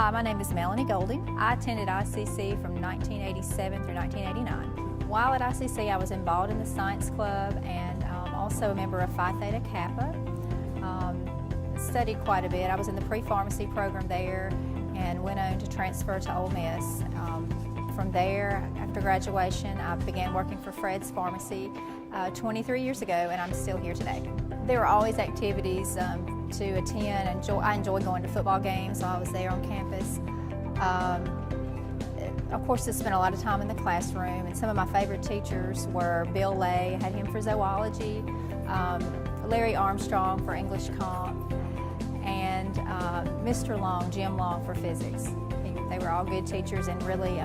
Hi, my name is Melanie Golding. I attended ICC from 1987 through 1989. While at ICC, I was involved in the science club and also a member of Phi Theta Kappa. Studied quite a bit. I was in the pre-pharmacy program there and went on to transfer to Ole Miss. From there, after graduation, I began working for Fred's Pharmacy 23 years ago, and I'm still here today. There were always activities to attend, and I enjoyed going to football games, so I was there on campus. Of course, I spent a lot of time in the classroom, and some of my favorite teachers were Bill Lay, I had him for zoology, Larry Armstrong for English Comp, and Mr. Long, Jim Long for physics. They were all good teachers and really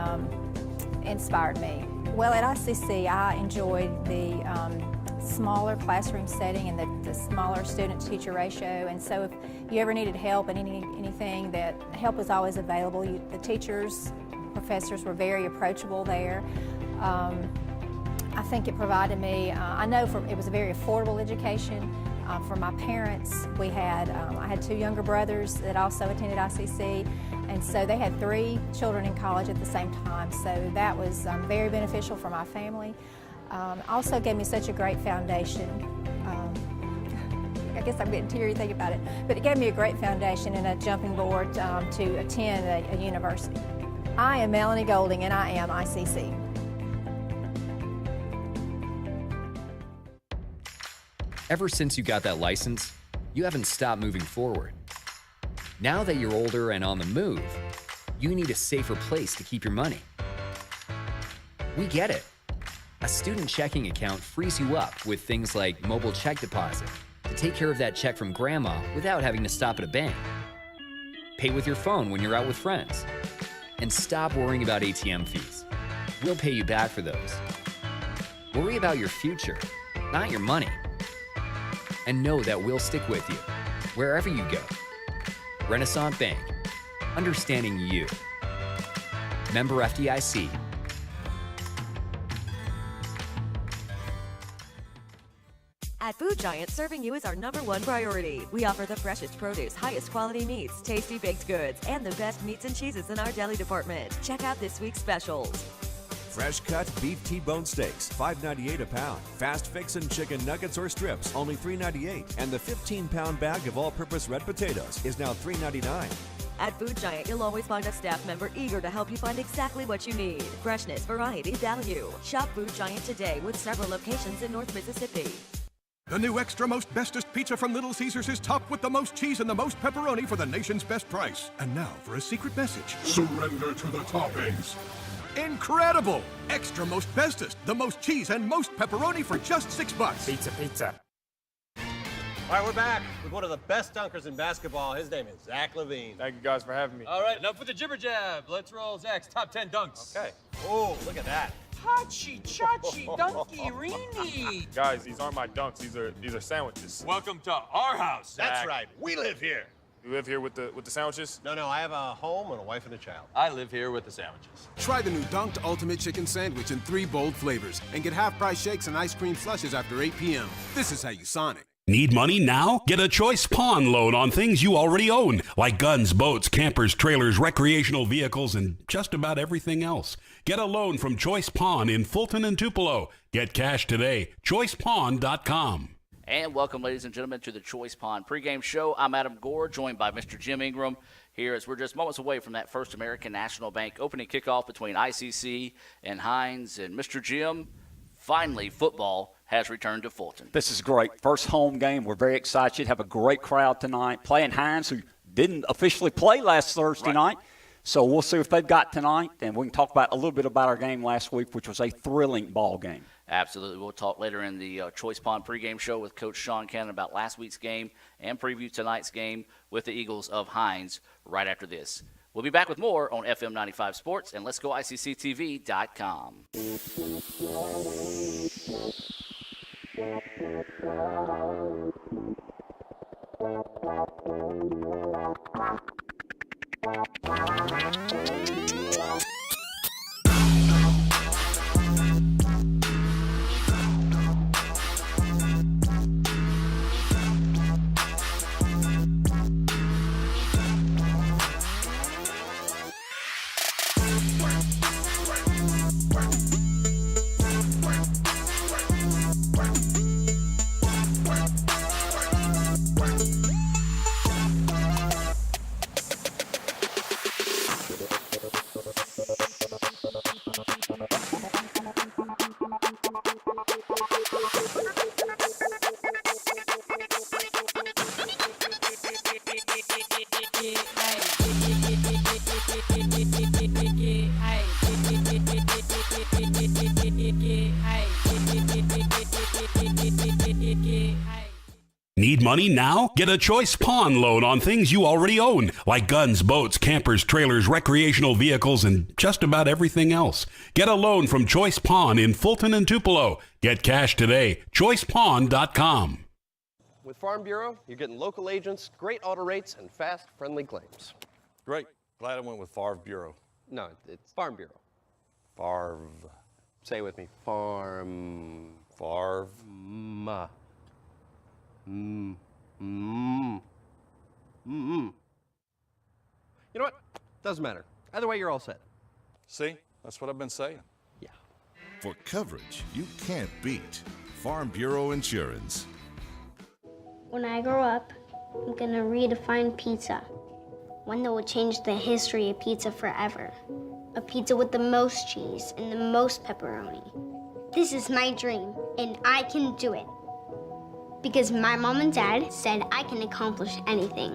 inspired me. Well, at ICC, I enjoyed the smaller classroom setting and the smaller student-to-teacher ratio, and so if you ever needed help and anything, that help was always available. The teachers, professors were very approachable there. I think it provided me, I know it was a very affordable education. For my parents, I had two younger brothers that also attended ICC, and so they had 3 children in college at the same time, so that was very beneficial for my family. Also gave me such a great foundation. I guess I'm getting teary thinking about it, but it gave me a great foundation and a jumping board to attend a university. I am Melanie Golding, and I am ICC. Ever since you got that license, you haven't stopped moving forward. Now that you're older and on the move, you need a safer place to keep your money. We get it. A student checking account frees you up with things like mobile check deposit to take care of that check from grandma without having to stop at a bank. Pay with your phone when you're out with friends. And stop worrying about ATM fees. We'll pay you back for those. Worry about your future, not your money. And know that we'll stick with you, wherever you go. Renaissance Bank, understanding you. Member FDIC. At Food Giant, serving you is our #1 priority. We offer the freshest produce, highest quality meats, tasty baked goods, and the best meats and cheeses in our deli department. Check out this week's specials. Fresh cut beef T-bone steaks, $5.98 a pound. Fast fixin' chicken nuggets or strips, only $3.98. And the 15-pound bag of all-purpose red potatoes is now $3.99. At Food Giant, you'll always find a staff member eager to help you find exactly what you need. Freshness, variety, value. Shop Food Giant today with several locations in North Mississippi. The new extra most bestest pizza from Little Caesars is topped with the most cheese and the most pepperoni for the nation's best price. And now for a secret message. Surrender to the toppings. Incredible! Extra most bestest, the most cheese and most pepperoni for just $6. Pizza, pizza. All right, we're back with one of the best dunkers in basketball. His name is Zach LaVine. Thank you guys for having me. All right, enough with the jibber jab. Let's roll Zach's top 10 dunks. Okay. Oh, look at that. Hachi, chachi, dunky, reeny. Guys, these aren't my dunks. These are sandwiches. Welcome to our house, Zach. That's right. We live here. You live here with the sandwiches? No, I have a home and a wife and a child. I live here with the sandwiches. Try the new Dunked Ultimate Chicken Sandwich in 3 bold flavors and get half-price shakes and ice cream slushes after 8 p.m. This is how you Sonic. Need money now? Get a Choice Pawn loan on things you already own, like guns, boats, campers, trailers, recreational vehicles, and just about everything else. Get a loan from Choice Pawn in Fulton and Tupelo. Get cash today. ChoicePawn.com. And welcome, ladies and gentlemen, to the Choice Pawn pregame show. I'm Adam Gore, joined by Mr. Jim Ingram here as we're just moments away from that First American National Bank opening kickoff between ICC and Hinds. And Mr. Jim, finally football has returned to Fulton. This is great. First home game. We're very excited. Have a great crowd tonight. Playing Hinds, who didn't officially play last Thursday night. So we'll see if they've got tonight, and we can talk about a little bit about our game last week, which was a thrilling ball game. Absolutely. We'll talk later in the Choice Pawn pregame show with Coach Sean Cannon about last week's game and preview tonight's game with the Eagles of Hinds right after this. We'll be back with more on FM 95 Sports and Let'sGoICCTV.com. Need money now? Get a Choice Pawn loan on things you already own, like guns, boats, campers, trailers, recreational vehicles, and just about everything else. Get a loan from Choice Pawn in Fulton and Tupelo. Get cash today. ChoicePawn.com. With Farm Bureau, you're getting local agents, great auto rates, and fast, friendly claims. Great. Glad I went with Farm Bureau. No, it's Farm Bureau. Farv. Say it with me. Farm. Farv. Ma. Mm. Mm. Mm. You know what? Doesn't matter. Either way, you're all set. See? That's what I've been saying. Yeah. For coverage you can't beat. Farm Bureau Insurance. When I grow up, I'm gonna redefine pizza. One that will change the history of pizza forever. A pizza with the most cheese and the most pepperoni. This is my dream, and I can do it. Because my mom and dad said I can accomplish anything.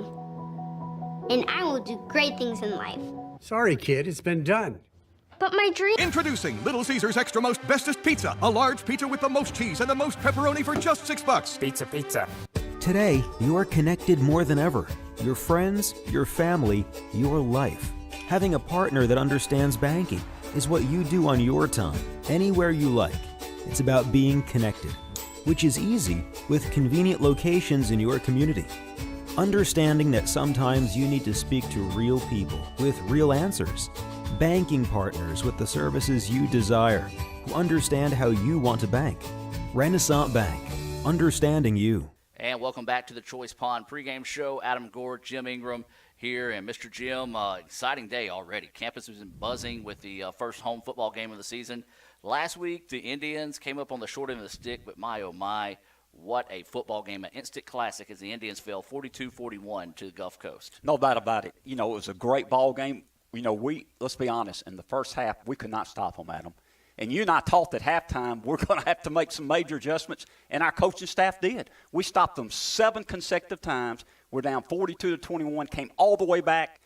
And I will do great things in life. Sorry, kid, it's been done. But my dream... Introducing Little Caesars Extra Most Bestest Pizza. A large pizza with the most cheese and the most pepperoni for just $6. Pizza. Today, you are connected more than ever. Your friends, your family, your life. Having a partner that understands banking is what you do on your time, anywhere you like. It's about being connected, which is easy with convenient locations in your community. Understanding that sometimes you need to speak to real people with real answers. Banking partners with the services you desire, who understand how you want to bank. Renaissance Bank, understanding you. And welcome back to the Choice Pawn pregame show. Adam Gore, Jim Ingram here, and Mr. Jim, exciting day already. Campus has been buzzing with the first home football game of the season. Last week, the Indians came up on the short end of the stick, but my, oh my, what a football game, an instant classic as the Indians fell 42-41 to the Gulf Coast. No doubt about it. You know, it was a great ball game. You know, let's be honest, in the first half, we could not stop them, Adam. And you and I talked at halftime, we're going to have to make some major adjustments, and our coaching staff did. We stopped them 7 consecutive times. We're down 42-21, came all the way back,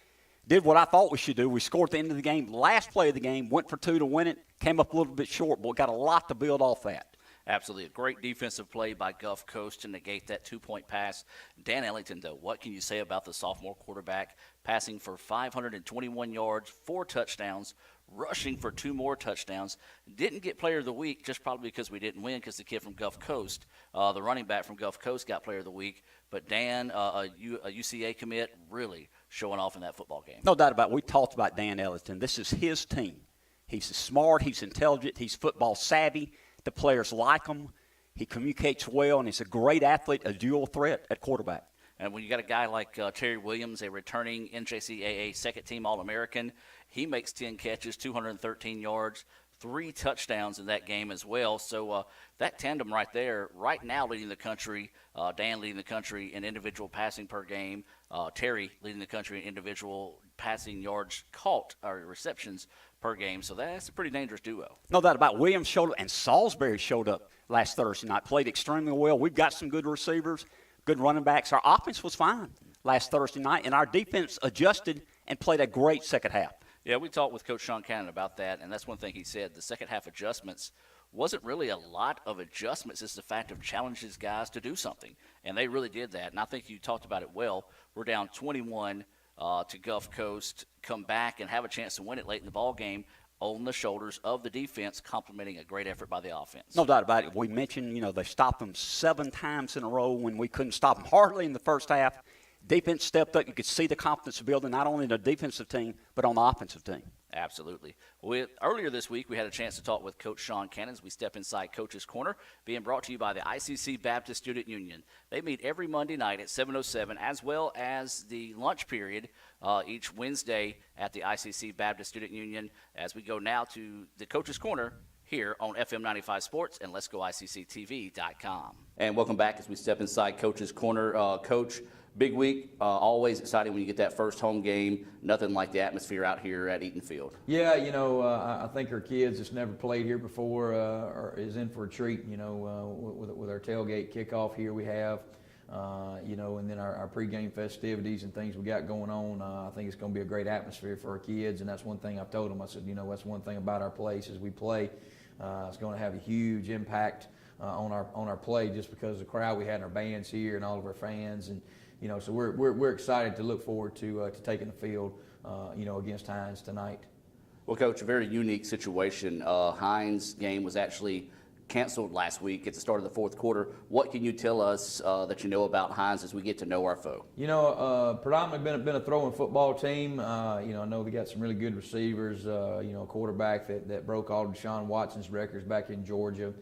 did what I thought we should do. We scored at the end of the game, last play of the game, went for 2 to win it, came up a little bit short, but got a lot to build off that. Absolutely. A great defensive play by Gulf Coast to negate that 2-point pass. Dan Ellington, though, what can you say about the sophomore quarterback passing for 521 yards, 4 touchdowns, rushing for 2 more touchdowns? Didn't get player of the week just probably because we didn't win because the kid from Gulf Coast, the running back from Gulf Coast, got player of the week. But Dan, a UCA commit, really showing off in that football game. No doubt about it. We talked about Dan Ellington. This is his team. He's smart. He's intelligent. He's football savvy. The players like him. He communicates well, and he's a great athlete, a dual threat at quarterback. And when you got a guy like Terry Williams, a returning NJCAA second-team All-American, he makes 10 catches, 213 yards, 3 touchdowns in that game as well. So that tandem right there, right now leading the country, Dan leading the country in individual passing per game, Terry leading the country in individual passing yards caught or receptions per game. So that's a pretty dangerous duo. No doubt about it. Williams showed up, and Salisbury showed up last Thursday night, played extremely well. We've got some good receivers, good running backs. Our offense was fine last Thursday night, and our defense adjusted and played a great second half. Yeah, we talked with Coach Sean Cannon about that, and that's one thing he said. The second half adjustments wasn't really a lot of adjustments. It's the fact of challenges guys to do something, and they really did that. And I think you talked about it well. We're down 21 to Gulf Coast, come back and have a chance to win it late in the ball game on the shoulders of the defense, complementing a great effort by the offense. No doubt about it. We mentioned, they stopped them 7 times in a row when we couldn't stop them hardly in the first half. Defense stepped up. You could see the confidence building not only in the defensive team but on the offensive team. Absolutely. Earlier this week, we had a chance to talk with Coach Sean Cannon as we step inside Coach's Corner, being brought to you by the ICC Baptist Student Union. They meet every Monday night at 7:07, as well as the lunch period each Wednesday at the ICC Baptist Student Union. As we go now to the Coach's Corner here on FM 95 Sports and Let's Go ICCTV.com. And welcome back as we step inside Coach's Corner. Coach, big week, always exciting when you get that first home game. Nothing like the atmosphere out here at Eaton Field. Yeah, I think our kids that's never played here before is in for a treat, with our tailgate kickoff here we have, and then our pregame festivities and things we got going on. I think it's going to be a great atmosphere for our kids, and that's one thing I've told them. I said, that's one thing about our place as we play. It's going to have a huge impact on our play just because of the crowd we had in our bands here and all of our fans, and so we're excited to look forward to taking the field against Hinds tonight. Well, Coach, a very unique situation. Hinds game was actually canceled last week at the start of the fourth quarter. What can you tell us that you know about Hinds as we get to know our foe? Predominantly been a throwing football team. I know they got some really good receivers. A quarterback that broke all of Deshaun Watson's records back in Georgia.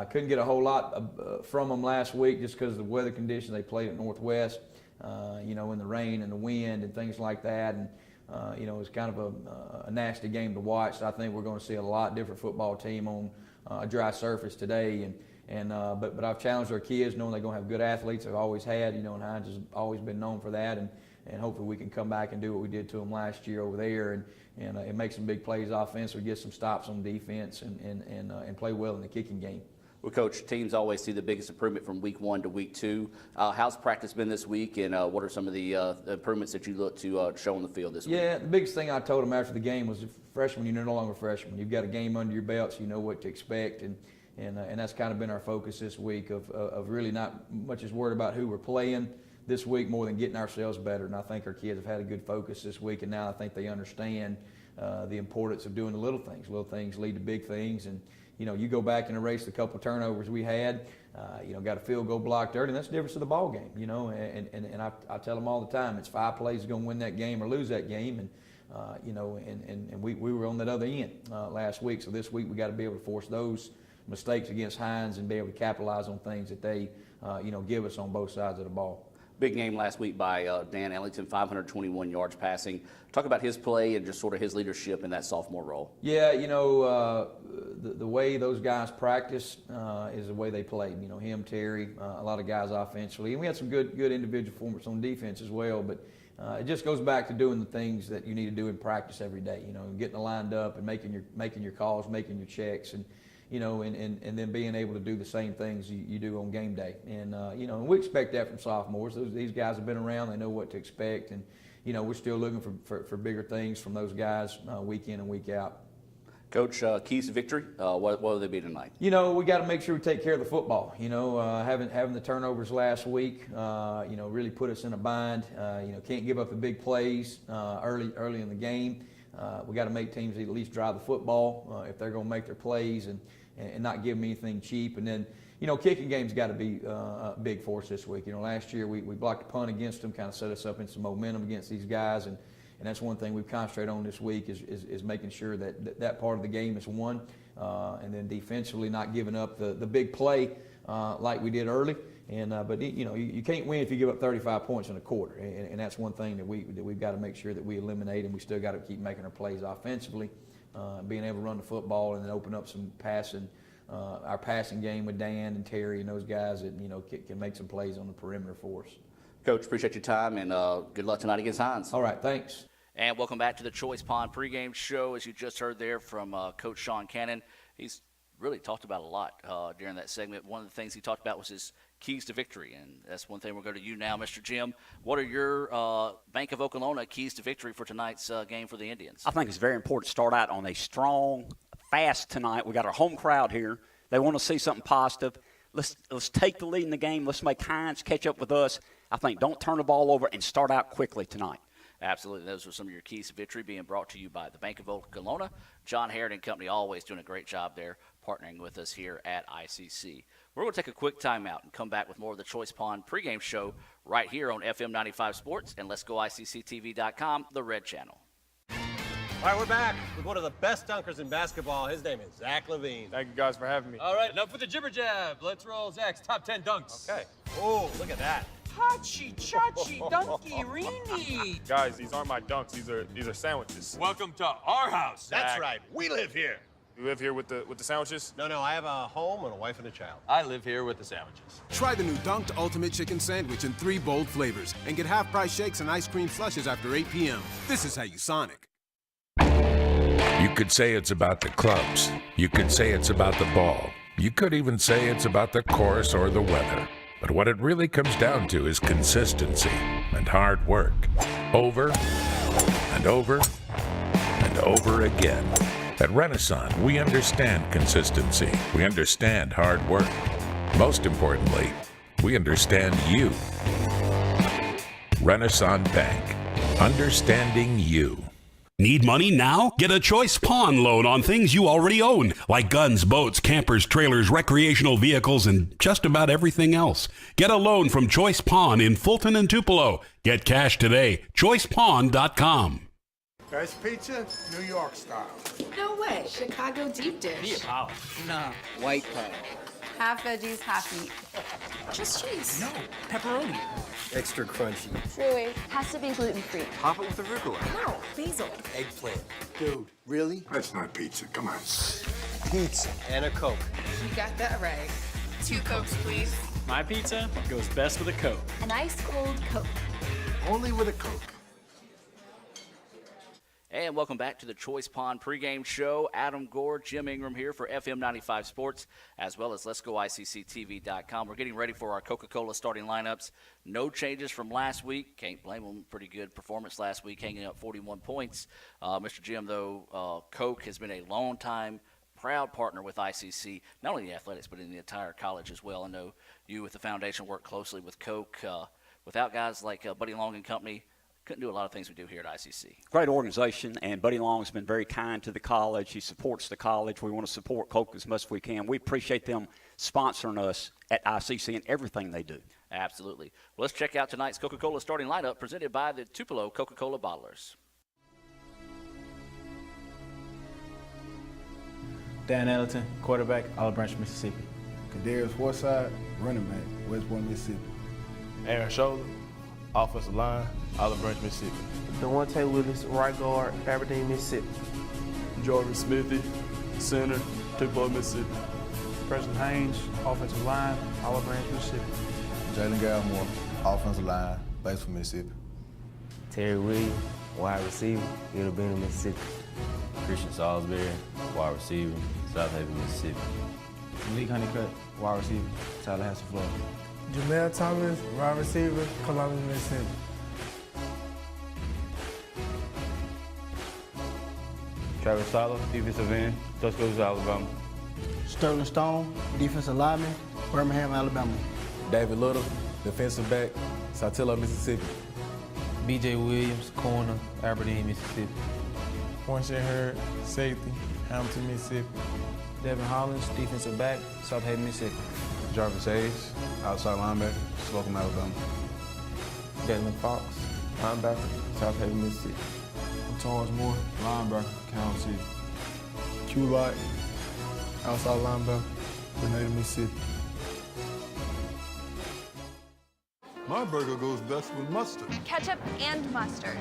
Couldn't get a whole lot from them last week just because of the weather conditions. They played at Northwest, in the rain and the wind and things like that. And it was kind of a nasty game to watch. So I think we're going to see a lot different football team on a dry surface today. But I've challenged our kids, knowing they're going to have good athletes. They've always had, and Hinds has always been known for that. And hopefully we can come back and do what we did to them last year over there and make some big plays offensively, get some stops on defense, and play well in the kicking game. Well, Coach, teams always see the biggest improvement from week 1 to week 2. How's practice been this week, and what are some of the improvements that you look to show on the field this week? Yeah, the biggest thing I told them after the game was, freshman, you're no longer freshmen. You've got a game under your belt, so you know what to expect, and that's kind of been our focus this week of really not much as worried about who we're playing this week more than getting ourselves better. And I think our kids have had a good focus this week, and now I think they understand the importance of doing the little things. Little things lead to big things, and you go back and erase the couple turnovers we had, got a field goal blocked early, and that's the difference of the ball game, and I tell them all the time, it's 5 plays going to win that game or lose that game, and we were on that other end last week, so this week we got to be able to force those mistakes against Hinds and be able to capitalize on things that they, give us on both sides of the ball. Big game last week by Dan Ellington, 521 yards passing. Talk about his play and just sort of his leadership in that sophomore role. Yeah, the way those guys practice is the way they play. Him, Terry, a lot of guys offensively. And we had some good individual performance on defense as well. But it just goes back to doing the things that you need to do in practice every day. Getting lined up and making your calls, making your checks, and then being able to do the same things you do on game day. And we expect that from sophomores. These guys have been around. They know what to expect. And, we're still looking for bigger things from those guys week in and week out. Coach, keys to victory, what will they be tonight? We got to make sure we take care of the football. Having the turnovers last week, really put us in a bind. Can't give up the big plays early in the game. We got to make teams at least drive the football if they're going to make their plays and not give them anything cheap. And then, kicking game's got to be a big for us this week. Last year we blocked a punt against them, kind of set us up in some momentum against these guys, and that's one thing we've concentrated on this week is making sure that part of the game is won, and then defensively not giving up the big play like we did early. But you can't win if you give up 35 points in a quarter, and that's one thing that we've got to make sure that we eliminate, and we still got to keep making our plays offensively, being able to run the football and then open up some passing. Our passing game with Dan and Terry and those guys that can make some plays on the perimeter for us. Coach, appreciate your time, and good luck tonight against Hinds. All right, thanks. And welcome back to the Choice Pond pregame show. As you just heard there from Coach Sean Cannon, he's really talked about a lot during that segment. One of the things he talked about was his keys to victory, and that's one thing we're going to you now, Mr. Jim. What are your Bank of Oklahoma keys to victory for tonight's game for the Indians? I think it's very important to start out on a strong, fast tonight. We got our home crowd here. They want to see something positive. Let's take the lead in the game. Let's make Hinds catch up with us. I think don't turn the ball over and start out quickly tonight. Absolutely. Those are some of your keys to victory being brought to you by the Bank of Oklahoma. John Harrod and Company always doing a great job there partnering with us here at ICC. We're going to take a quick timeout and come back with more of the Choice Pond pregame show right here on FM 95 Sports and Let's Go ICCTV.com, the Red Channel. All right, we're back with one of the best dunkers in basketball. His name is Zach Levine. Thank you guys for having me. All right, enough with the jibber jab. Let's roll Zach's top 10 dunks. Okay. Oh, look at that. Hachi, chachi, dunky, reenie. Guys, these aren't my dunks. These are sandwiches. Welcome to our house. That's right. We live here. You live here with the sandwiches? No, I have a home and a wife and a child. I live here with the sandwiches. Try the new Dunked Ultimate Chicken Sandwich in 3 bold flavors and get half-price shakes and ice cream slushes after 8 p.m. This is how you Sonic. You could say it's about the clubs. You could say it's about the ball. You could even say it's about the course or the weather. But what it really comes down to is consistency and hard work. Over and over and over again. At Renaissance, we understand consistency. We understand hard work. Most importantly, we understand you. Renaissance Bank. Understanding you. Need money now? Get a Choice Pawn loan on things you already own, like guns, boats, campers, trailers, recreational vehicles, and just about everything else. Get a loan from Choice Pawn in Fulton and Tupelo. Get cash today. ChoicePawn.com. Best pizza, New York style. No way. Chicago deep dish. Nah, white pie. Half veggies, half meat. Just cheese. No, pepperoni. Extra crunchy. Chewy. Has to be gluten-free. Top it with arugula. No, basil. Eggplant. Dude, really? That's not pizza. Come on. Pizza. And a Coke. You got that right. 2 Cokes, please. My pizza goes best with a Coke. An ice cold Coke. Only with a Coke. And welcome back to the Choice Pawn pregame show. Adam Gore, Jim Ingram here for FM 95 Sports, as well as Let'sGoICCTV.com. We're getting ready for our Coca-Cola starting lineups. No changes from last week. Can't blame them. Pretty good performance last week, hanging up 41 points. Mr. Jim, though, Coke has been a long-time proud partner with ICC, not only in the athletics, but in the entire college as well. I know you with the foundation work closely with Coke. Without guys like Buddy Long and company, couldn't do a lot of things we do here at ICC. Great organization, and Buddy Long has been very kind to the college. He supports the college. We want to support Coke as much as we can. We appreciate them sponsoring us at ICC and everything they do. Absolutely. Well, let's check out tonight's Coca-Cola starting lineup presented by the Tupelo Coca-Cola bottlers. Dan Ellington, quarterback, Olive Branch, Mississippi. Kadarius Forsythe, running back, West Point, Mississippi. Aaron Scholler, offensive line, Olive Branch, Mississippi. Devontae Willis, right guard, Aberdeen, Mississippi. Jordan Smithy, center, Tupelo, Mississippi. Preston Hinds, offensive line, Olive Branch, Mississippi. Jalen Gallimore, offensive line, Batesville, Mississippi. Terry Williams, wide receiver, Little Bend, Mississippi. Christian Salisbury, wide receiver, South Haven, Mississippi. Malik Honeycutt, wide receiver, Tallahassee, Florida. Jamel Thomas, wide receiver, Columbia, Mississippi. Travis Sala, defensive end, Tuscaloosa, Alabama. Sterling Stone, defensive lineman, Birmingham, Alabama. David Little, defensive back, Saltillo, Mississippi. BJ Williams, corner, Aberdeen, Mississippi. Poinset Hurd, safety, Hamilton, Mississippi. Devin Hollins, defensive back, South Haven, Mississippi. Jarvis Hayes, outside linebacker, Slocum, Alabama. Galen Fox, linebacker, South Haven, Mississippi. Torrance Moore, linebacker, Kansas City. Q Light, outside linebacker, Grenada, Mississippi. My burger goes best with mustard. Ketchup and mustard.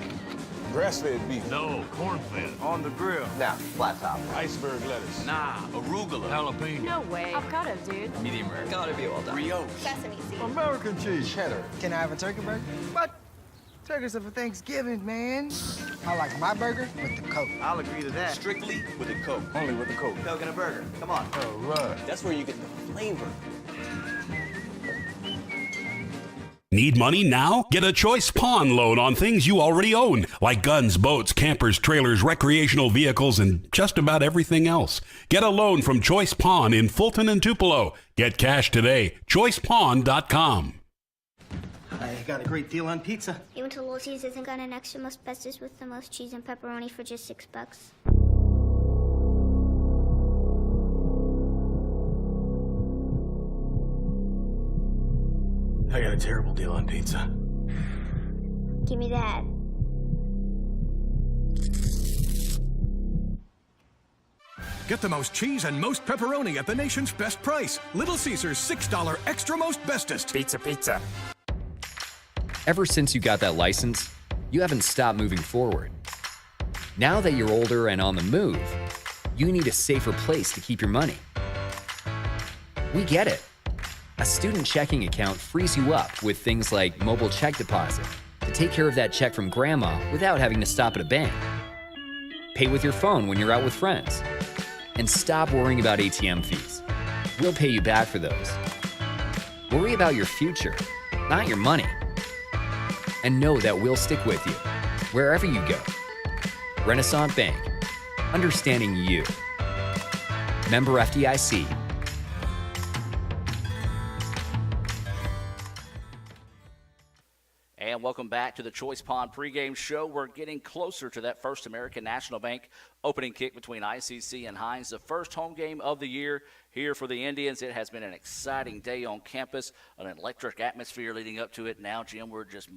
Grass-fed beef. No, corn-fed. On the grill. Now, flat top. Iceberg lettuce. Nah, arugula. Jalapeno. No way. Avocado, dude. Medium rare. Gotta be well done. Brioche. Sesame seeds. American cheese. Cheddar. Can I have a turkey burger? What? Turkeys are for Thanksgiving, man. I like my burger with the Coke. I'll agree to that. Strictly with a Coke. Only with the Coke. Coke and a burger. Come on. All right. That's where you get the flavor. Need money now? Get a Choice Pawn loan on things you already own, like guns, boats, campers, trailers, recreational vehicles, and just about everything else. Get a loan from Choice Pawn in Fulton and Tupelo. Get cash today. ChoicePawn.com. I got a great deal on pizza. You went to Little Caesars and got an extra most bestest with the most cheese and pepperoni for just $6. I got a terrible deal on pizza. Give me that. Get the most cheese and most pepperoni at the nation's best price. Little Caesars $6 extra most bestest. Pizza, pizza. Ever since you got that license, you haven't stopped moving forward. Now that you're older and on the move, you need a safer place to keep your money. We get it. A student checking account frees you up with things like mobile check deposit to take care of that check from grandma without having to stop at a bank. Pay with your phone when you're out with friends. And stop worrying about ATM fees. We'll pay you back for those. Worry about your future, not your money. And know that we'll stick with you wherever you go. Renaissance Bank. Understanding you. Member FDIC. And welcome back to the Choice Pond pregame show. We're getting closer to that First American National Bank opening kick between ICC and Hinds, the first home game of the year here for the Indians. It has been an exciting day on campus, an electric atmosphere leading up to it. Now, Jim, we're just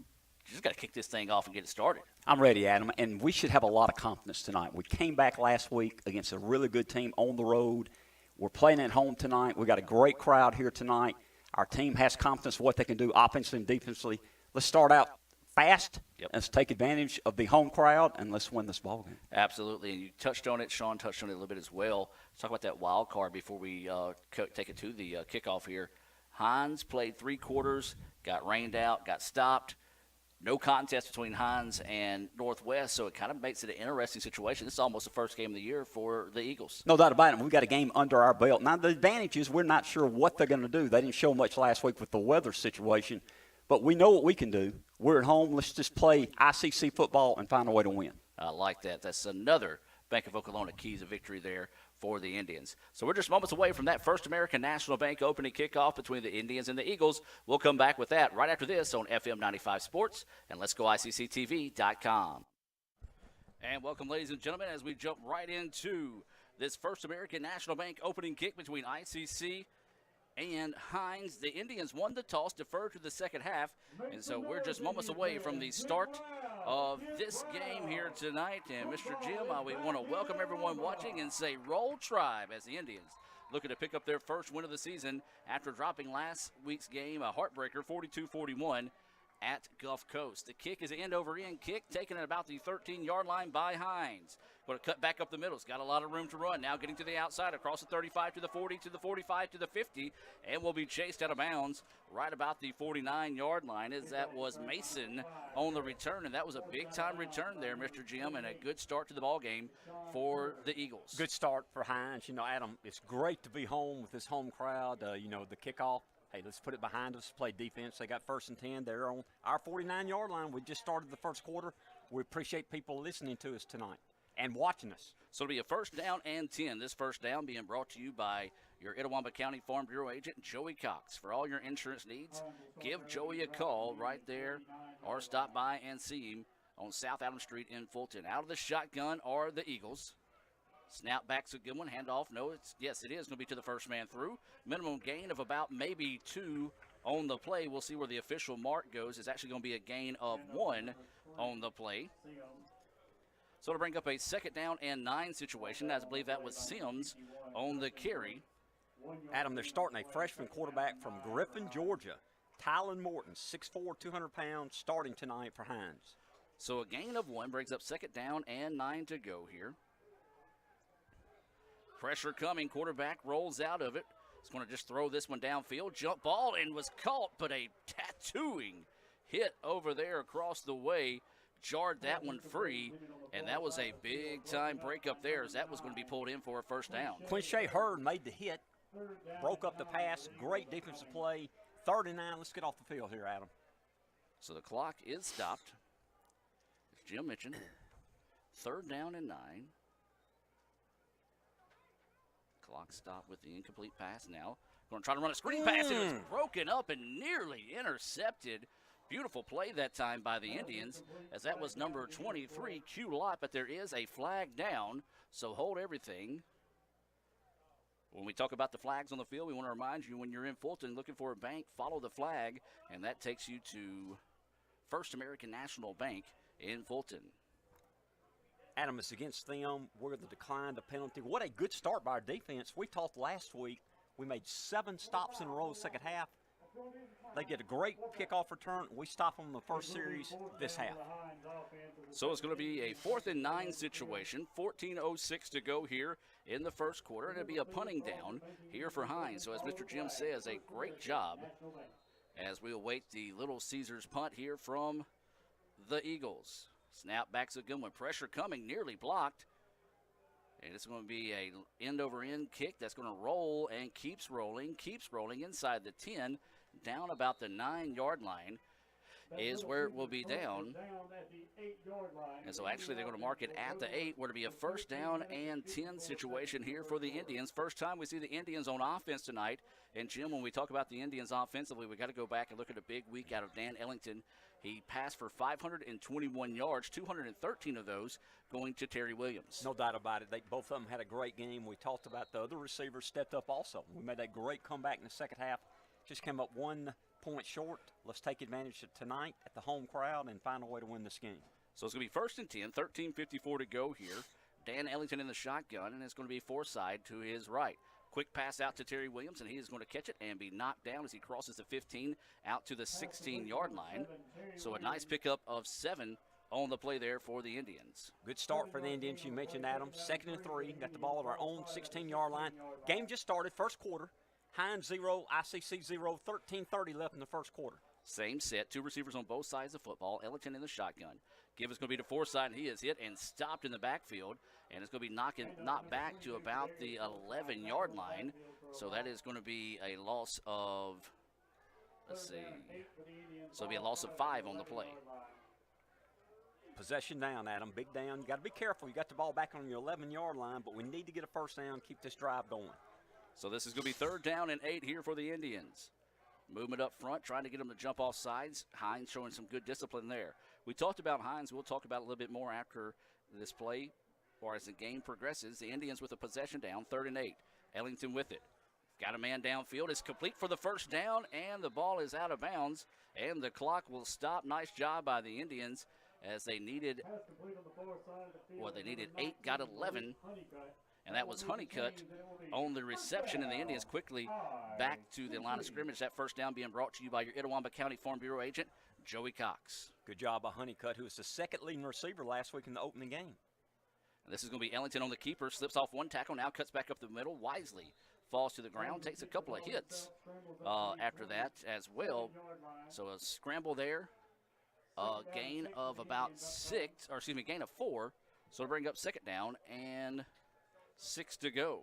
got to kick this thing off and get it started. I'm ready, Adam, and we should have a lot of confidence tonight. We came back last week against a really good team on the road. We're playing at home tonight. We got a great crowd here tonight. Our team has confidence in what they can do offensively and defensively. Let's start out fast. Let's take advantage of the home crowd, and let's win this ball game. Absolutely, and you touched on it. Sean touched on it a little bit as well. Let's talk about that wild card before we take it to the kickoff here. Hinds played 3 quarters, got rained out, got stopped. No contest between Hinds and Northwest, so it kind of makes it an interesting situation. This is almost the first game of the year for the Eagles. No doubt about it. We've got a game under our belt. Now, the advantage is we're not sure what they're going to do. They didn't show much last week with the weather situation. But we know what we can do. We're at home. Let's just play ICC football and find a way to win. I like that. That's another Bank of Oklahoma keys of victory there for the Indians. So we're just moments away from that First American National Bank opening kickoff between the Indians and the Eagles. We'll come back with that right after this on FM 95 Sports and Let's Go ICCTV.com. And welcome, ladies and gentlemen, as we jump right into this First American National Bank opening kick between ICC and Hinds. The Indians won the toss, deferred to the second half, and so we're just moments away from the start of this game here tonight. And Mr. Jim, we want to welcome everyone watching and say Roll Tribe as the Indians looking to pick up their first win of the season after dropping last week's game, a heartbreaker, 42-41 at Gulf Coast. The kick is an end-over-end kick, taken at about the 13-yard line by Hinds. Going to cut back up the middle. It's got a lot of room to run. Now getting to the outside, across the 35 to the 40 to the 45 to the 50, and will be chased out of bounds right about the 49-yard line, as that was Mason on the return, and that was a big-time return there, Mr. Jim, and a good start to the ball game for the Eagles. Good start for Hinds. You know, Adam, it's great to be home with this home crowd. You know, the kickoff. Hey, let's put it behind us, play defense. They got 1st and 10. They're on our 49-yard line. We just started the first quarter. We appreciate people listening to us tonight and watching us. So it'll be a 1st down and 10. This first down being brought to you by your Itawamba County Farm Bureau agent, Joey Cox. For all your insurance needs, give Joey a call right there or stop by and see him on South Adams Street in Fulton. Out of the shotgun are the Eagles. Snap back's a good one. Handoff, no, yes, it is going to be to the first man through. Minimum gain of about maybe 2 on the play. We'll see where the official mark goes. It's actually going to be a gain of 1 on the play. So to bring up a 2nd down and 9 situation, as I believe that was Sims on the carry. Adam, they're starting a freshman quarterback from Griffin, Georgia. Tylen Morton, 6'4", 200 pounds, starting tonight for Hinds. So a gain of 1 brings up 2nd down and 9 to go here. Pressure coming, quarterback rolls out of it. He's going to just throw this one downfield, jump ball, and was caught, but a tattooing hit over there across the way jarred that one free, and that was a big-time break up there, as that was going to be pulled in for a 1st down. Quinshea Hurd made the hit, broke up the pass, great defensive play. 3rd and 9, let's get off the field here, Adam. So the clock is stopped. As Jim mentioned, 3rd down and 9. Clock stopped with the incomplete pass now. Going to try to run a screen pass, and it was broken up and nearly intercepted. Beautiful play that time by the Indians, as that was number 23, Q Lott, but there is a flag down, so hold everything. When we talk about the flags on the field, we want to remind you when you're in Fulton looking for a bank, follow the flag, and that takes you to First American National Bank in Fulton. Adam, it's against them. We're going to decline the penalty. What a good start by our defense. We talked last week. We made 7 stops in a row second half. They get a great kickoff return. We stop them in the first series this half. So it's going to be a 4th and 9 situation. 14:06 to go here in the first quarter. It'll be a punting down here for Hinds. So as Mr. Jim says, a great job as we await the Little Caesars punt here from the Eagles. Snap back's a good one. Pressure coming, nearly blocked. And it's going to be a end-over-end kick that's going to roll and keeps rolling inside the 10, down about the 9-yard line. is where it will be down. And so actually they're going to mark it at the 8, where it'll be a first down and 10 situation here for the Indians. First time we see the Indians on offense tonight. And, Jim, when we talk about the Indians offensively, we got to go back and look at a big week out of Dan Ellington. He passed for 521 yards, 213 of those going to Terry Williams. No doubt about it. Both of them had a great game. We talked about the other receivers stepped up also. We made that great comeback in the second half. Just came up 1 point short. Let's take advantage of tonight at the home crowd and find a way to win this game. So it's going to be first and 10, 13:54 to go here. Dan Ellington in the shotgun, and it's going to be Forsythe to his right. Quick pass out to Terry Williams, and he is going to catch it and be knocked down as he crosses the 15 out to the 16-yard line. So a nice pickup of 7 on the play there for the Indians. Good start for the Indians. You mentioned Adam. 2nd and 3. Got the ball at our own 16-yard line. Game just started, first quarter. Hinds 0, ICC 0, 13:30 left in the first quarter. Same set, 2 receivers on both sides of the football. Ellington in the shotgun. Give is going to be to Forsythe, and he is hit and stopped in the backfield. And it's going to be knocked back to about the 11-yard line. So that is going to be a loss of, let's see. So it'll be a loss of 5 on the play. Possession down, Adam. Big down. You got to be careful. You got the ball back on your 11-yard line, but we need to get a first down, keep this drive going. So this is going to be 3rd down and 8 here for the Indians. Movement up front, trying to get them to jump off sides. Hinds showing some good discipline there. We talked about Hinds. We'll talk about it a little bit more after this play or as the game progresses. The Indians with a possession down, 3rd and 8. Ellington with it. Got a man downfield. It's complete for the first down, and the ball is out of bounds, and the clock will stop. Nice job by the Indians as they needed 8, got 11. And that was Honeycutt on the reception, and the Indians quickly back to the line of scrimmage. That first down being brought to you by your Itawamba County Farm Bureau agent, Joey Cox. Good job by Honeycutt, who was the 2nd leading receiver last week in the opening game. And this is going to be Ellington on the keeper. Slips off 1 tackle, now cuts back up the middle. Wisely falls to the ground, takes a couple of hits after that as well. So a scramble there. A gain of about 6, or excuse me, gain of 4. So to bring up 2nd down and 6 to go.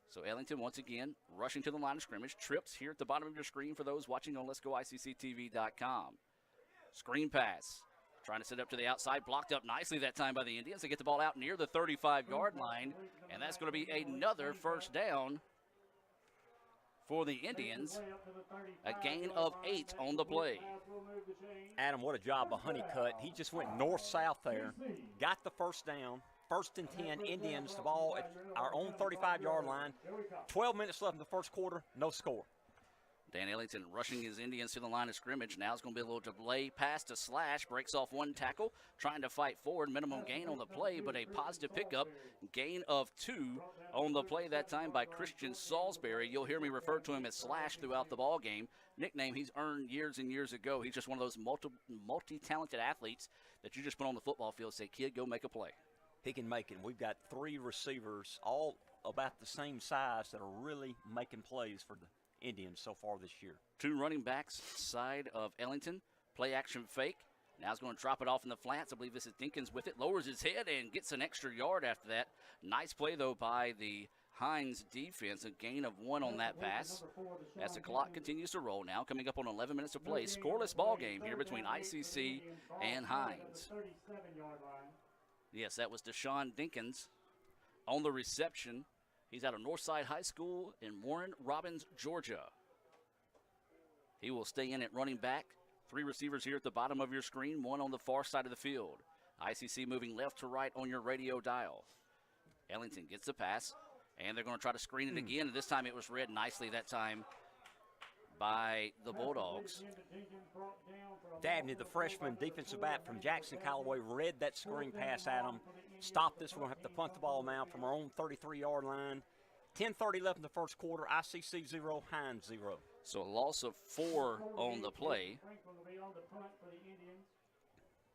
So Ellington once again rushing to the line of scrimmage. Trips here at the bottom of your screen for those watching on Let'sGoICCTV.com. Screen pass. Trying to set up to the outside. Blocked up nicely that time by the Indians. They get the ball out near the 35-yard line. And that's going to be another first down for the Indians. A gain of 8 on the play. Adam, what a job by Honeycutt. He just went north-south there. Got the first down. 1st and 10, Indians, the ball at our own 35-yard line. 12 minutes left in the first quarter, no score. Dan Ellington rushing his Indians to the line of scrimmage. Now it's going to be a little delay. Pass to Slash. Breaks off 1 tackle. Trying to fight forward. Minimum gain on the play, but a positive pickup. Gain of 2 on the play that time by Christian Salisbury. You'll hear me refer to him as Slash throughout the ball game. Nickname he's earned years and years ago. He's just one of those multi-talented athletes that you just put on the football field. Say, kid, go make a play. He can make it. We've got 3 receivers, all about the same size, that are really making plays for the Indians so far this year. 2 running backs side of Ellington. Play action fake. Now he's going to drop it off in the flats. I believe this is Dinkins with it. Lowers his head and gets an extra yard after that. Nice play, though, by the Hinds defense. A gain of 1 on that pass. As the clock continues to roll now, coming up on 11 minutes of play. Scoreless ball game here between ICC and Hinds. Yes, that was Deshaun Dinkins on the reception. He's out of Northside High School in Warren Robins, Georgia. He will stay in at running back. 3 receivers here at the bottom of your screen, 1 on the far side of the field. ICC moving left to right on your radio dial. Ellington gets the pass, and they're going to try to screen it again. And this time it was read nicely that time by the Bulldogs. Dabney, the freshman defensive back from Jackson Callaway, read that screen pass at him. Stop this. We're going to have to punt the ball now from our own 33-yard line. 10:30 left in the first quarter. ICC 0, Hinds 0. So a loss of 4 on the play.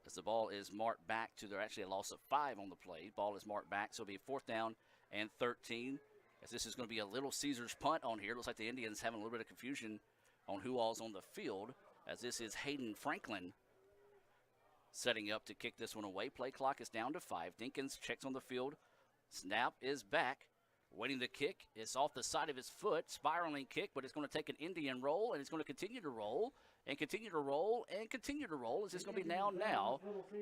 As the ball is marked back to, there actually a loss of 5 on the play. Ball is marked back, so it'll be 4th down and 13. As this is going to be a Little Caesars punt on here. Looks like the Indians having a little bit of confusion on who all's on the field, as this is Hayden Franklin setting up to kick this one away. Play clock is down to 5. Dinkins checks on the field. Snap is back. Waiting the kick. It's off the side of his foot. Spiraling kick, but it's going to take an Indian roll, and it's going to continue to roll and continue to roll and continue to roll. It's just going to be now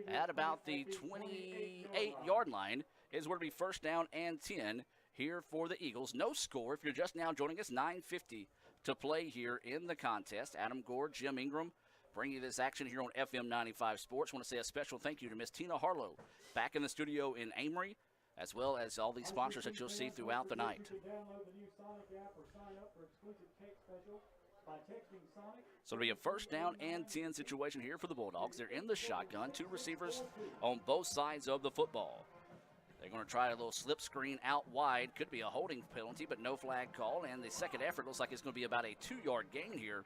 at about the 28-yard line is where to be first down and 10 here for the Eagles. No score. If you're just now joining us, 9:50 to play here in the contest. Adam Gore, Jim Ingram, bringing you this action here on FM 95 Sports. I want to say a special thank you to Miss Tina Harlow back in the studio in Amory, as well as all these sponsors that you'll see throughout the night. So it'll be a first down and 10 situation here for the Bulldogs. They're in the shotgun, 2 receivers on both sides of the football. They're going to try a little slip screen out wide. Could be a holding penalty, but no flag call. And the second effort looks like it's going to be about a 2-yard gain here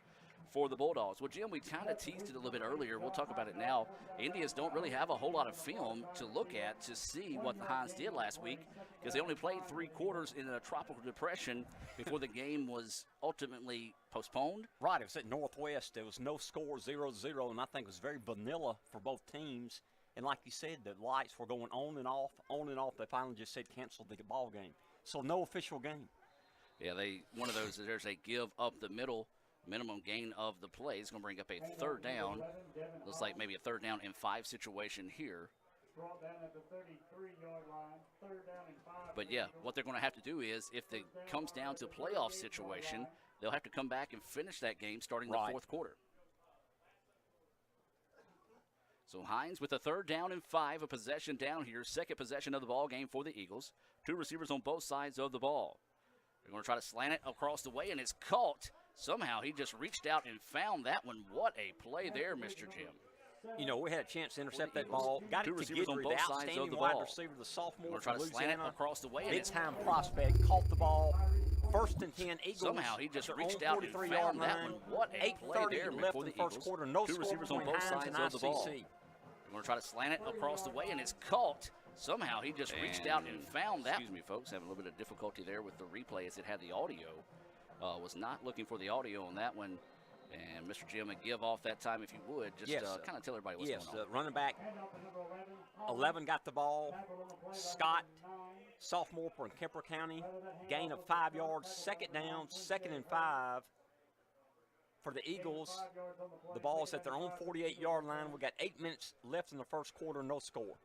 for the Bulldogs. Well, Jim, we kind of teased it a little bit earlier. We'll talk about it now. Indians don't really have a whole lot of film to look at to see what the Hinds did last week, because they only played 3 quarters in a tropical depression before the game was ultimately postponed. Right, it was at Northwest. There was no score, 0-0, and I think it was very vanilla for both teams. And like you said, the lights were going on and off, on and off. They finally just said cancel the ball game. So no official game. Yeah, one of those, there's a give up the middle. Minimum gain of the play is going to bring up a third down. Looks like maybe a third down and 5 situation here. But yeah, what they're going to have to do is, if it comes down to a playoff situation, they'll have to come back and finish that game starting the fourth quarter. So Hinds with a third down and 5, a possession down here, second possession of the ball game for the Eagles. 2 receivers on both sides of the ball. They're going to try to slant it across the way, and it's caught. Somehow he just reached out and found that one. What a play there, Mr. Jim. You know, we had a chance to intercept that ball. Got it to Guidry, the outstanding wide receiver, the sophomore from Louisiana. Across the way. Big-time prospect. Caught the ball. First and 10, Eagles. Somehow he just reached out and found that one. What a play there left for in the first Eagles. quarter. No 2 receivers on both sides of the ball. They're going to try to slant it across the way, and it's caught. Somehow he just reached out and found that. Excuse me, folks. Having a little bit of difficulty there with the replay as it had the audio. Was not looking for the audio on that one. And Mr. Jim, a give off that time if you would. Just kind of tell everybody what's going on. Yes, running back 11 got the ball. Scott, sophomore from Kemper County. Gain of 5 yards. Second down, 2nd and 5 for the Eagles. The ball is at their own 48-yard line. We got 8 minutes left in the first quarter, no score.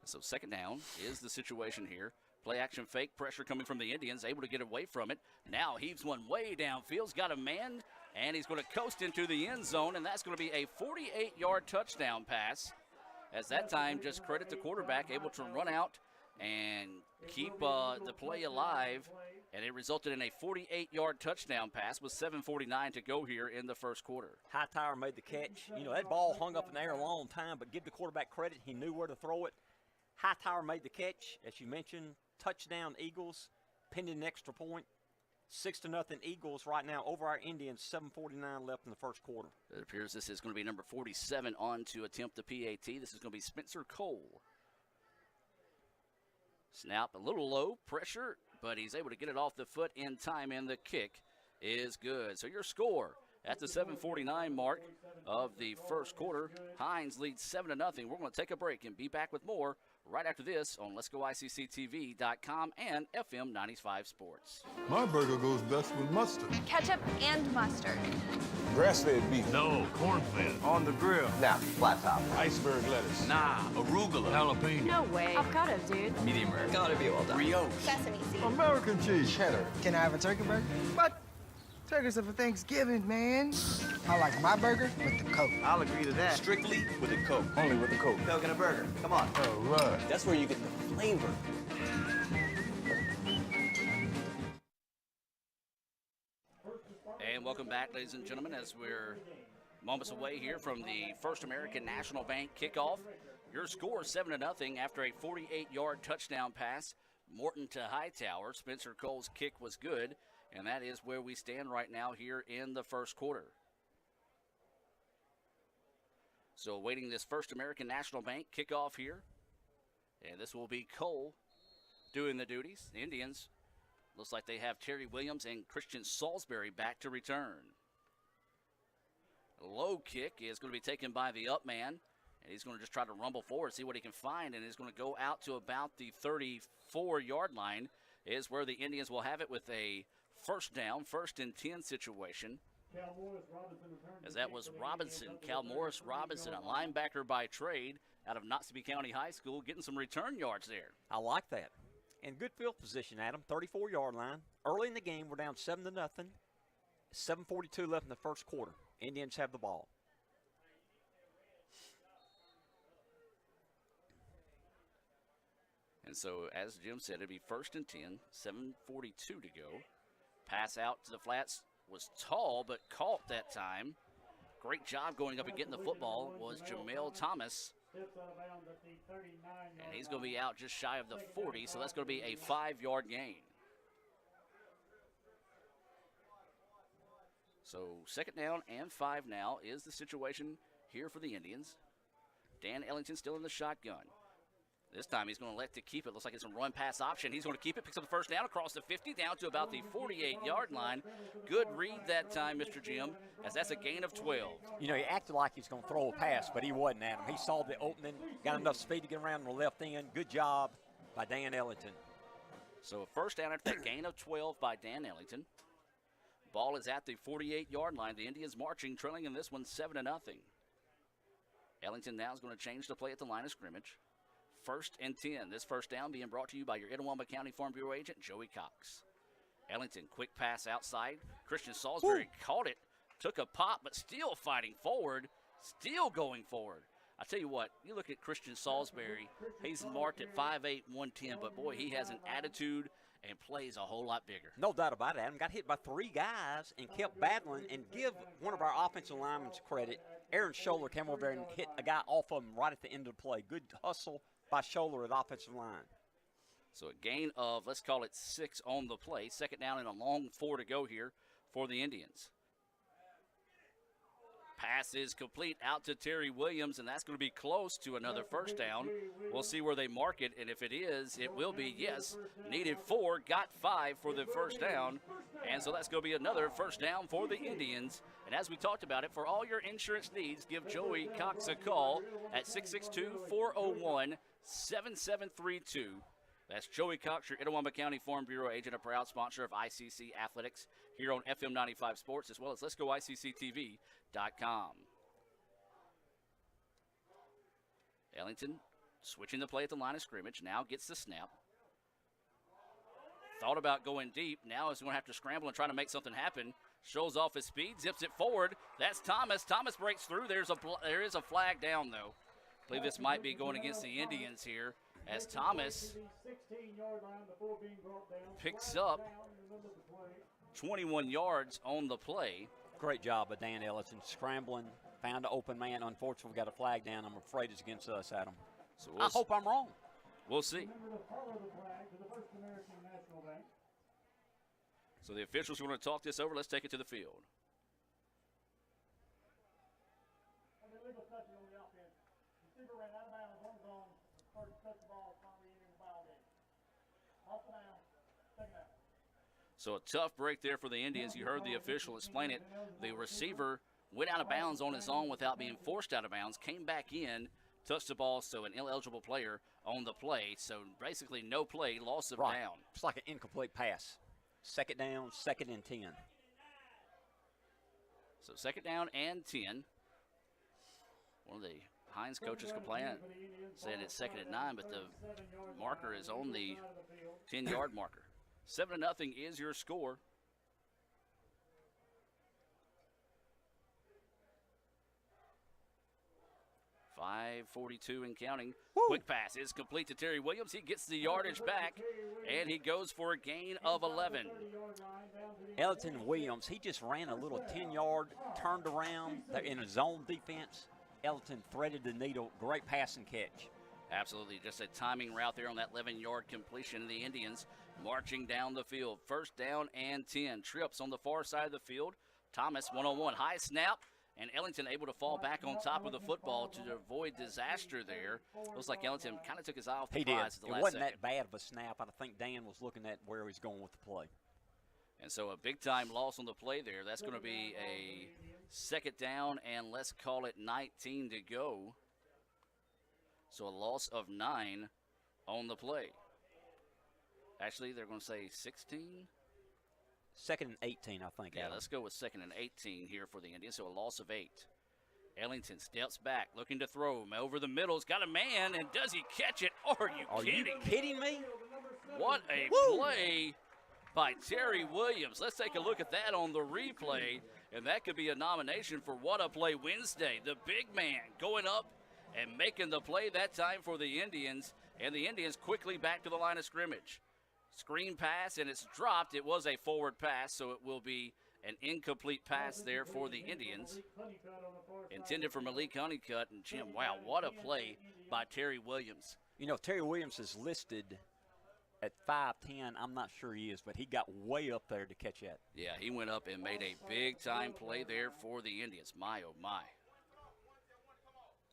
So second down is the situation here. Play action fake, pressure coming from the Indians, able to get away from it. Now heaves one way downfield, got a man, and he's going to coast into the end zone, and that's going to be a 48-yard touchdown pass. As that time, just credit the quarterback, able to run out and keep the play alive, and it resulted in a 48-yard touchdown pass with 7:49 to go here in the first quarter. Hightower made the catch. You know, that ball hung up in the air a long time, but give the quarterback credit. He knew where to throw it. Hightower made the catch, as you mentioned. Touchdown Eagles, pending an extra point. 6-0 Eagles right now over our Indians. 7:49 left in the first quarter. It appears this is going to be number 47 on to attempt the PAT. This is going to be Spencer Cole. Snap a little low, pressure, but he's able to get it off the foot in time, and the kick is good. So your score at the 7:49 mark of the first quarter, Hinds leads 7-0. We're going to take a break and be back with more right after this on Let'sGoICCTV.com and FM 95 Sports. My burger goes best with mustard. Ketchup and mustard. Grass-fed beef. No, corn-fed. On the grill. Now, flat top. Iceberg lettuce. Nah, arugula. Jalapeno. No way. Avocado, dude. Medium rare. Gotta be well done. Brioche. Sesame seeds. American cheese. Cheddar. Can I have a turkey burger? What? Turkeys are for Thanksgiving, man. I like my burger with the Coke. I'll agree to that. Strictly with the Coke. Only with the Coke. Coke and a burger. Come on. All right. That's where you get the flavor. And welcome back, ladies and gentlemen, as we're moments away here from the First American National Bank kickoff. Your score 7-0 after a 48-yard touchdown pass. Morton to Hightower. Spencer Cole's kick was good, and that is where we stand right now here in the first quarter. So awaiting this First American National Bank kickoff here. And this will be Cole doing the duties. The Indians, looks like they have Terry Williams and Christian Salisbury back to return. A low kick is going to be taken by the up man. And he's going to just try to rumble forward, see what he can find, and he's going to go out to about the 34-yard line. is where the Indians will have it with a first down, 1st and 10 situation. As that was Robinson, Cal Morris Robinson, a linebacker by trade out of Noxubee County High School, getting some return yards there. I like that. And good field position, Adam, 34-yard line. Early in the game, we're down 7-0. 7:42 left in the first quarter. Indians have the ball. And so, as Jim said, it'd be 1st and 10, 7:42 to go. Pass out to the flats was tall, but caught that time. Great job going up and getting the football was Jamel Thomas. And he's going to be out just shy of the 40, so that's going to be a 5-yard gain. So 2nd down and 5 now is the situation here for the Indians. Dan Ellington still in the shotgun. This time he's going to elect to keep it. Looks like it's a run-pass option. He's going to keep it, picks up the first down across the 50, down to about the 48-yard line. Good read that time, Mr. Jim, as that's a gain of 12. You know, he acted like he's going to throw a pass, but he wasn't, Adam. He saw the opening, got enough speed to get around the left end. Good job by Dan Ellington. So a first down after that gain of 12 by Dan Ellington. Ball is at the 48-yard line. The Indians marching, trailing in this one 7-0. Ellington now is going to change the play at the line of scrimmage. 1st and 10. This first down being brought to you by your Itawamba County Farm Bureau agent, Joey Cox. Ellington, quick pass outside. Christian Salisbury caught it, took a pop, but still fighting forward, still going forward. I tell you what, you look at Christian Salisbury, he's marked at 5'8", 110, but boy, he has an attitude and plays a whole lot bigger. No doubt about it, Adam. Got hit by 3 guys and kept battling, and give one of our offensive linemen credit. Aaron Scholler came over there and hit a guy off of him right at the end of the play. Good hustle by Scholler at offensive line. So a gain of, let's call it 6 on the play. 2nd down and a long 4 to go here for the Indians. Pass is complete out to Terry Williams, and that's going to be close to another first down. We'll see where they mark it, and if it is, it will be, yes, needed 4, got 5 for the first down. And so that's going to be another first down for the Indians. And as we talked about it, for all your insurance needs, give Joey Cox a call at 662-401-7732. That's Joey Cox, your Itawamba County Farm Bureau agent, a proud sponsor of ICC Athletics here on FM 95 Sports, as well as Let'sGoICCTV.com. Ellington switching the play at the line of scrimmage, now gets the snap. Thought about going deep, now is going to have to scramble and try to make something happen. Shows off his speed, zips it forward. That's Thomas. Thomas breaks through. There is a flag down, though. I believe this might be going against the Indians here, as Thomas picks up 21 yards on the play. Great job by Dan Ellington, scrambling, found an open man. Unfortunately, we got a flag down. I'm afraid it's against us, Adam. So I hope I'm wrong. We'll see. So the officials are going to talk this over. Let's take it to the field. So a tough break there for the Indians. You heard the official explain it. The receiver went out of bounds on his own without being forced out of bounds, came back in, touched the ball, so an ineligible player on the play. So basically no play, loss of down. It's like an incomplete pass. 2nd down, 2nd and 10. So 2nd down and 10. One of the Hinds coaches complaining, saying it's 2nd and 9, but the marker is on the 10-yard marker. 7-0 is your score. .542 and counting. Woo. Quick pass is complete to Terry Williams. He gets the yardage back, and he goes for a gain of 11. Ellington Williams, he just ran a little 10-yard, turned around in a zone defense. Ellington threaded the needle. Great pass and catch. Absolutely. Just a timing route there on that 11-yard completion. The Indians marching down the field. 1st down and 10. Trips on the far side of the field. Thomas one-on-one. High snap. And Ellington able to fall back on top of the football to avoid disaster there. Looks like Ellington kind of took his eye off the prize at the last second. It wasn't that bad of a snap. I think Dan was looking at where he's going with the play. And so a big-time loss on the play there. That's going to be a 2nd down and let's call it 19 to go. So a loss of 9 on the play. Actually, they're going to say 16. Second and 18, I think. Yeah, Adam. let's go with second and 18 here for the Indians. So a loss of 8. Ellington steps back, looking to throw. Over the middle, he's got a man, and does he catch it? Are you kidding me? What a play by Terry Williams. Let's take a look at that on the replay, and that could be a nomination for What a Play Wednesday. The big man going up and making the play that time for the Indians, and the Indians quickly back to the line of scrimmage. Screen pass, and it's dropped. It was a forward pass, so it will be an incomplete pass there for the Indians. Intended for Malik Honeycutt. And, Jim, wow, what a play by Terry Williams. You know, Terry Williams is listed at 5'10". I'm not sure he is, but he got way up there to catch that. Yeah, he went up and made a big-time play there for the Indians. My, oh, my.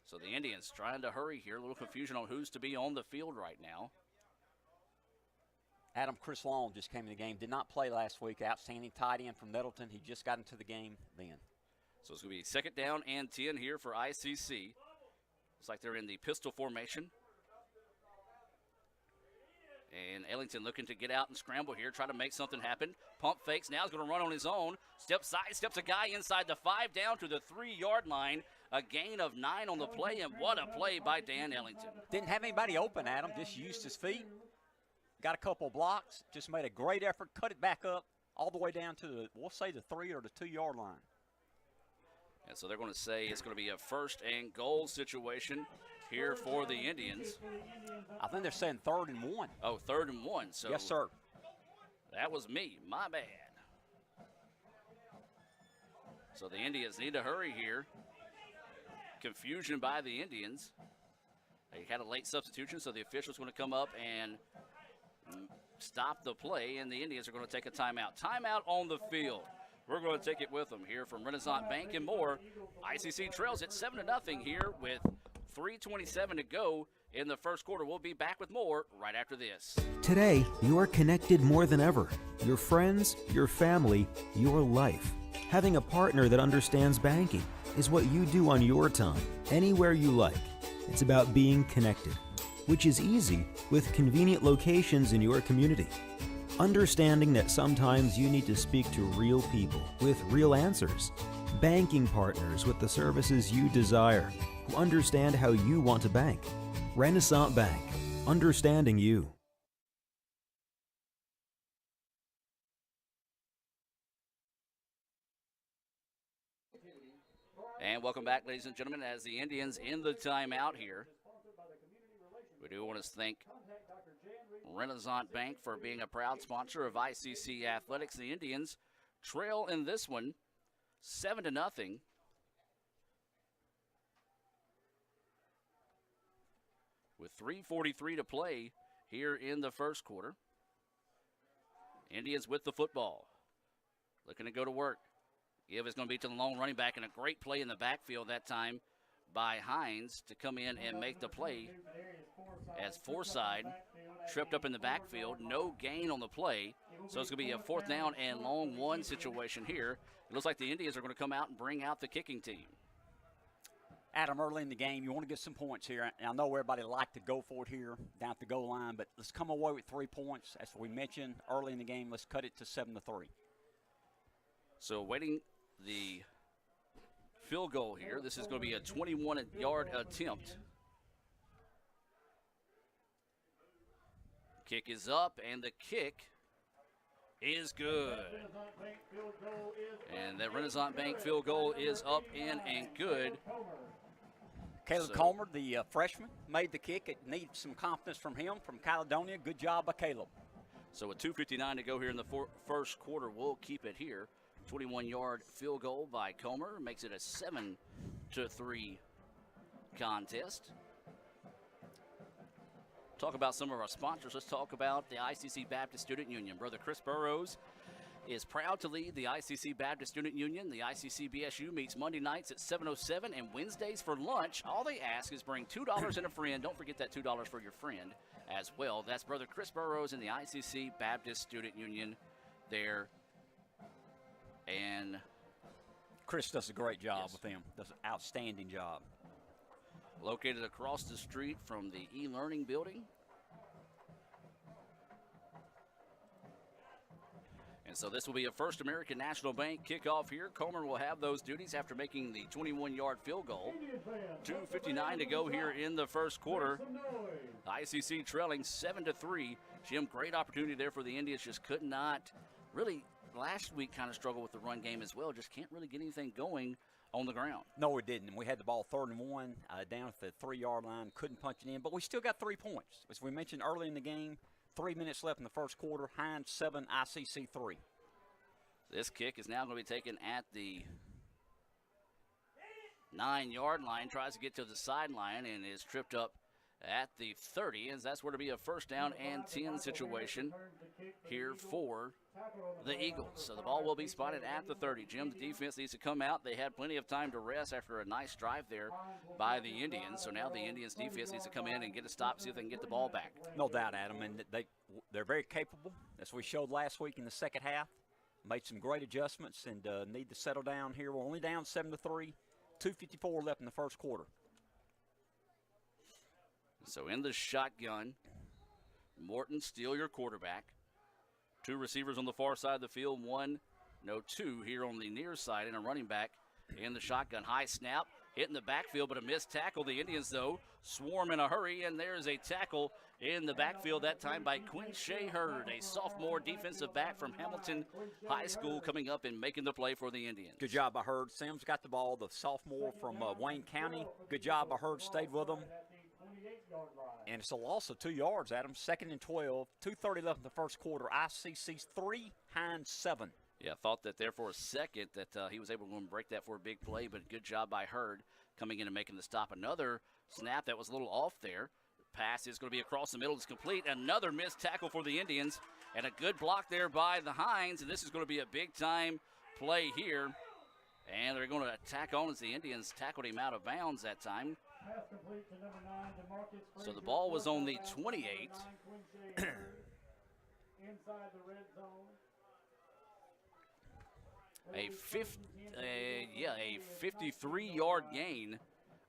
So the Indians trying to hurry here. A little confusion on who's to be on the field right now. Adam, Chris Long just came in the game. Did not play last week. Outstanding tight end from Nettleton. He just got into the game then. So it's going to be second down and 10 here for ICC. Looks like they're in the pistol formation. And Ellington looking to get out and scramble here, try to make something happen. Pump fakes, now he's going to run on his own. Steps a guy inside the 5 down to the 3-yard line. A gain of 9 on the play, and what a play by Dan Ellington. Didn't have anybody open, Adam, just used his feet. Got a couple blocks, just made a great effort, cut it back up all the way down to the, we'll say the 3 or the 2-yard line. And so they're going to say it's going to be a first and goal situation here for the Indians. I think they're saying 3rd and 1. Oh, 3rd and 1. So yes, sir. That was me. My bad. So the Indians need to hurry here. Confusion by the Indians. They had a late substitution, so the official's going to come up and stop the play, and the Indians are going to take a timeout. Timeout on the field. We're going to take it with them here from Renaissance Bank and more. ICC trails at 7-0 here with 3:27 to go in the first quarter. We'll be back with more right after this. Today, you are connected more than ever. Your friends, your family, your life. Having a partner that understands banking is what you do on your time, anywhere you like. It's about being connected, which is easy with convenient locations in your community. Understanding that sometimes you need to speak to real people with real answers. Banking partners with the services you desire, who understand how you want to bank. Renaissance Bank, understanding you. And welcome back, ladies and gentlemen, as the Indians in the timeout here. We do want to thank Renaissance Bank for being a proud sponsor of ICC Athletics. The Indians trail in this one 7-0. With 3:43 to play here in the first quarter. Indians with the football. Looking to go to work. Give is going to be to the long running back, and a great play in the backfield that time by Hinds to come in and make the play as Forsythe tripped up in the backfield. No gain on the play, so it's going to be a 4th down and long 1 situation here. It looks like the Indians are going to come out and bring out the kicking team. Adam, early in the game, you want to get some points here. And I know everybody liked to go for it here down at the goal line, but let's come away with 3 points. As we mentioned early in the game, let's cut it to 7-3. So waiting the field goal here. This is going to be a 21-yard attempt. Kick is up, and the kick is good. And that Renaissance Bank field goal is up, in, and good. Caleb Comer, the freshman, made the kick. It needs some confidence from him, from Caledonia. Good job by Caleb. So with 2:59 to go here in the first quarter, we'll keep it here. 21-yard field goal by Comer makes it a 7-3 contest. Talk about some of our sponsors. Let's talk about the ICC Baptist Student Union. Brother Chris Burrows is proud to lead the ICC Baptist Student Union. The ICC BSU meets Monday nights at 7:07 and Wednesdays for lunch. All they ask is bring $2 and a friend. Don't forget that $2 for your friend as well. That's Brother Chris Burrows in the ICC Baptist Student Union there. And Chris does a great job with them. Does an outstanding job. Located across the street from the e-learning building. And so this will be a First American National Bank kickoff here. Comer will have those duties after making the 21-yard field goal. 2:59 to go here in the first quarter. ICC trailing 7-3. Jim, great opportunity there for the Indians. Just could not really, last week kind of struggled with the run game as well. Just can't really get anything going on the ground. No, we didn't. We had the ball 3rd and 1 down at the 3-yard line. Couldn't punch it in, but we still got 3 points. As we mentioned early in the game, 3 minutes left in the first quarter. Hinds 7, ICC 3. This kick is now going to be taken at the 9-yard line. Tries to get to the sideline and is tripped up at the 30, as that's where to be a first down and 10 situation here for the Eagles. So the ball will be spotted at the 30. Jim, the defense needs to come out. They had plenty of time to rest after a nice drive there by the Indians. So now the Indians defense needs to come in and get a stop, see if they can get the ball back. No doubt, Adam, and they're very capable, as we showed last week in the second half. Made some great adjustments and need to settle down here. We're only down 7-3, 2:54 left in the first quarter. So in the shotgun, Morton Steele, your quarterback. 2 receivers on the far side of the field, 2 here on the near side, and a running back in the shotgun. High snap, hitting the backfield, but a missed tackle. The Indians, though, swarm in a hurry, and there's a tackle in the backfield, that time by Quincy Hurd, a sophomore defensive back from Hamilton High School, coming up and making the play for the Indians. Good job by Hurd. Sims got the ball, the sophomore from Wayne County. Good job by Hurd, stayed with him. And it's a loss of 2 yards, Adam. 2nd and 12, 2:30 left in the first quarter. ICC's 3, Hinds 7. Yeah, thought that there for a second that he was able to go and break that for a big play, but good job by Hurd coming in and making the stop. Another snap that was a little off there. Pass is going to be across the middle. It's complete. Another missed tackle for the Indians, and a good block there by the Hinds, and this is going to be a big-time play here. And they're going to attack on as the Indians tackled him out of bounds that time. So the ball was on the 28. Inside the red zone. A 53-yard gain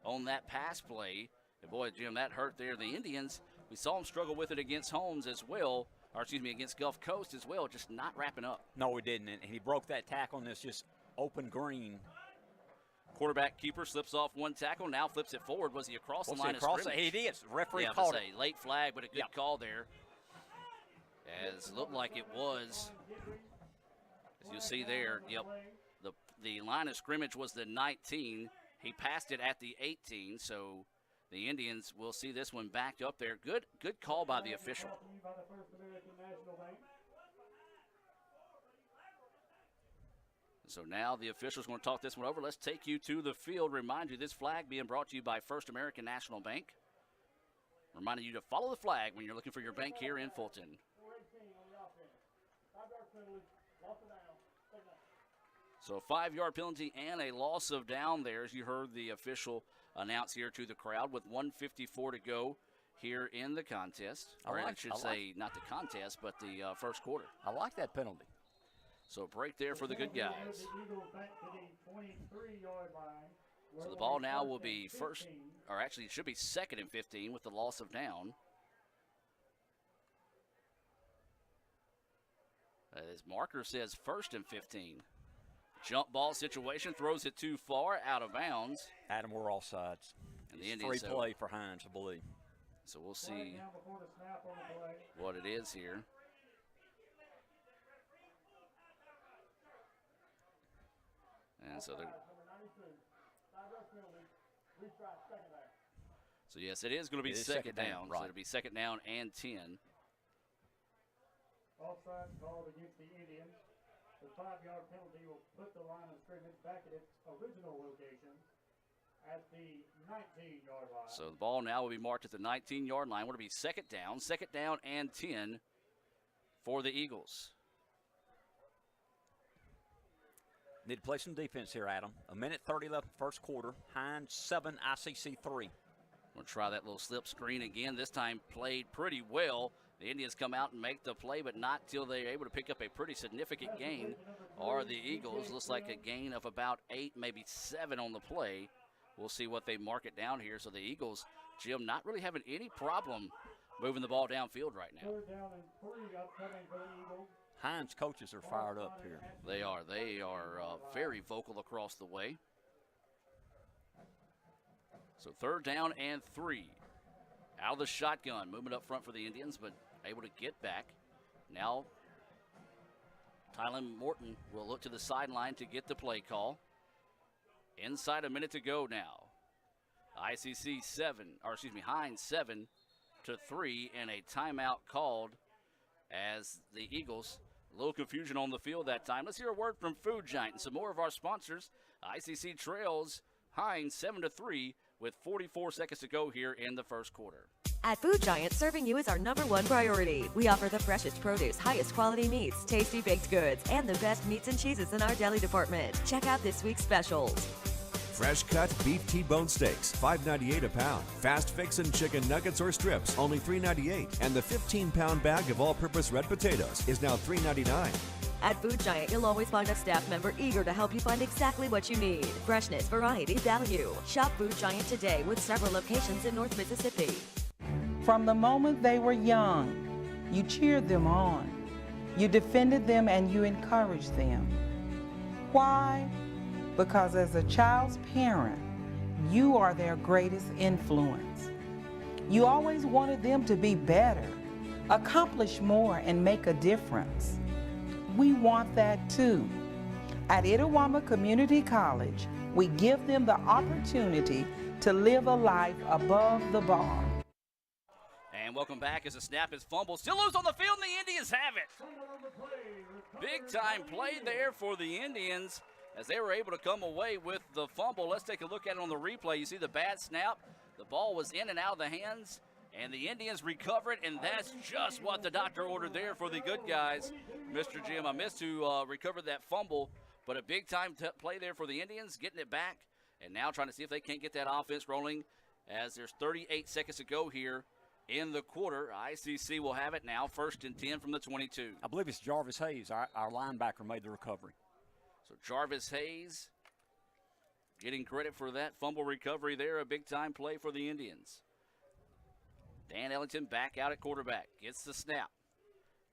on that pass play. And boy, Jim, that hurt there. The Indians, we saw them struggle with it against Holmes as well, against Gulf Coast as well, just not wrapping up. No, we didn't, and he broke that tackle on this just open green. Quarterback keeper slips off one tackle, now flips it forward. Was he across the line of scrimmage? He is. Referee called it. Late flag, but a good call there. As it looked like it was. As you see there, the line of scrimmage was the 19. He passed it at the 18, so the Indians will see this one backed up there. Good call by the official. So now the official's going to talk this one over. Let's take you to the field. Remind you, this flag being brought to you by First American National Bank. Reminding you to follow the flag when you're looking for your bank here in Fulton. So a 5-yard penalty and a loss of down there, as you heard the official announce here to the crowd with 1:54 to go here in the contest. Not the contest, but the first quarter. I like that penalty. So a break there for the good guys. So the ball now will be first, or actually it should be 2nd and 15 with the loss of down. His marker says 1st and 15. Jump ball situation, throws it too far, out of bounds. Adam, we're all sides. And the Indians, free play for Hinds, I believe. So we'll see what it is here. And so yes, it is going to be second down. Right. So it'll be 2nd down and 10. Offside called against the Indians. The 5-yard penalty will put the line of scrimmage back at its original location at the 19-yard line. So the ball now will be marked at the 19-yard line. It'll be 2nd down and 10 for the Eagles. Need to play some defense here, Adam. 1:30 left first quarter. Hinds 7, ICC 3. We'll try that little slip screen again. This time played pretty well. The Indians come out and make the play, but not till they're able to pick up a pretty significant gain. Or the Eagles, looks like a gain of about 8, maybe 7 on the play. We'll see what they mark it down here. So the Eagles, Jim, not really having any problem moving the ball downfield right now. 3rd down and 3 upcoming for the Eagles. Hinds coaches are fired up here. They are. They are very vocal across the way. So 3rd down and 3. Out of the shotgun, movement up front for the Indians, but able to get back. Now, Tylen Morton will look to the sideline to get the play call. Inside a minute to go now. Hinds 7-3, and a timeout called as the Eagles. A little confusion on the field that time. Let's hear a word from Food Giant and some more of our sponsors. ICC trails Hinds 7-3 with 44 seconds to go here in the first quarter. At Food Giant, serving you is our #1 priority. We offer the freshest produce, highest quality meats, tasty baked goods, and the best meats and cheeses in our deli department. Check out this week's specials. Fresh cut beef T-bone steaks, $5.98 a pound. Fast fixin' chicken nuggets or strips, only $3.98. And the 15-pound bag of all-purpose red potatoes is now $3.99. At Food Giant, you'll always find a staff member eager to help you find exactly what you need. Freshness, variety, value. Shop Food Giant today with several locations in North Mississippi. From the moment they were young, you cheered them on. You defended them and you encouraged them. Why? Because as a child's parent, you are their greatest influence. You always wanted them to be better, accomplish more, and make a difference. We want that too. At Itawamba Community College, we give them the opportunity to live a life above the bar. And welcome back as the snap is fumbled. Still loose on the field, and the Indians have it. Big time play there for the Indians as they were able to come away with the fumble. Let's take a look at it on the replay. You see the bad snap. The ball was in and out of the hands, and the Indians recover it, and that's just what the doctor ordered there for the good guys. Mr. Jim, I missed who recovered that fumble, but a big-time play there for the Indians, getting it back, and now trying to see if they can't get that offense rolling as there's 38 seconds to go here in the quarter. ICC will have it now, 1st and 10 from the 22. I believe it's Jarvis Hayes, our linebacker, made the recovery. So Jarvis Hayes getting credit for that fumble recovery there, a big-time play for the Indians. Dan Ellington back out at quarterback, gets the snap.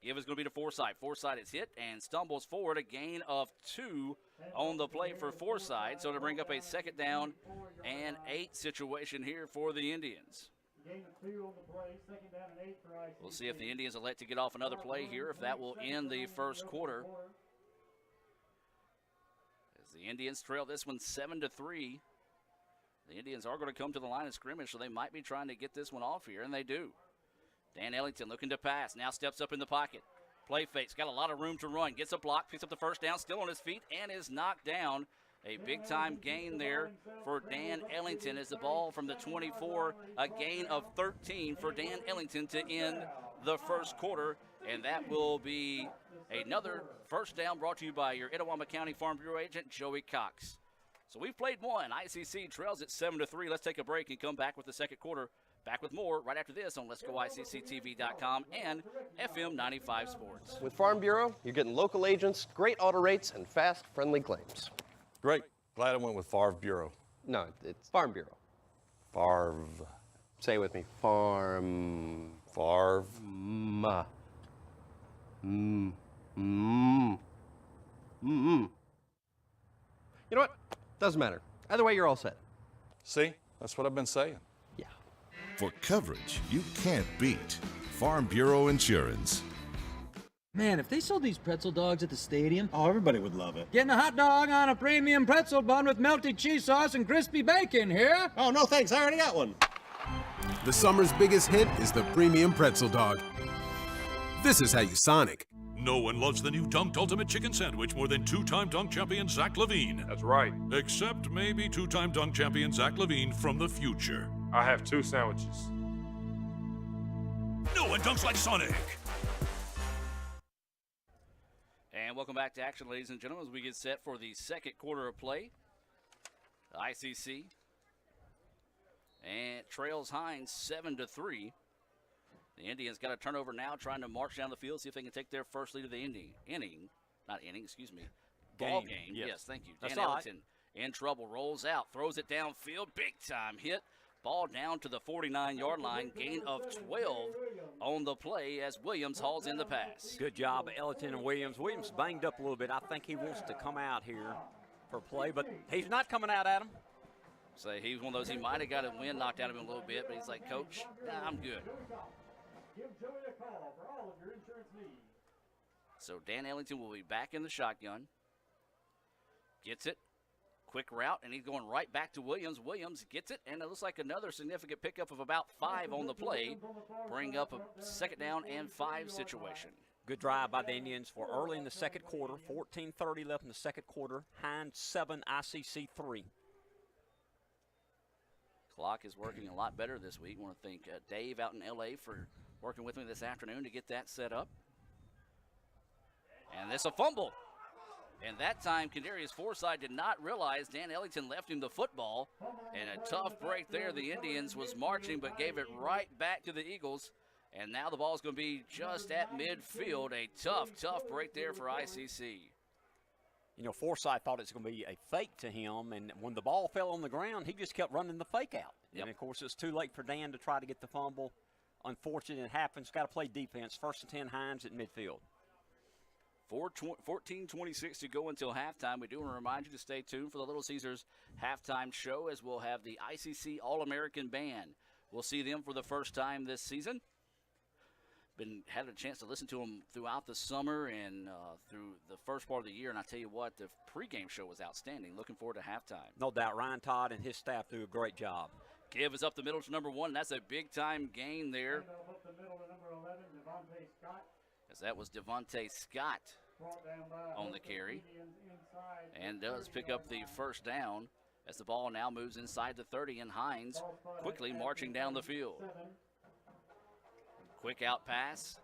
Give is going to be to Forsythe. Forsythe is hit and stumbles forward, a gain of 2 on the play for Forsythe. So to bring up a 2nd down and 8 situation here for the Indians. Gain of 2 on the play, 2nd down and 8 for ICC. We'll see if the Indians elect to get off another play here, if that will end the first quarter. As the Indians trail this one 7-3. The Indians are going to come to the line of scrimmage, so they might be trying to get this one off here, and they do. Dan Ellington looking to pass, now steps up in the pocket. Play fakes, got a lot of room to run, gets a block, picks up the 1st down, still on his feet, and is knocked down. A big-time gain there for Dan Ellington as the ball from the 24, a gain of 13 for Dan Ellington to end the first quarter, and that will be another 1st down brought to you by your Itawamba County Farm Bureau agent, Joey Cox. So we've played one. ICC trails it 7-3. Let's take a break and come back with the second quarter. Back with more right after this on Let'sGoICCTV.com and FM 95 Sports. With Farm Bureau, you're getting local agents, great auto rates, and fast, friendly claims. Great. Glad I went with Favre Bureau. No, it's Farm Bureau. Favre. Say it with me. Farm. Favre. You know what? Doesn't matter. Either way, you're all set. See? That's what I've been saying. Yeah. For coverage you can't beat. Farm Bureau Insurance. Man, if they sold these pretzel dogs at the stadium, oh, everybody would love it. Getting a hot dog on a premium pretzel bun with melted cheese sauce and crispy bacon here. Oh, no thanks. I already got one. The summer's biggest hit is the premium pretzel dog. This is how you Sonic. No one loves the new Dunked Ultimate Chicken Sandwich more than two-time dunk champion Zach LaVine. That's right. Except maybe two-time dunk champion Zach LaVine from the future. I have 2 sandwiches. No one dunks like Sonic. And welcome back to action, ladies and gentlemen, as we get set for the second quarter of play. ICC and trails Hinds 7-3. The Indians got a turnover now, trying to march down the field, see if they can take their first lead of the ball game. Yes, thank you. Dan Ellington in trouble, rolls out, throws it downfield, big time hit Ball down to the 49-yard line, gain of 12 on the play as Williams hauls in the pass. Good job, Ellington and Williams. Williams banged up a little bit. I think he wants to come out here for play, but he's not coming out, Adam. So he's one of those, he might have got a wind knocked out of him a little bit, but he's like, Coach, nah, I'm good. Give Joey a call for all of your insurance needs. So Dan Ellington will be back in the shotgun. Gets it. Quick route, and he's going right back to Williams. Williams gets it, and it looks like another significant pickup of about 5 on the play. Bring up a second down and 5 situation. Good drive by the Indians for early in the second quarter. 14:30 left in the second quarter. Hinds 7, ICC 3. Clock is working a lot better this week. I want to thank Dave out in L.A. for working with me this afternoon to get that set up. And this a fumble. And that time, Kadarius Forsythe did not realize Dan Ellington left him the football. And a tough break there. The Indians was marching but gave it right back to the Eagles. And now the ball is going to be just at midfield. A tough break there for ICC. You know, Forsythe thought it was going to be a fake to him, and when the ball fell on the ground, he just kept running the fake out. Yep. And, of course, it's too late for Dan to try to get the fumble. Unfortunate, it happens. Got to play defense. 1st and 10, Hinds at midfield. 14:26 to go until halftime. We do want to remind you to stay tuned for the Little Caesars halftime show, as we'll have the ICC All-American Band. We'll see them for the first time this season. Had a chance to listen to them throughout the summer and through the first part of the year, and I tell you what, the pregame show was outstanding. Looking forward to halftime. No doubt, Ryan Todd and his staff do a great job. Give is up the middle to number 1. That's a big-time gain there. Up the middle to number 11, Devontae Scott. As that was Devontae Scott on the carry, and does pick up the first down as the ball now moves inside the 30, and Hinds quickly marching down the field. Quick out pass.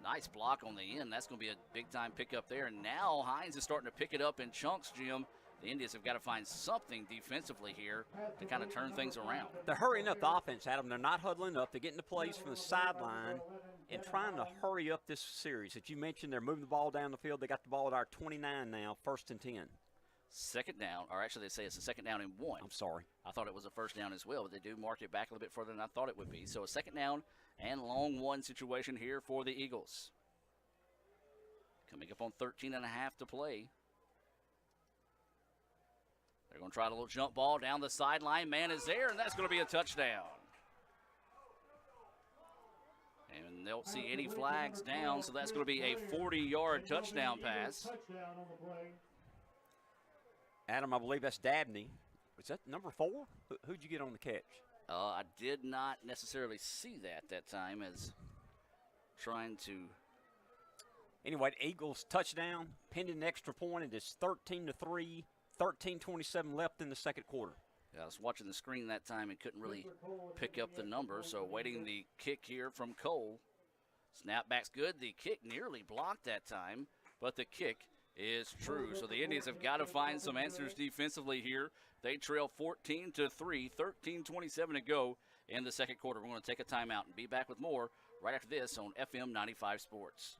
Nice block on the end. That's going to be a big-time pickup there. And now Hinds is starting to pick it up in chunks, Jim. The Indians have got to find something defensively here to kind of turn things around. They're hurrying up the offense, Adam. They're not huddling up. They're getting the plays from the sideline and trying to hurry up this series. As you mentioned, they're moving the ball down the field. They got the ball at our 29 now, 1st and 10. Second down, or actually they say it's a second down and 1. I'm sorry. I thought it was a first down as well, but they do mark it back a little bit further than I thought it would be. So a second down and long 1 situation here for the Eagles. Coming up on 13 and a half to play. They're going to try a little jump ball down the sideline. Man is there, and that's going to be a touchdown. And they don't see any flags down, so that's going to be a 40-yard touchdown pass. Adam, I believe that's Dabney. Was that number 4? Who'd you get on the catch? I did not necessarily see that time as trying to. Anyway, Eagles touchdown, pending extra point. It is 13-3, 13:27 left in the second quarter. Yeah, I was watching the screen that time and couldn't really pick up the number, so waiting the kick here from Cole. Snapback's good. The kick nearly blocked that time, but the kick is true. So the Indians have got to find some answers defensively here. They trail 14-3, 13:27 to go in the second quarter. We're going to take a timeout and be back with more right after this on FM 95 Sports.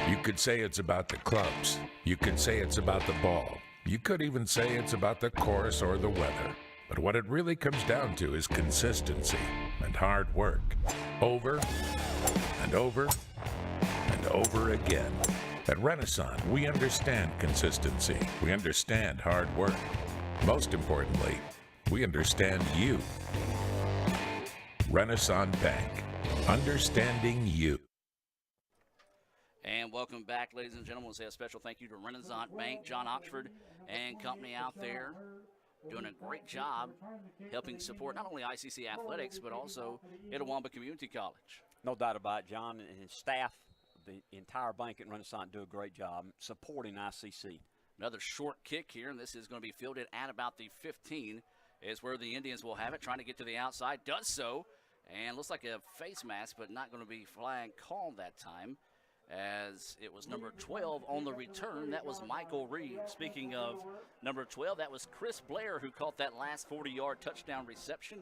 You could say it's about the clubs. You could say it's about the ball. You could even say it's about the course or the weather. But what it really comes down to is consistency and hard work. Over and over and over again. At Renaissance, we understand consistency. We understand hard work. Most importantly, we understand you. Renaissance Bank. Understanding you. And welcome back, ladies and gentlemen. We'll say a special thank you to Renaissance Bank, John Oxford and company out there, doing a great job helping support not only ICC athletics, but also Itawamba Community College. No doubt about it, John, and his staff, the entire bank at Renaissance, do a great job supporting ICC. Another short kick here, and this is going to be fielded at about the 15, is where the Indians will have it, trying to get to the outside. Does so, and looks like a face mask, but not going to be flag called that time, as it was number 12 on the return. That was Michael Reed. Speaking of number 12, that was Chris Blair who caught that last 40-yard touchdown reception.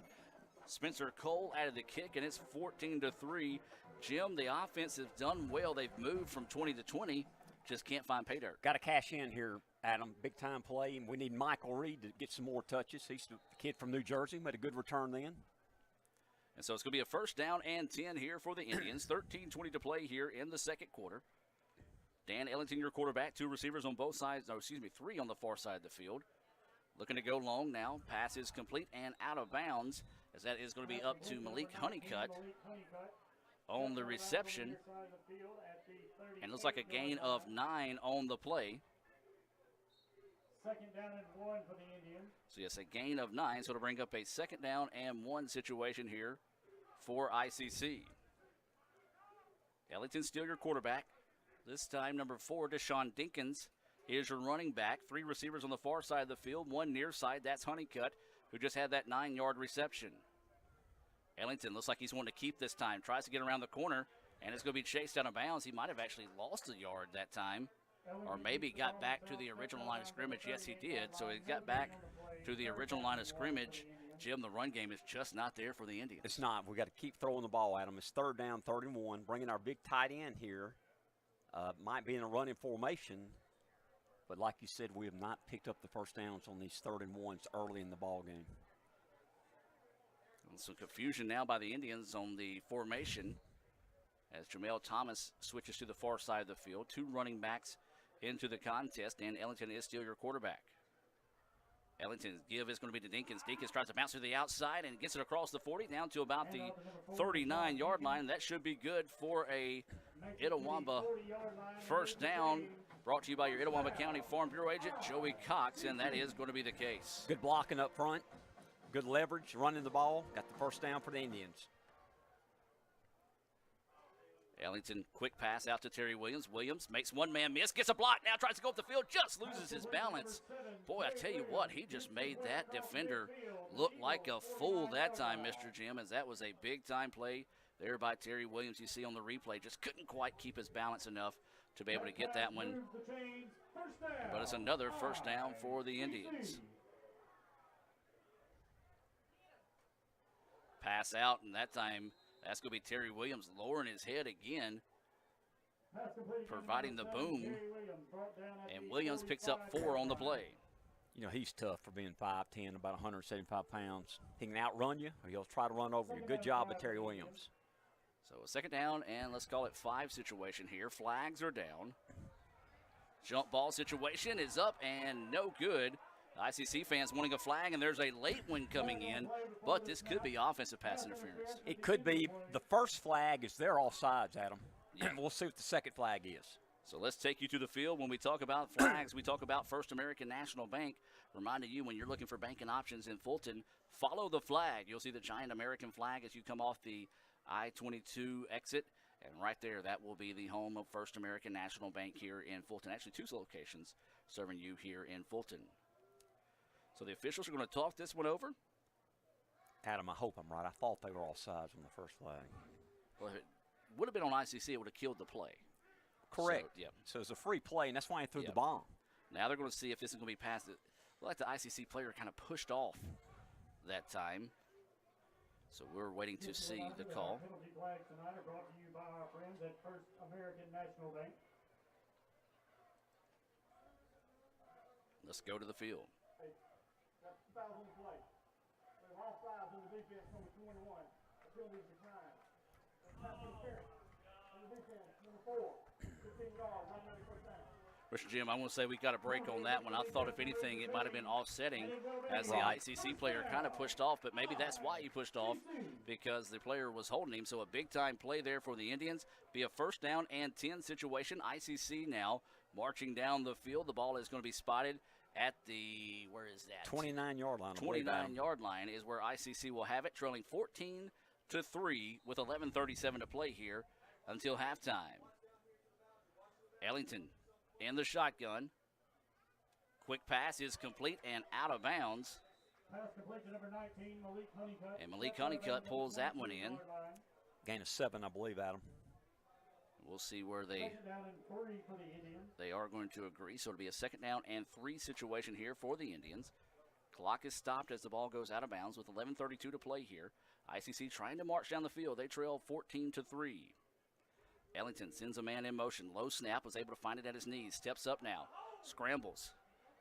Spencer Cole added the kick, and it's 14-3. Jim, the offense has done well. They've moved from 20 to 20, just can't find pay dirt. Got to cash in here Adam, big-time play, and we need Michael Reed to get some more touches. He's the kid from New Jersey, made a good return then. And so it's going to be a first down and 10 here for the Indians. 13:20 to play here in the second quarter. Dan Ellington, your quarterback, 2 receivers on both sides, 3 on the far side of the field. Looking to go long now. Pass is complete and out of bounds, as that is going to be up to Malik Honeycutt on the reception. And it looks like a gain of 9 on the play. Second down and 1 for the Indians. So, yes, a gain of 9. So it'll bring up a second down and 1 situation here for ICC. Ellington still your quarterback. This time, number 4, Deshaun Dinkins is your running back. 3 receivers on the far side of the field, 1 near side. That's Honeycutt, who just had that 9-yard reception. Ellington looks like he's wanting to keep this time. Tries to get around the corner, and it's going to be chased out of bounds. He might have actually lost a yard that time, or maybe got back to the original line of scrimmage. Yes, he did. So he got back to the original line of scrimmage. Jim, the run game is just not there for the Indians. It's not. We got to keep throwing the ball at them. It's 3rd down, 31. Bringing our big tight end here. Might be in a running formation, but like you said, we have not picked up the first downs on these 3rd and 1s early in the ball game. And some confusion now by the Indians on the formation as Jamel Thomas switches to the far side of the field. 2 running backs into the contest, and Ellington is still your quarterback. Ellington's give is going to be to Dinkins. Dinkins tries to bounce to the outside and gets it across the 40 down to about the 39-yard line. That should be good for a Itawamba first down, brought to you by your Itawamba County Farm Bureau agent, Joey Cox, and that is going to be the case. Good blocking up front, good leverage, running the ball. Got the first down for the Indians. Ellington, quick pass out to Terry Williams. Williams makes one man miss, gets a block, now tries to go up the field, just loses his balance. Boy, I tell you what, he just made that defender look like a fool that time, Mr. Jim, as that was a big-time play there by Terry Williams. You see on the replay, just couldn't quite keep his balance enough to be able to get that one. But it's another first down for the Indians. Pass out, and that time that's going to be Terry Williams lowering his head again, providing the boom. And Williams picks up 4 on the play. You know, he's tough for being 5'10", about 175 pounds. He can outrun you, or he'll try to run over you. Good job by Terry Williams. So a second down, and let's call it 5 situation here. Flags are down. Jump ball situation is up and no good. ICC fans wanting a flag, and there's a late one coming in, but this could be offensive pass interference. It could be. The first flag is there offsides, Adam. Yeah. We'll see what the second flag is. So let's take you to the field. When we talk about flags, we talk about First American National Bank. Reminding you, when you're looking for banking options in Fulton, follow the flag. You'll see the giant American flag as you come off the I-22 exit. And right there, that will be the home of First American National Bank here in Fulton. Actually, 2 locations serving you here in Fulton. So the officials are going to talk this one over. Adam, I hope I'm right. I thought they were all sides on the first flag. Well, if it would have been on ICC, it would have killed the play. Correct. So, yeah. So it's a free play, and that's why he threw the bomb. Now they're going to see if this is going to be passed. Like the ICC player kind of pushed off that time. So we're waiting to see the call. Penalty flags tonight are brought to you by our friends at First American National Bank. Let's go to the field. Hey, got 2 fouls on the play. We have all 5 on the defense, number 21. The penalty is declined. That's not interference. On the defense, number 4. 15 yards, right now, first down. Mr. Jim, I want to say we got a break on that one. I thought, if anything, it might have been offsetting as the ICC player kind of pushed off, but maybe that's why he pushed off, because the player was holding him. So a big-time play there for the Indians. Be a first down and 10 situation. ICC now marching down the field. The ball is going to be spotted at the, where is that? 29-yard line. 29-yard line is where ICC will have it, trailing 14-3 with 11:37 to play here until halftime. Ellington in the shotgun. Quick pass is complete and out of bounds. Pass complete to number 19, Malik Honeycutt. And Malik Honeycutt pulls that one in. Gain of 7, I believe, Adam. We'll see where they are going to agree. So it'll be a second down and 3 situation here for the Indians. Clock is stopped as the ball goes out of bounds with 11:32 to play here. ICC trying to march down the field. They trail 14-3. Ellington sends a man in motion. Low snap, was able to find it at his knees. Steps up now. Scrambles.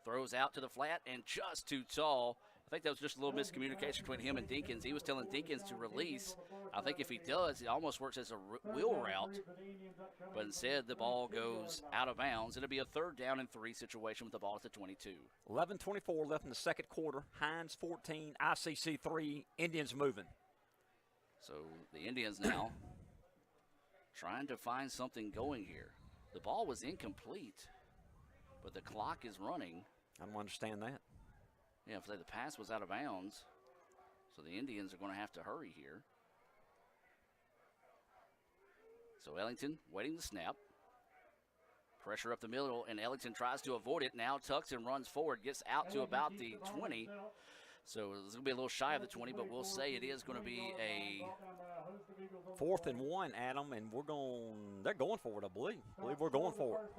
Throws out to the flat and just too tall. I think that was just a little miscommunication between him and Dinkins. He was telling Dinkins to release. I think if he does, it almost works as a wheel route. But instead, the ball goes out of bounds. It'll be a 3rd down and 3 situation with the ball at the 22. 11:24 left in the second quarter. Hinds 14, ICC 3, Indians moving. So the Indians now trying to find something going here. The ball was incomplete, but the clock is running. I don't understand that. Yeah, if the pass was out of bounds, so the Indians are going to have to hurry here. So Ellington waiting the snap. Pressure up the middle, and Ellington tries to avoid it. Now tucks and runs forward, gets out to about the 20. So it's going to be a little shy of the 20, but we'll say it is going to be a 4th and 1, Adam, and they're going for it, I believe. We're going for it.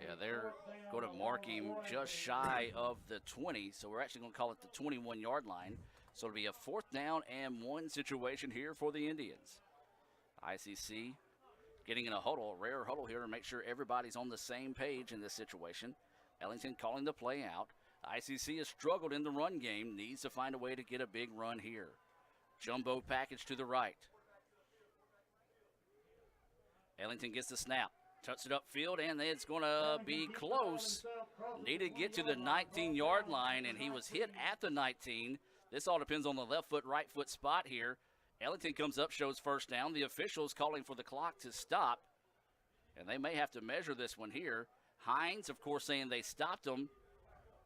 Yeah, they're going to mark him just shy of the 20, so we're actually going to call it the 21-yard line. So it'll be a 4th down and 1 situation here for the Indians. ICC getting in a huddle, a rare huddle here to make sure everybody's on the same page in this situation. Ellington calling the play out. ICC has struggled in the run game, needs to find a way to get a big run here. Jumbo package to the right. Ellington gets the snap, tucks it upfield, and it's going to be close. Needed to get to the 19-yard line, and he was hit at the 19. This all depends on the left foot, right foot spot here. Ellington comes up, shows 1st down. The officials calling for the clock to stop, and they may have to measure this one here. Hinds, of course, saying they stopped him.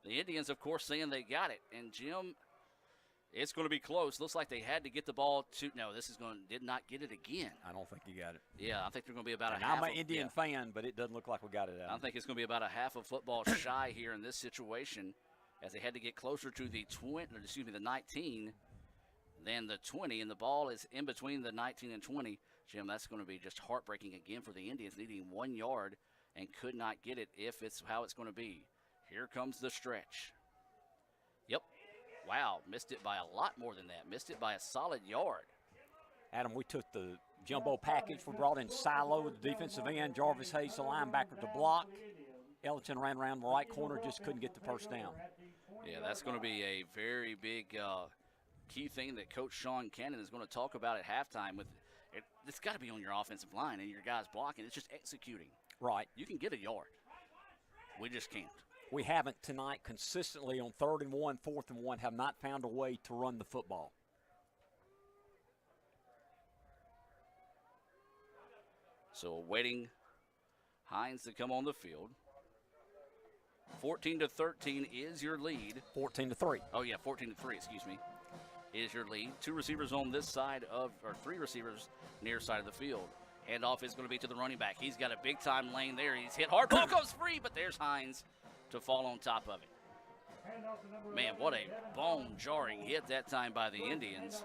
The Indians, of course, saying they got it. And, Jim, it's going to be close. Looks like they had to get the ball to – no, did not get it again. I don't think you got it. Yeah, I think they're going to be about and a half. I'm an Indian fan, but it doesn't look like we got it out. I think it's going to be about a half of football shy here in this situation as they had to get closer to the 19 than the 20, and the ball is in between the 19 and 20. Jim, that's going to be just heartbreaking again for the Indians, needing 1 yard and could not get it if it's how it's going to be. Here comes the stretch. Yep. Wow, missed it by a lot more than that. Missed it by a solid yard. Adam, we took the jumbo package. We brought in Silo, the defensive end, Jarvis Hayes, the linebacker, to block. Ellington ran around the right corner, just couldn't get the 1st down. Yeah, that's going to be a very big key thing that Coach Sean Cannon is going to talk about at halftime. It's got to be on your offensive line and your guys blocking. It's just executing. Right. You can get a yard. We just can't. We haven't tonight consistently on 3rd and 1, 4th and 1, have not found a way to run the football. So awaiting Hinds to come on the field. 14-13 is your lead. 14-3. Oh, yeah, 14-3, excuse me, is your lead. 2 receivers on this side or 3 receivers near side of the field. Handoff is going to be to the running back. He's got a big-time lane there. He's hit hard. Ball goes free, but there's Hinds to fall on top of it. Man, what a bone-jarring hit that time by the Indians.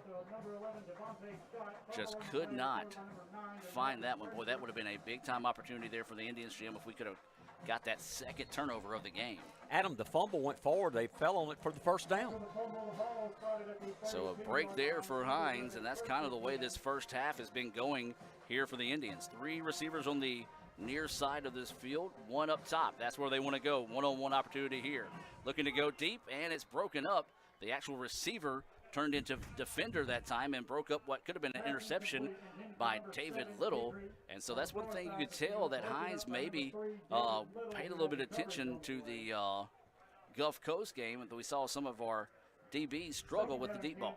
Just could not find that one. Boy, that would have been a big-time opportunity there for the Indians, Jim, if we could have got that second turnover of the game. Adam, the fumble went forward. They fell on it for the 1st down. So a break there for Hinds, and that's kind of the way this first half has been going here for the Indians. 3 receivers on the near side of this field, 1 up top. That's where they want to go. One-on-one opportunity here. Looking to go deep, and it's broken up. The actual receiver turned into defender that time and broke up what could have been an interception by David Little. And so that's one thing you could tell that Hinds maybe paid a little bit of attention to the Gulf Coast game, and we saw some of our DBs struggle with the deep ball.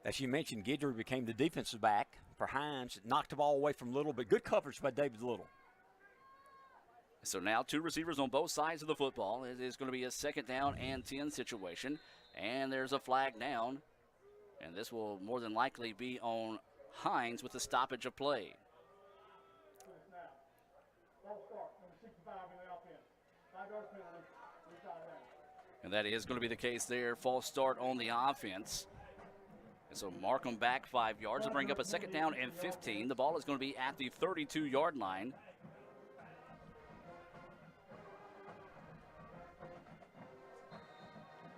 As you mentioned, Guidry became the defensive back for Hinds. Knocked the ball away from Little, but good coverage by David Little. So now 2 receivers on both sides of the football. It is going to be a 2nd down and 10 situation. And there's a flag down. And this will more than likely be on Hinds with the stoppage of play. And that is going to be the case there. False start on the offense. And so mark them back 5 yards to bring up a 2nd down and 15. The ball is going to be at the 32-yard line.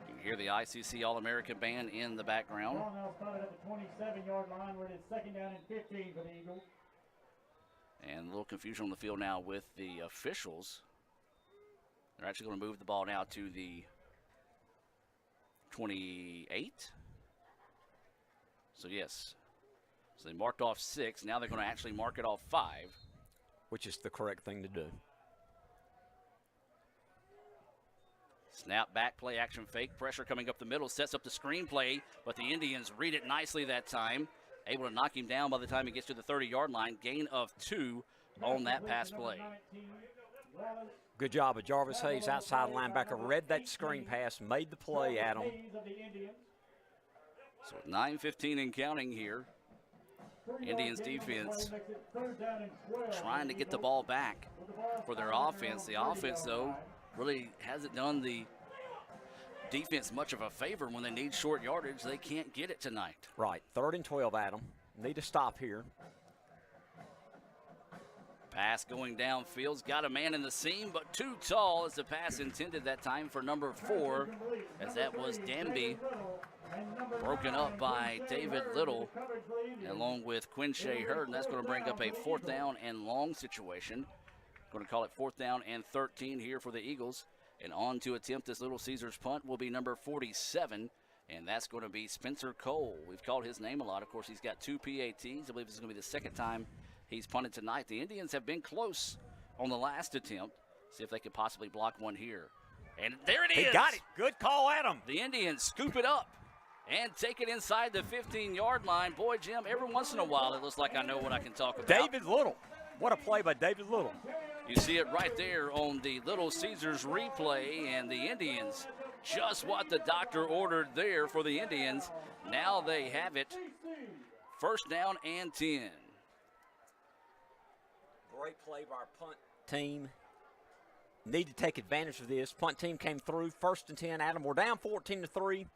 You can hear the ICC All-American band in the background. Now started at the 27-yard line where it is 2nd down and 15 for the Eagles. And a little confusion on the field now with the officials They're actually going to move the ball now to the 28. So, yes. So they marked off 6. Now they're going to actually mark it off 5. Which is the correct thing to do. Snap back, play action fake. Pressure coming up the middle, sets up the screen play, but the Indians read it nicely that time. Able to knock him down by the time he gets to the 30-yard line. Gain of 2 on that pass play. Good job of Jarvis Hayes, outside linebacker. Read that screen pass, made the play, Adam. So with 9:15 and counting here, Indians defense trying to get the ball back for their offense. The offense, though, really hasn't done the defense much of a favor when they need short yardage. They can't get it tonight. Right, 3rd and 12, Adam. Need to stop here. Pass going downfield's got a man in the seam, but too tall as the pass intended that time for number 4, as that was Danby. Broken up by David Little along with Quinshea Hurd, and that's going to bring up a 4th down and long situation. Going to call it 4th down and 13 here for the Eagles. And on to attempt this Little Caesars punt will be number 47, and that's going to be Spencer Cole. We've called his name a lot. Of course, he's got 2 PATs. I believe this is going to be the 2nd time he's punted tonight. The Indians have been close on the last attempt. See if they could possibly block one here. And there it is. He got it. Good call, Adam. The Indians scoop it up and take it inside the 15-yard line. Boy, Jim, every once in a while it looks like I know what I can talk about. David Little. What a play by David Little. You see it right there on the Little Caesars replay, and the Indians, just what the doctor ordered there for the Indians. Now they have it. 1st down and 10. Great play by our punt team. Need to take advantage of this. Punt team came through. 1st and 10, Adam. We're down 14-3.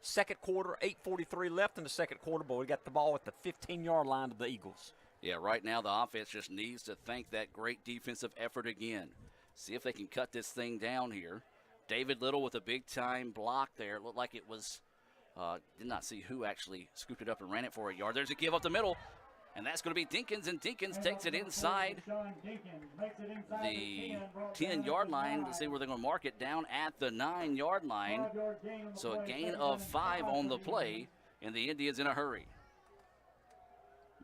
2nd quarter, 8:43 left in the 2nd quarter, but we got the ball at the 15-yard line of the Eagles. Yeah, right now the offense just needs to thank that great defensive effort again. See if they can cut this thing down here. David Little with a big-time block there. It looked like it was, did not see who actually scooped it up and ran it for a yard. There's a give up the middle, and that's going to be Dinkins, and Dinkins takes it inside the 10-yard line. Let's see where they're going to mark it, down at the 9-yard line. So a gain of 5 on the play, and the Indians in a hurry.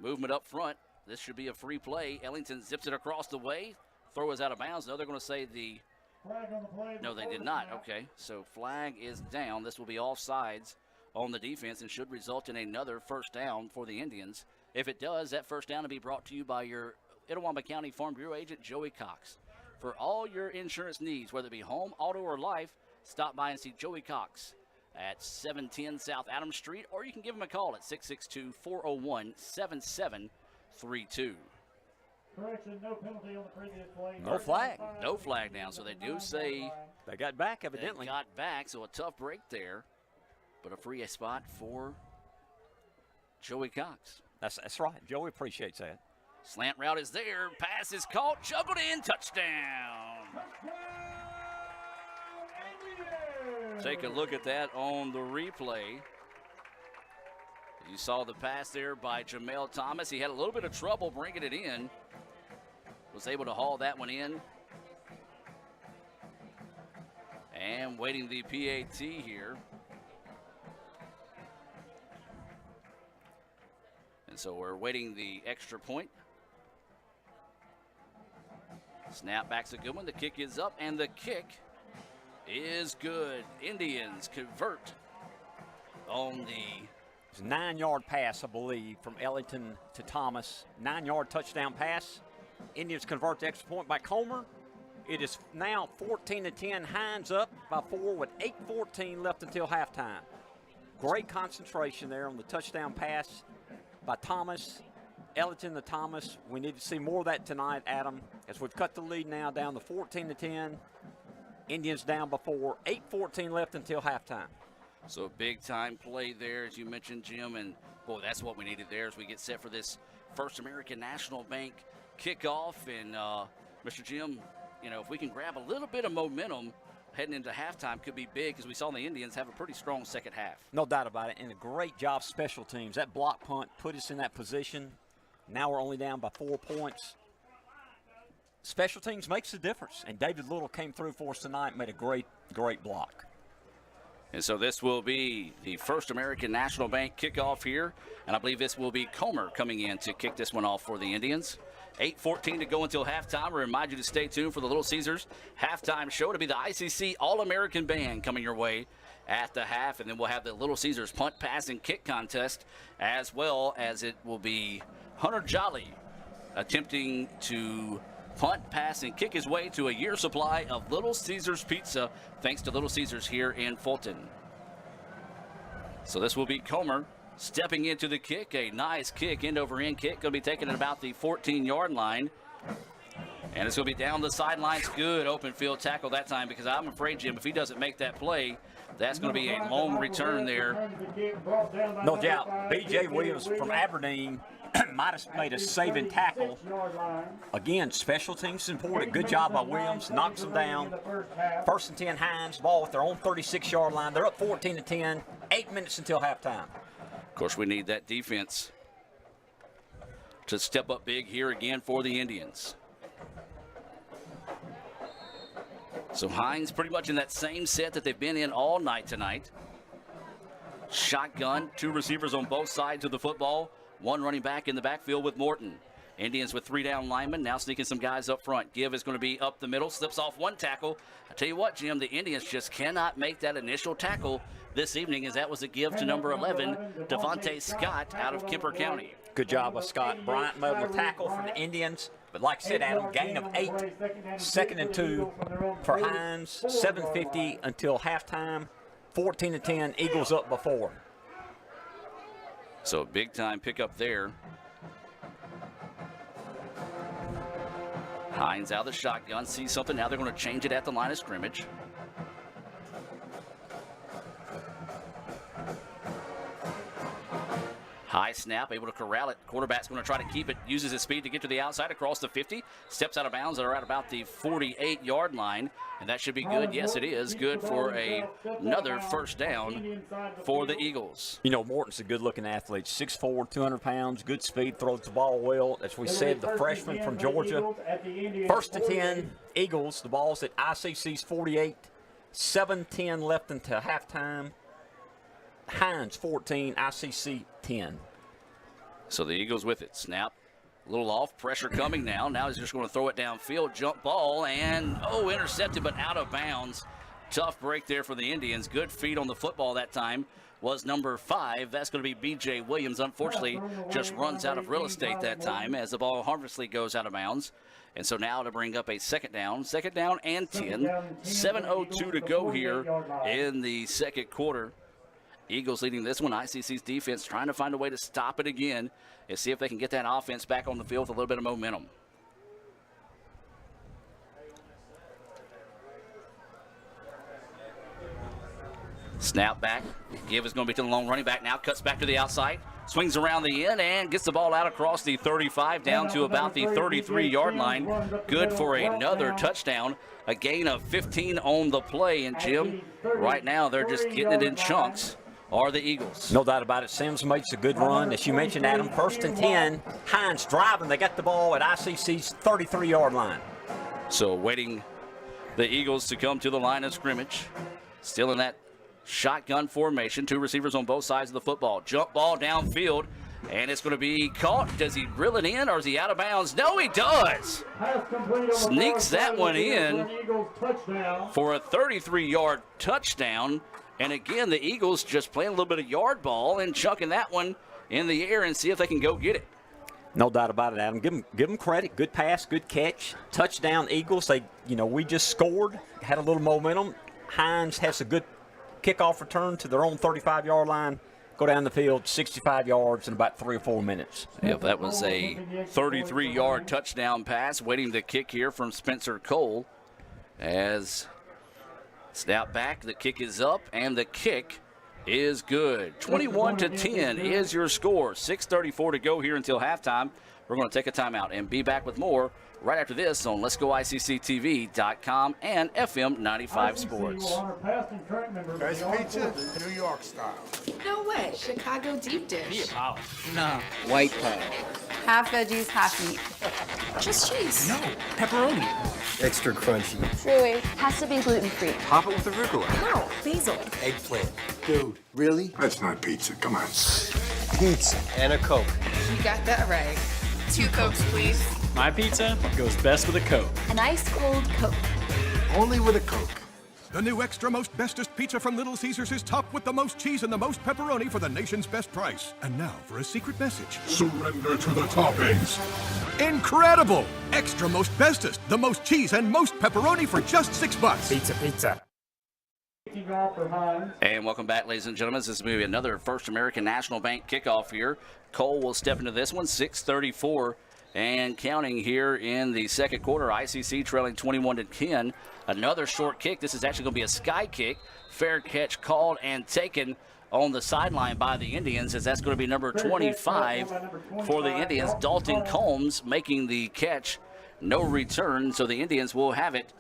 Movement up front. This should be a free play. Ellington zips it across the way. Throw is out of bounds. No, they're going to say the... No, they did not. Okay, so flag is down. This will be offsides on the defense and should result in another 1st down for the Indians. If it does, that 1st down will be brought to you by your Itawamba County Farm Bureau agent, Joey Cox. For all your insurance needs, whether it be home, auto, or life, stop by and see Joey Cox at 710 South Adams Street, or you can give him a call at 662-401-7732. Correction, no penalty on the previous play. No flag. No flag down, so they do say they got back, evidently. They got back, so a tough break there, but a free spot for Joey Cox. That's right. Joey appreciates that. Slant route is there. Pass is caught, juggled in, touchdown. Take a look at that on the replay. You saw the pass there by Jamel Thomas. He had a little bit of trouble bringing it in. Was able to haul that one in. And waiting the PAT here. And so we're waiting the extra point. Snap back's a good one. The kick is up, and the kick is good. Indians convert on the 9-yard pass, I believe, from Ellington to Thomas. 9-yard touchdown pass. Indians convert the extra point by Comer. It is now 14-10. Hinds up by 4 with 8:14 left until halftime. Great concentration there on the touchdown pass by Thomas. Ellington to Thomas. We need to see more of that tonight, Adam, as we've cut the lead now down to 14-10. Indians down by 4. 8:14 left until halftime. So a big-time play there, as you mentioned, Jim. And, boy, that's what we needed there as we get set for this First American National Bank kickoff. And, Mr. Jim, you know, if we can grab a little bit of momentum heading into halftime, could be big, because we saw the Indians have a pretty strong second half. No doubt about it, and a great job special teams. That block punt put us in that position. Now we're only down by 4 points. special teams makes a difference, and David Little came through for us tonight, made a great block. And so this will be the First American National Bank kickoff here, and I believe this will be Comer coming in to kick this one off for the Indians. 8:14 to go until halftime. I remind you to stay tuned for the Little Caesars halftime show to be the ICC All-American Band coming your way at the half, and then we'll have the Little Caesars punt, pass, and kick contest, as well as it will be Hunter Jolly attempting to punt, pass, and kick his way to a year supply of Little Caesars pizza, thanks to Little Caesars here in Fulton. So this will be Comer stepping into the kick. A nice kick, end-over-end kick. Going to be taken at about the 14-yard line. And it's going to be down the sidelines. Good open field tackle that time, because I'm afraid, Jim, if he doesn't make that play, that's going to be a long return there. No doubt. B.J. Williams from Aberdeen might have made a saving tackle. Again, special teams important. Good job by Williams. Knocks them down. 1st and 10 Hinds. Ball with their own 36-yard line. They're up 14-10. 8 minutes until halftime. Of course, we need that defense to step up big here again for the Indians. So Hinds pretty much in that same set that they've been in all night tonight. Shotgun, 2 receivers on both sides of the football. 1 running back in the backfield with Morton. Indians with 3 down linemen, now sneaking some guys up front. Give is going to be up the middle, slips off 1 tackle. I tell you what, Jim, the Indians just cannot make that initial tackle this evening, as that was a give to number 11, Devontae Scott out of Kemper County. Good job by Scott Bryant, made a tackle for the Indians. But like I said, Adam, gain of 8, 2nd and 2 for Hinds, 7:50 until halftime, 14-10, Eagles up before. So big time pickup there. Hinds out of the shotgun, sees something. Now they're going to change it at the line of scrimmage. High snap, able to corral it. Quarterback's going to try to keep it, uses his speed to get to the outside across the 50. Steps out of bounds. They're at about the 48-yard line, and that should be good. Yes, it is good for another first down for the Eagles. You know, Morton's a good-looking athlete. 6'4", 200 pounds, good speed, throws the ball well. As we said, the freshman from Georgia. 1st and 10, Eagles. The ball's at ICC's 48. 7:10 left until halftime. Hinds 14, ICC 10. So the Eagles with it. Snap. A little off. Pressure coming now. Now he's just going to throw it downfield. Jump ball. And, intercepted but out of bounds. Tough break there for the Indians. Good feet on the football that time was number 5. That's going to be B.J. Williams. Unfortunately, just runs out of real estate that time as the ball harmlessly goes out of bounds. And so now to bring up a second down and 10. 7:02 to go here in the second quarter. Eagles leading this one. ICC's defense trying to find a way to stop it again and see if they can get that offense back on the field with a little bit of momentum. Snap back. Give is going to be to the long running back now. Cuts back to the outside. Swings around the end and gets the ball out across the 35 down to about the 33-yard line. Good for another touchdown. A gain of 15 on the play. And, Jim, right now they're just getting it in chunks. Are the Eagles. No doubt about it. Sims makes a good run. As you mentioned, Adam, 1st and 10. Hinds driving. They got the ball at ICC's 33-yard line. So waiting the Eagles to come to the line of scrimmage. Still in that shotgun formation. 2 receivers on both sides of the football. Jump ball downfield. And it's going to be caught. Does he reel it in or is he out of bounds? No, he does. Sneaks that one in for a 33-yard touchdown. And again, the Eagles just playing a little bit of yard ball and chucking that one in the air and see if they can go get it. No doubt about it, Adam. Give them credit. Good pass, good catch. Touchdown, Eagles. We just scored, had a little momentum. Hinds has a good kickoff return to their own 35-yard line. Go down the field, 65 yards in about 3 or 4 minutes. Yep, that was a 33-yard touchdown pass. Waiting to kick here from Spencer Cole as snap back, the kick is up, and the kick is good. 21-10 is your score. 6:34 to go here until halftime. We're going to take a timeout and be back with more right after this on Let'sGoICCTV.com and FM 95 Sports. Best pizza, New York style. No way. Chicago deep dish. No. White pie. Half veggies, half meat. Just cheese. No, pepperoni. Extra crunchy. Chewy. Has to be gluten-free. Top it with arugula. No, basil. Eggplant. Dude, really? That's not pizza. Come on. Pizza. And a Coke. You got that right. 2 Cokes, please. My pizza goes best with a Coke. An ice cold Coke. Only with a Coke. The new extra most bestest pizza from Little Caesars is topped with the most cheese and the most pepperoni for the nation's best price. And now for a secret message. Surrender to the toppings. Incredible! Extra most bestest, the most cheese and most pepperoni for just $6. Pizza, pizza. And welcome back, ladies and gentlemen. This is going to be another First American National Bank kickoff here. Cole will step into this one, 6:34 and counting here in the second quarter. ICC trailing 21-10. Another short kick. This is actually going to be a sky kick. Fair catch called and taken on the sideline by the Indians, as that's going to be number 25 for the Indians. Dalton Combs making the catch. No return, so the Indians will have it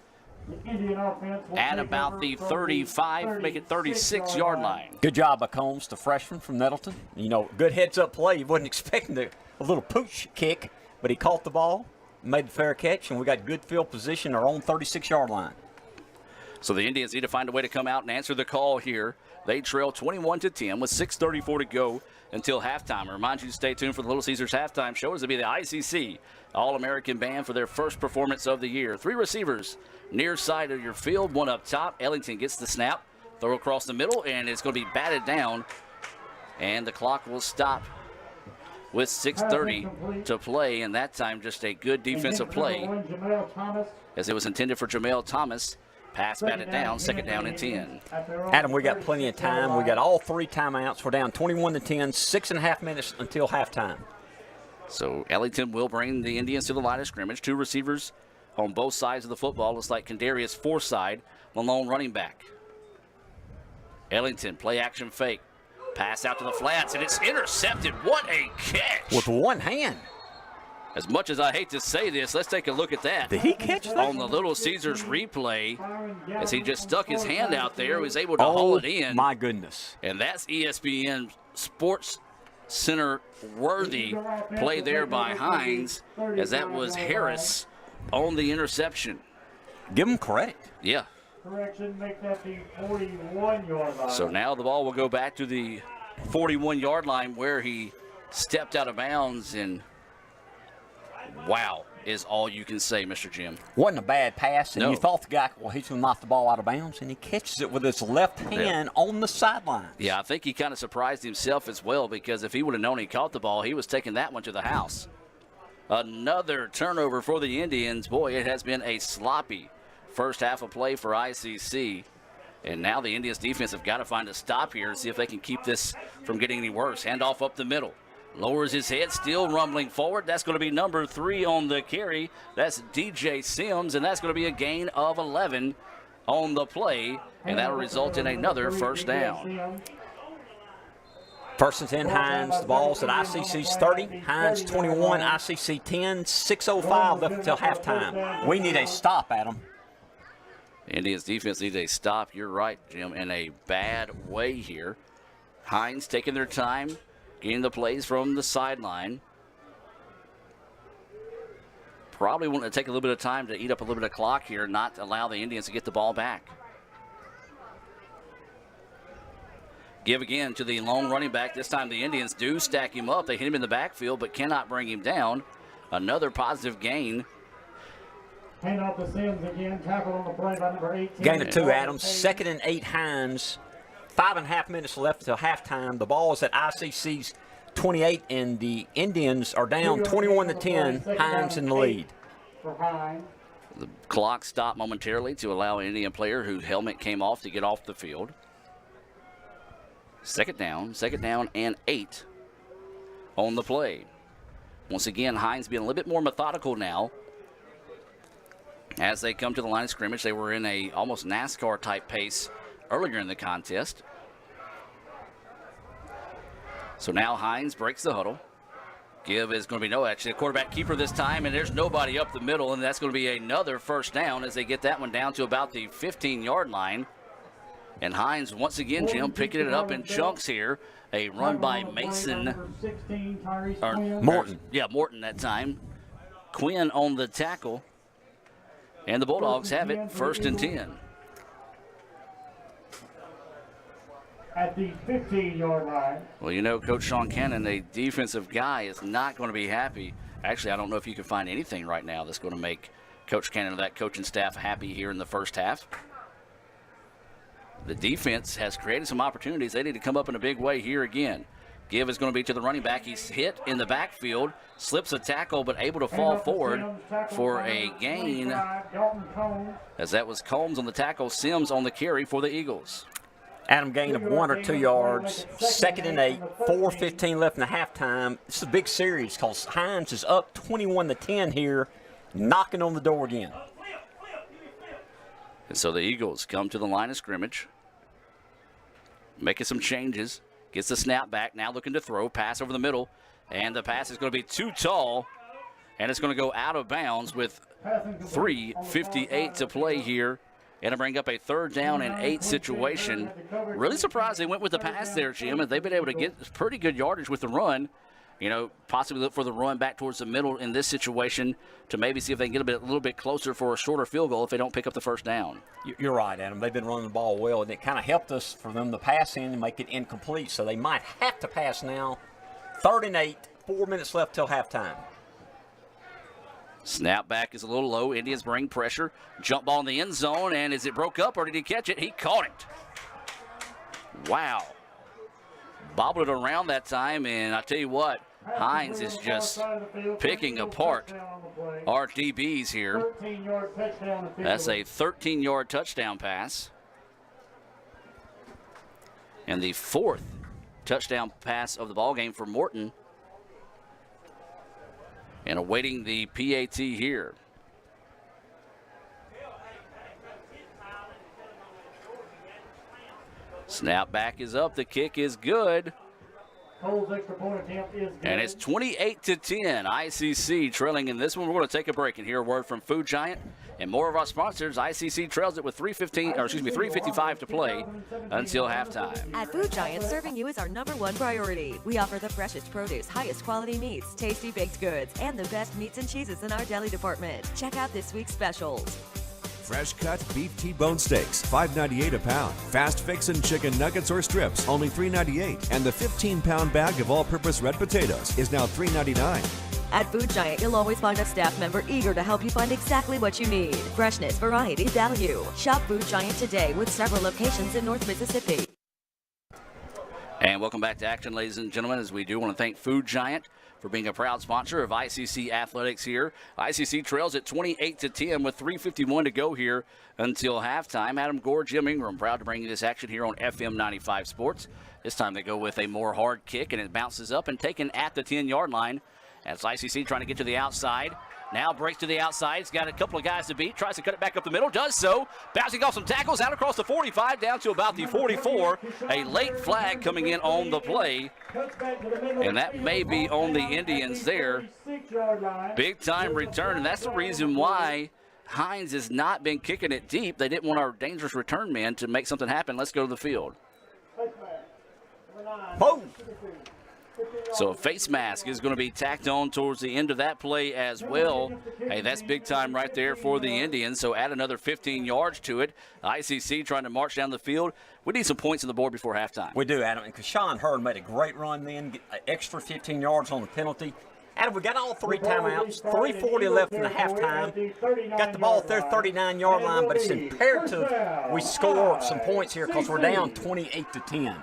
at about the 35, make it 36-yard line. Good job by Combs, the freshman from Nettleton. You know, good heads-up play. You wasn't expecting a little pooch kick, but he caught the ball, made the fair catch, and we got good field position, our own 36-yard line. So the Indians need to find a way to come out and answer the call here. They trail 21-10 with 6:34 to go until halftime. I remind you to stay tuned for the Little Caesars halftime show, as it'll be the ICC All-American Band for their first performance of the year. 3 receivers near side of your field, 1 up top. Ellington gets the snap, throw across the middle, and it's going to be batted down. And the clock will stop with 6:30 to play, and that time just a good defensive play, as it was intended for Jamel Thomas. Pass batted down, second down and 10. Adam, we got plenty of time. We got all 3 timeouts. We're down 21-10, 6.5 minutes until halftime. So Ellington will bring the Indians to the line of scrimmage. 2 receivers on both sides of the football. Looks like Kendarius Forsythe, the lone running back. Ellington, play action fake. Pass out to the flats, and it's intercepted. What a catch! With one hand. As much as I hate to say this, let's take a look at that. Did he catch that? On the Little Caesars replay, as he just stuck his hand out there, was able to haul it in. My goodness. And that's ESPN Sports Center worthy play there by Hinds, as that was Harris on the interception. Give him credit. Yeah. Correction, make that the 41-yard line. So now the ball will go back to the 41-yard line where he stepped out of bounds, and wow is all you can say, Mr. Jim. Wasn't a bad pass, and No. you thought the guy, well, he's going to knock the ball out of bounds, and he catches it with his left hand on the sideline. Yeah, I think he kind of surprised himself as well, because if he would have known he caught the ball, he was taking that one to the house. Another turnover for the Indians. Boy, it has been a sloppy first half of play for ICC. And now the Indians defense have got to find a stop here and see if they can keep this from getting any worse. Handoff up the middle. Lowers his head, still rumbling forward. That's going to be number 3 on the carry. That's DJ Sims, and that's going to be a gain of 11 on the play, and that will result in another first down. First and 10, Hinds. The ball's at ICC's 30. Hinds 21, ICC 10. 6:05 left until halftime. We need a stop, Adam. Indians defense needs a stop. You're right, Jim, in a bad way here. Hinds taking their time, getting the plays from the sideline. Probably want to take a little bit of time to eat up a little bit of clock here, not allow the Indians to get the ball back. Give again to the lone running back. This time the Indians do stack him up. They hit him in the backfield but cannot bring him down. Another positive gain. Hand off to Sims again, tackled on the play by number 18. Gain of 2, Adam. 2nd and 8, Hinds. 5.5 minutes left until halftime. The ball is at ICC's 28, and the Indians are down 21-10. Hinds in the lead. The clock stopped momentarily to allow an Indian player whose helmet came off to get off the field. Second down and 8 on the play. Once again, Hinds being a little bit more methodical now. As they come to the line of scrimmage, they were in a almost NASCAR type pace earlier in the contest. So now Hinds breaks the huddle. Give is going to be no action. A quarterback keeper this time, and there's nobody up the middle, and that's going to be another first down as they get that one down to about the 15-yard line. And Hinds, once again, Jim, picking it up in chunks here. A run by Mason. Morton. Yeah, Morton that time. Quinn on the tackle. And the Bulldogs have it, 1st and 10. At the 15-yard line. Well, you know, Coach Sean Cannon, a defensive guy, is not going to be happy. Actually, I don't know if you can find anything right now that's going to make Coach Cannon and that coaching staff happy here in the first half. The defense has created some opportunities. They need to come up in a big way here again. Give is going to be to the running back. He's hit in the backfield, slips a tackle, but able to fall forward for a gain, as that was Combs on the tackle, Sims on the carry for the Eagles. Adam, gain of 1 or 2 yards, 2nd and 8, 4:15 left in the halftime. This is a big series because Hinds is up 21-10 here, knocking on the door again. And so the Eagles come to the line of scrimmage, making some changes. Gets the snap back, now looking to throw, pass over the middle, and the pass is going to be too tall, and it's going to go out of bounds with 3:58 to play here. And to bring up a 3rd down and 8 situation. Really surprised they went with the pass there, Jim, and they've been able to get pretty good yardage with the run. You know, possibly look for the run back towards the middle in this situation to maybe see if they can get a little bit closer for a shorter field goal if they don't pick up the 1st down. You're right, Adam. They've been running the ball well, and it kind of helped us for them to pass in and make it incomplete. So they might have to pass now. 3rd and 8, 4 minutes left till halftime. Snap back is a little low. Indians bring pressure. Jump ball in the end zone, and is it broke up or did he catch it? He caught it. Wow. Bobbled it around that time, and I tell you what, Hinds is just picking apart our DBs here. That's a 13-yard touchdown pass. And the 4th touchdown pass of the ballgame for Morton. And awaiting the PAT here. Snap back is up. The kick is good. And it's 28-10. ICC trailing in this one. We're going to take a break and hear a word from Food Giant and more of our sponsors. ICC trails it with 3:55 to play until halftime. At Food Giant, serving you is our #1 priority. We offer the freshest produce, highest quality meats, tasty baked goods, and the best meats and cheeses in our deli department. Check out this week's specials. Fresh cut beef T-bone steaks, $5.98 a pound. Fast fixin' chicken nuggets or strips, only $3.98. And the 15-pound bag of all-purpose red potatoes is now $3.99. At Food Giant, you'll always find a staff member eager to help you find exactly what you need. Freshness, variety, value. Shop Food Giant today with several locations in North Mississippi. And welcome back to action, ladies and gentlemen, as we do want to thank Food Giant for being a proud sponsor of ICC Athletics here. ICC trails at 28-10 with 3:51 to go here until halftime. Adam Gore, Jim Ingram, proud to bring you this action here on FM 95 Sports. This time they go with a more hard kick, and it bounces up and taken at the 10-yard line. That's ICC trying to get to the outside. Now breaks to the outside. He's got a couple of guys to beat. Tries to cut it back up the middle. Does so. Bouncing off some tackles out across the 45 down to about the 44. A late flag coming in on the play. And that may be on the Indians there. Big time return. And that's the reason why Hinds has not been kicking it deep. They didn't want our dangerous return men to make something happen. Let's go to the field. Boom. So a face mask is going to be tacked on towards the end of that play as well. Hey, that's big time right there for the Indians. So add another 15 yards to it. ICC trying to march down the field. We need some points on the board before halftime. We do, Adam. And Kashawn Hurd made a great run then, get an extra 15 yards on the penalty. Adam, we got all 3 timeouts, 3:40 left in the halftime. Got the ball at their 39-yard line, but it's imperative we score some points here because we're down 28-10.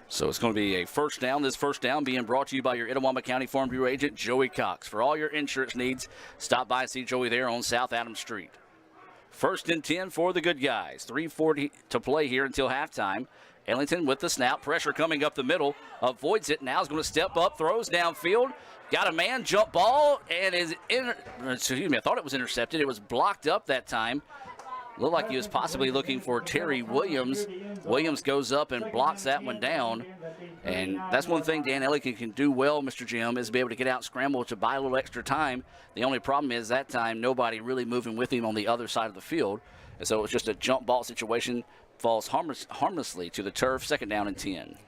So it's going to be a first down. This first down being brought to you by your Itawamba County Farm Bureau agent, Joey Cox. For all your insurance needs, stop by and see Joey there on South Adams Street. 1st and 10 for the good guys. 3:40 to play here until halftime. Ellington with the snap. Pressure coming up the middle. Avoids it. Now is going to step up. Throws downfield. Got a man. Jump ball. And I thought it was intercepted. It was blocked up that time. Looked like he was possibly looking for Terry Williams. Williams goes up and blocks that one down. And that's one thing Dan Ellington can do well, Mr. Jim, is be able to get out and scramble to buy a little extra time. The only problem is that time nobody really moving with him on the other side of the field. And so it's just a jump ball situation. Falls harmlessly to the turf. 2nd down and 10.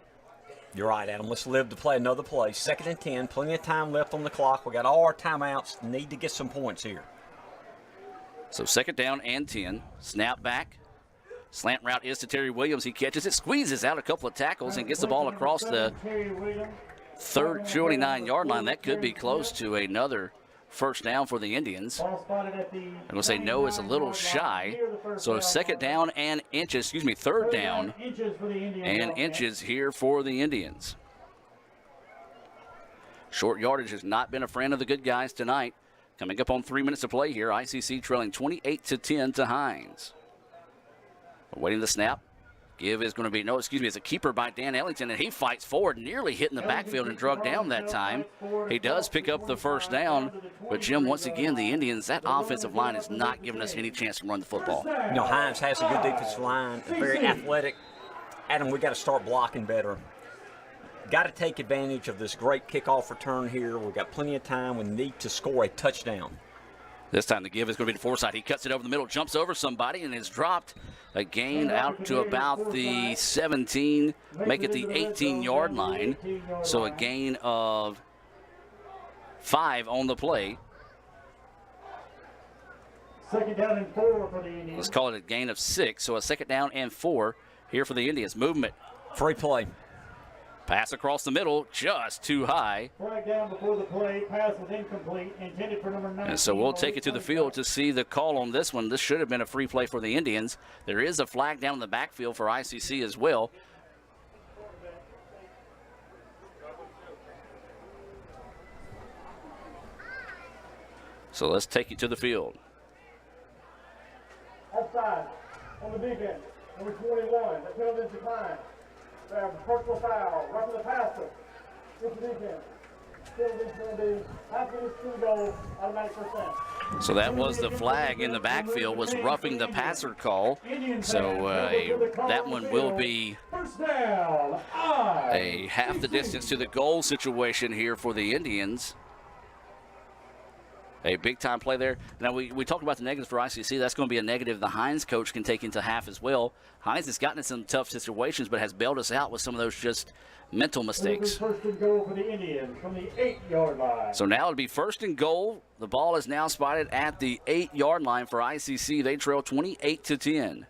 You're right, Adam. Let's live to play another play. 2nd and 10. Plenty of time left on the clock. We got all our timeouts. Need to get some points here. So 2nd down and 10. Snap back. Slant route is to Terry Williams. He catches it, squeezes out a couple of tackles, and gets the ball across the 29-yard line. That could be close to another first down for the Indians. I'm going to say no, it's a little shy. So 2nd down and inches, 3rd down and inches here for the Indians. Short yardage has not been a friend of the good guys tonight. Coming up on 3 minutes to play here, ICC trailing 28-10 to Hinds. Awaiting the snap. Give is going to be, it's a keeper by Dan Ellington, and he fights forward, nearly hitting the backfield and drug down that time. He does pick up the first down, but Jim, once again, the Indians, that offensive line is not giving us any chance to run the football. Hinds has a good defensive line, very athletic. Adam, we got to start blocking better. Got to take advantage of this great kickoff return here. We've got plenty of time. We need to score a touchdown. This time the give is going to be to Forsythe. He cuts it over the middle, jumps over somebody, and is dropped. A gain out to about the 17, make it the 18-yard line. So a gain of 5 on the play. 2nd down and 4 for the Indians. Let's call it a gain of 6. So a 2nd down and 4 here for the Indians. Movement. Free play. Pass across the middle, just too high. Flag down before the play. Pass was incomplete. Intended for number 19. And so we'll take it to the field to see the call on this one. This should have been a free play for the Indians. There is a flag down in the backfield for ICC as well. So let's take it to the field. Offside on the defense. Number 21. The penalty is declined. Personal foul, roughing the passer. It's the defense. Penalty's going to be after this 2-goal, automatic %. So that was the flag in the backfield, was roughing the passer call. So that one will be a half the distance to the goal situation here for the Indians. A big-time play there. Now, we talked about the negatives for ICC. That's going to be a negative the Hinds coach can take into half as well. Hinds has gotten in some tough situations, but has bailed us out with some of those just mental mistakes. First and goal for the Indians from the 8-yard line. So now it'll be 1st and goal. The ball is now spotted at the 8-yard line for ICC. They trail 28-10.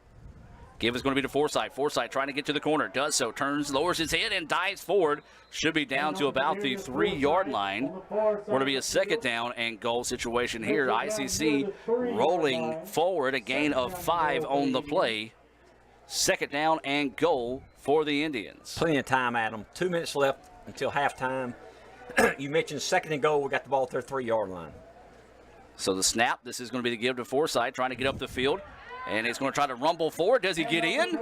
Give is going to be to Forsythe. Forsythe trying to get to the corner. Does so. Turns, lowers his head, and dives forward. Should be down to about the 3-yard line. Going to be a 2nd down and goal situation here. ICC rolling forward. A gain of 5 on the play. 2nd down and goal for the Indians. Plenty of time, Adam. 2 minutes left until halftime. You mentioned 2nd and goal. We got the ball at their 3-yard line. So the snap. This is going to be the give to Forsythe, trying to get up the field. And he's going to try to rumble forward. Does he get in?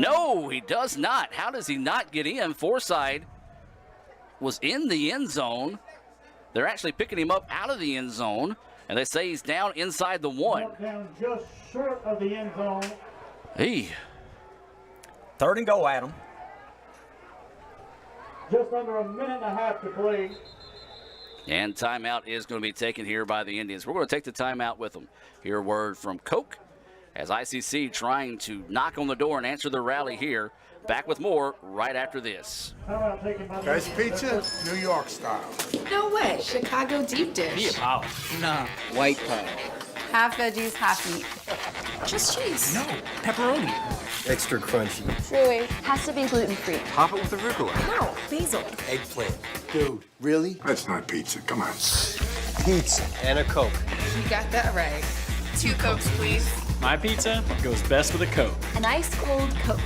No, he does not. How does he not get in? Forsythe was in the end zone. They're actually picking him up out of the end zone, and they say he's down inside the 1. Down just short of the end zone. Hey. 3rd and goal, Adam. Just under a minute and a half to play. And timeout is going to be taken here by the Indians. We're going to take the timeout with them. Hear a word from Coke as ICC trying to knock on the door and answer the rally here. Back with more right after this. Best pizza, New York style. No way. Chicago deep dish. Nah. White pie. Half veggies, half meat. Just cheese. No. Pepperoni. Extra crunchy. Chewy. Has to be gluten-free. Pop it with arugula. No. Basil. Eggplant. Dude, really? That's not pizza. Come on. Pizza. And a Coke. You got that right. 2 Cokes, please. My pizza goes best with a Coke. An ice cold Coke.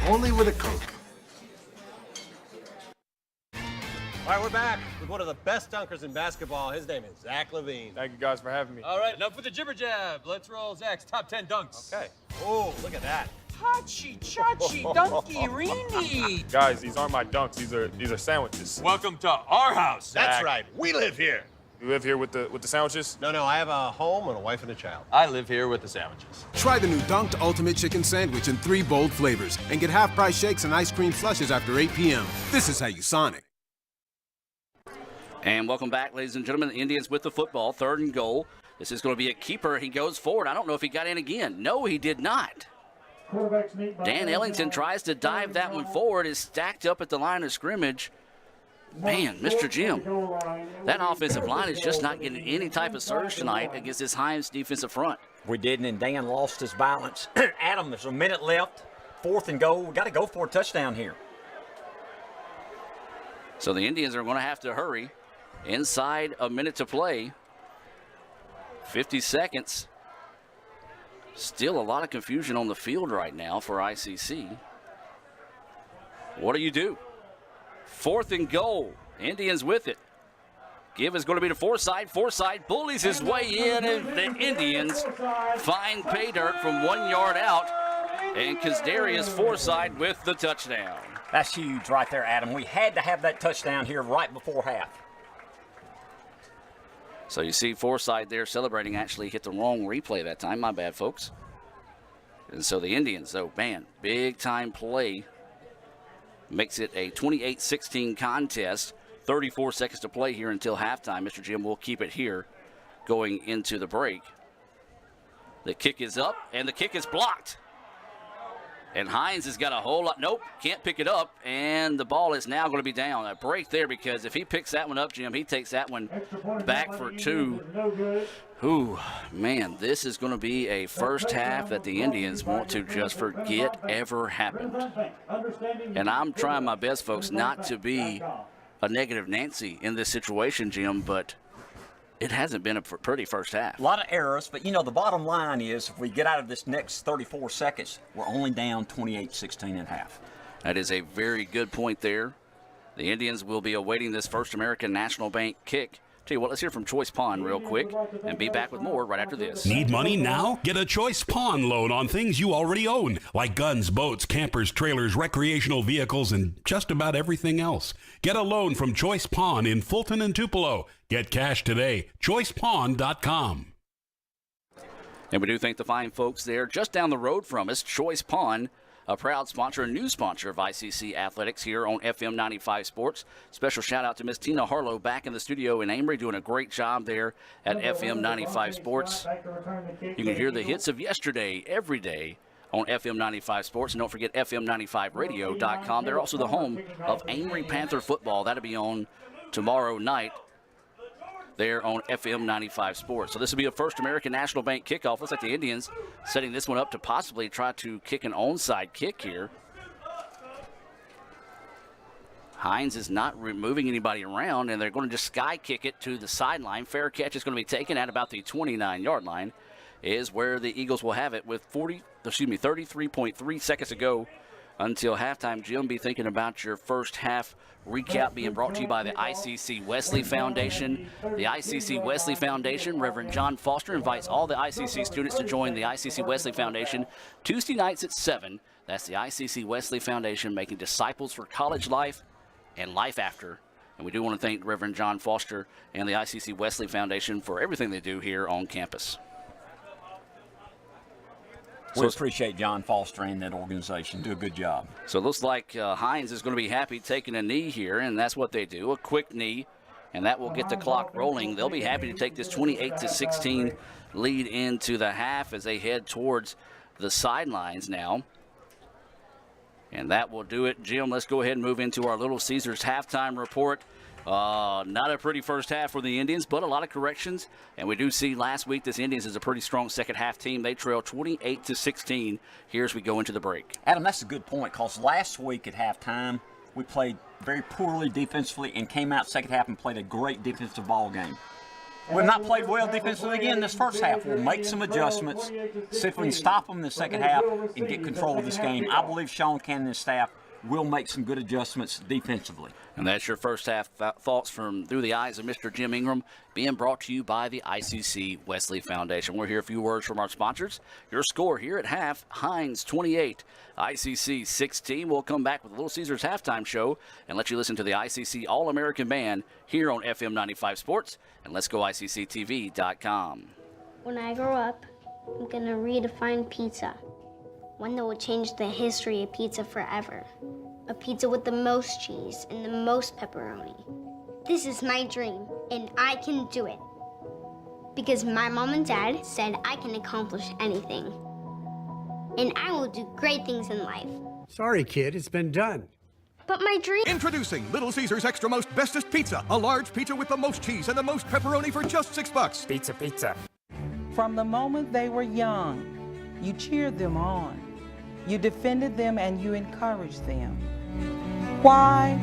Only with a Coke. All right, we're back with one of the best dunkers in basketball. His name is Zach Levine. Thank you guys for having me. All right, enough with the jibber jab. Let's roll Zach's top 10 dunks. Okay. Oh, look at that. Hachi, chachi, dunky, reeny. Guys, these aren't my dunks. These are sandwiches. Welcome to our house. That's right. We live here. You live here with the sandwiches? No, I have a home and a wife and a child. I live here with the sandwiches. Try the new Dunked Ultimate Chicken Sandwich in 3 bold flavors and get half-price shakes and ice cream slushes after 8 p.m. This is how you Sonic. And welcome back, ladies and gentlemen. The Indians with the football, 3rd and goal. This is going to be a keeper. He goes forward. I don't know if he got in again. No, he did not. Dan Ellington tries to dive that one forward, is stacked up at the line of scrimmage. Man, Mr. Jim, that offensive line is just not getting any type of surge tonight against this Hinds defensive front. We didn't, and Dan lost his balance. Adam, there's a minute left. 4th and goal. We've got to go for a touchdown here. So the Indians are going to have to hurry. Inside a minute to play. 50 seconds. Still a lot of confusion on the field right now for ICC. What do you do? 4th and goal. Indians with it. Give is going to be to Forsythe. Forsythe bullies his way in, and the Indians find pay dirt from 1 yard out. And Kazdarius Forsythe with the touchdown. That's huge right there, Adam. We had to have that touchdown here right before half. So you see Forsythe there celebrating, actually hit the wrong replay that time. My bad, folks. And so the Indians, though, man, big time play. Makes it a 28-16 contest. 34 seconds to play here until halftime. Mr. Jim will keep it here going into the break. The kick is up, and the kick is blocked. And Hinds has got a whole lot. Nope, can't pick it up. And the ball is now going to be down. A break there, because if he picks that one up, Jim, he takes that one back for 2. Ooh, man, this is going to be a first half that the Indians want to just forget ever happened. And I'm trying my best, folks, not to be a negative Nancy in this situation, Jim, but it hasn't been a pretty first half. A lot of errors, but, you know, the bottom line is if we get out of this next 34 seconds, we're only down 28-16 at half. That is a very good point there. The Indians will be awaiting this First American National Bank kick. Tell you what, let's hear from Choice Pond real quick and be back with more right after this. Need money now? Get a Choice Pawn loan on things you already own, like guns, boats, campers, trailers, recreational vehicles, and just about everything else. Get a loan from Choice Pawn in Fulton and Tupelo. Get cash today. ChoicePawn.com. And we do thank the fine folks there just down the road from us, Choice Pawn, a proud sponsor and new sponsor of ICC Athletics here on FM 95 Sports. Special shout out to Miss Tina Harlow back in the studio in Amory, doing a great job there at FM 95 Sports. You can hear the hits of yesterday every day on FM 95 Sports. And don't forget FM95radio.com. They're also the home of Amory Panther football. That'll be on tomorrow night there on FM 95 Sports. So this will be a First American National Bank kickoff. Looks like the Indians setting this one up to possibly try to kick an onside kick here. Hinds is not moving anybody around, and they're going to just sky kick it to the sideline. Fair catch is going to be taken at about the 29-yard line, is where the Eagles will have it with 33.3 seconds to go until halftime. Jim, be thinking about your first half recap being brought to you by the ICC Wesley Foundation. The ICC Wesley Foundation, Reverend John Foster invites all the ICC students to join the ICC Wesley Foundation Tuesday nights at 7. That's the ICC Wesley Foundation, making disciples for college life and life after. And we do want to thank Reverend John Foster and the ICC Wesley Foundation for everything they do here on campus. We appreciate John Foster and that organization. Do a good job. So it looks like Hinds is going to be happy taking a knee here, and that's what they do, a quick knee, and that will get the clock rolling. They'll be happy to take this 28-16 lead into the half as they head towards the sidelines now. And that will do it. Jim, let's go ahead and move into our Little Caesars halftime report. Not a pretty first half for the Indians, but a lot of corrections. And we do see last week this Indians is a pretty strong second half team. They trail 28-16 here as we go into the break. Adam, that's a good point, because last week at halftime we played very poorly defensively and came out second half and played a great defensive ball game. We've not played well defensively again this first half. We'll make some adjustments, see if we can stop them in the second half and get control of this game. I believe Sean Cannon and his staff will make some good adjustments defensively. And that's your first half thoughts from Through the Eyes of Mr. Jim Ingram, being brought to you by the ICC Wesley Foundation. We'll hear a few words from our sponsors. Your score here at half, Hinds 28, ICC 16. We'll come back with the Little Caesars halftime show and let you listen to the ICC All-American Band here on FM 95 Sports and Let's Go ICCTV.com. When I grow up, I'm going to redefine pizza. One that will change the history of pizza forever. A pizza with the most cheese and the most pepperoni. This is my dream, and I can do it. Because my mom and dad said I can accomplish anything. and I will do great things in life. Sorry, kid, it's been done. But my dream... Introducing Little Caesars Extra Most Bestest Pizza. A large pizza with the most cheese and the most pepperoni for just $6. Pizza, pizza. From the moment they were young, you cheered them on. You defended them and you encouraged them. Why?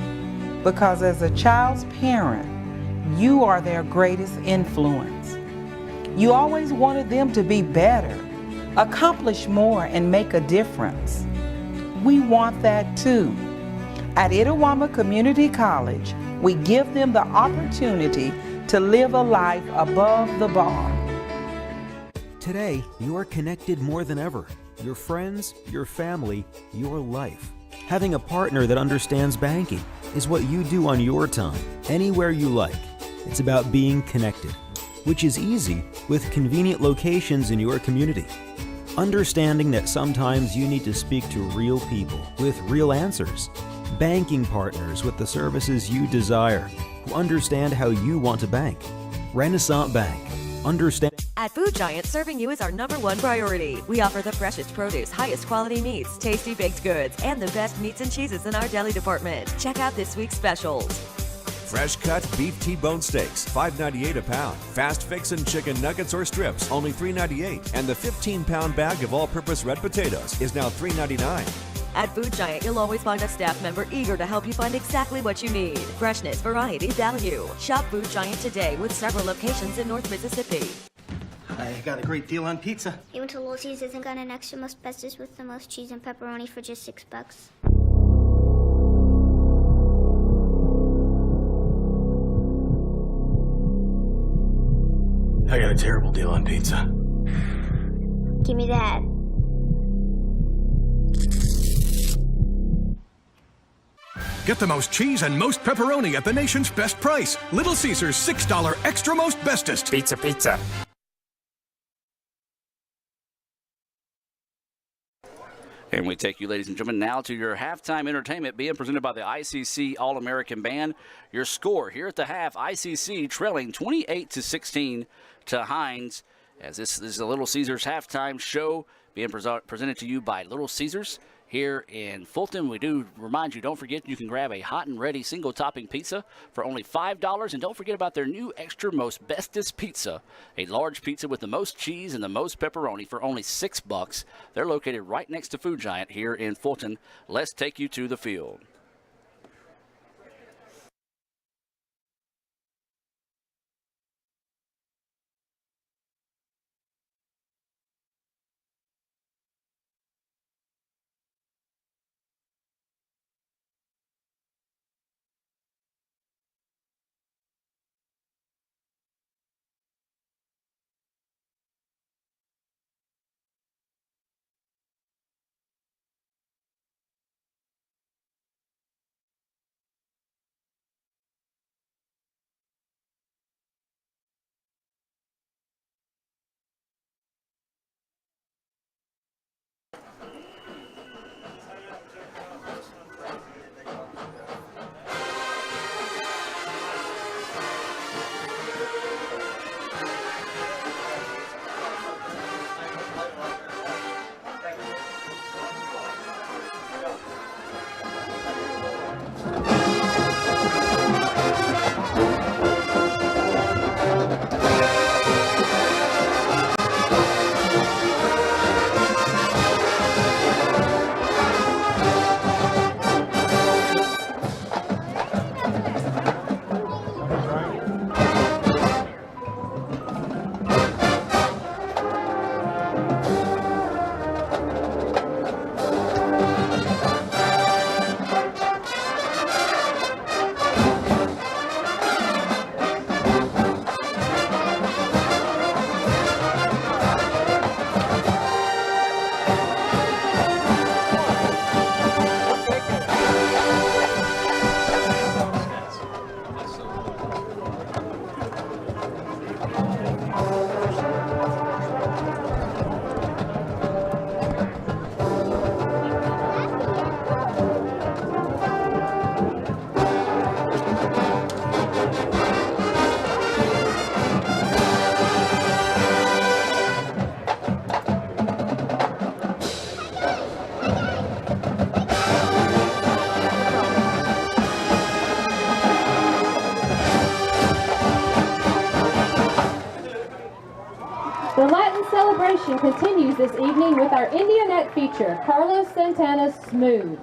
Because as a child's parent, you are their greatest influence. You always wanted them to be better, accomplish more, and make a difference. We want that too. At Itawamba Community College, we give them the opportunity to live a life above the bar. Today, you are connected more than ever. Your friends, your family, your life. Having a partner that understands banking is what you do on your time, anywhere you like. It's about being connected, which is easy with convenient locations in your community. Understanding that sometimes you need to speak to real people with real answers. Banking partners with the services you desire, who understand how you want to bank. Renaissance Bank. Understand. At Food Giant, serving you is our #1 priority. We offer the freshest produce, highest quality meats, tasty baked goods, and the best meats and cheeses in our deli department. Check out this week's specials. Fresh cut beef T-bone steaks, $5.98 a pound. Fast fix and chicken nuggets or strips, only $3.98. And the 15-pound bag of all-purpose red potatoes is now $3.99. At Food Giant, you'll always find a staff member eager to help you find exactly what you need. Freshness, variety, value. Shop Food Giant today with several locations in North Mississippi. I got a great deal on pizza. You went to Little Caesars and got an extra most bestest with the most cheese and pepperoni for just $6. I got a terrible deal on pizza. Give me that. Get the most cheese and most pepperoni at the nation's best price. Little Caesars $6 Extra Most Bestest. Pizza, pizza. And we take you, ladies and gentlemen, now to your halftime entertainment being presented by the ICC All-American Band. Your score here at the half, ICC trailing 28-16 to Hinds. As this is the Little Caesars halftime show being presented to you by Little Caesars here in Fulton. We do remind you, don't forget, you can grab a hot and ready single topping pizza for only $5. And don't forget about their new extra most bestest pizza, a large pizza with the most cheese and the most pepperoni for only $6. They're located right next to Food Giant here in Fulton. Let's take you to the field. this evening with our Indianette feature, Carlos Santana's Smooth.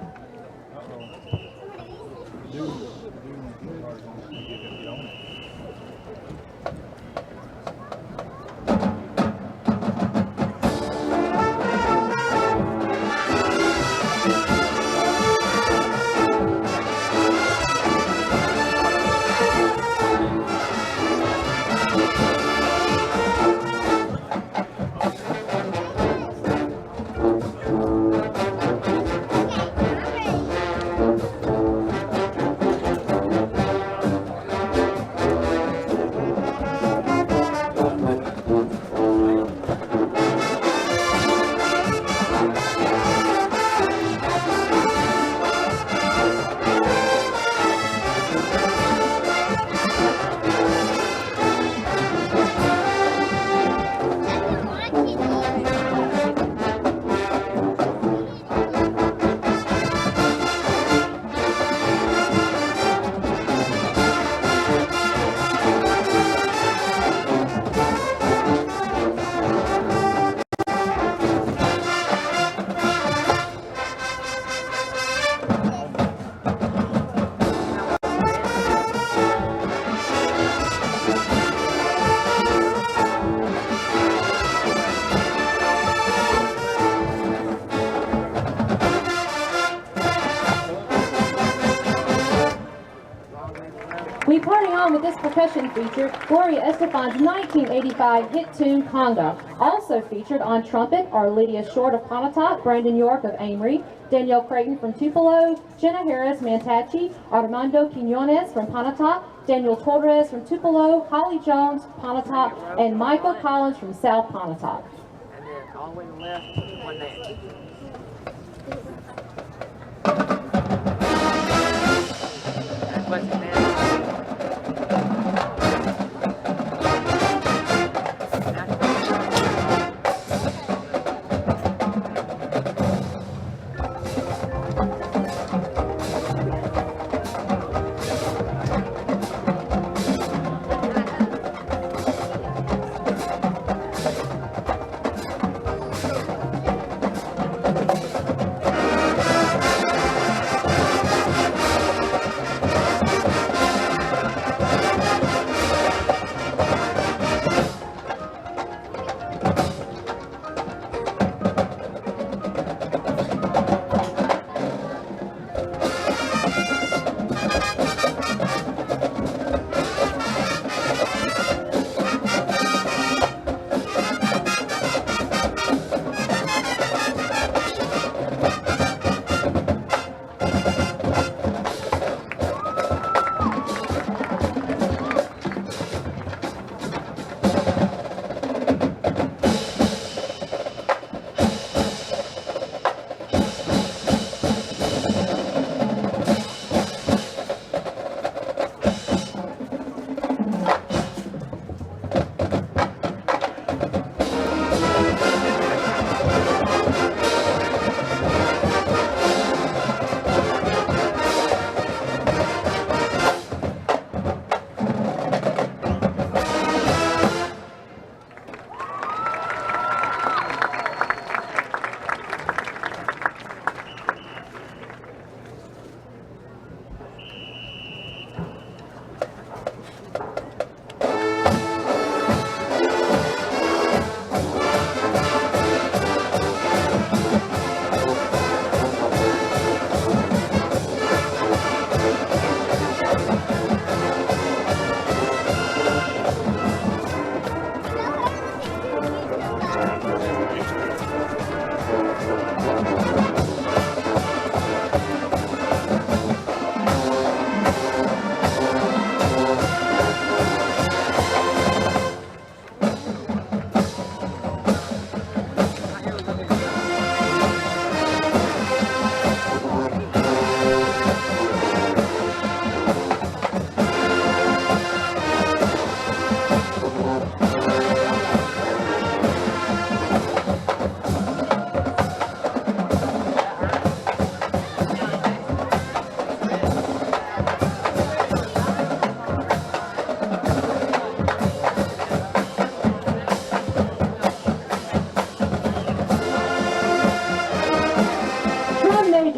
We party on with this percussion feature, Gloria Estefan's 1985 hit tune, Conga. Also featured on trumpet are Lydia Short of Pontotoc, Brandon York of Amory, Danielle Creighton from Tupelo, Jenna Harris Mantachi, Armando Quinones from Pontotoc, Daniel Torres from Tupelo, Holly Jones, Pontotoc, and Michael Collins from South Pontotoc. And then all the way to the left, one there. That's what's in there.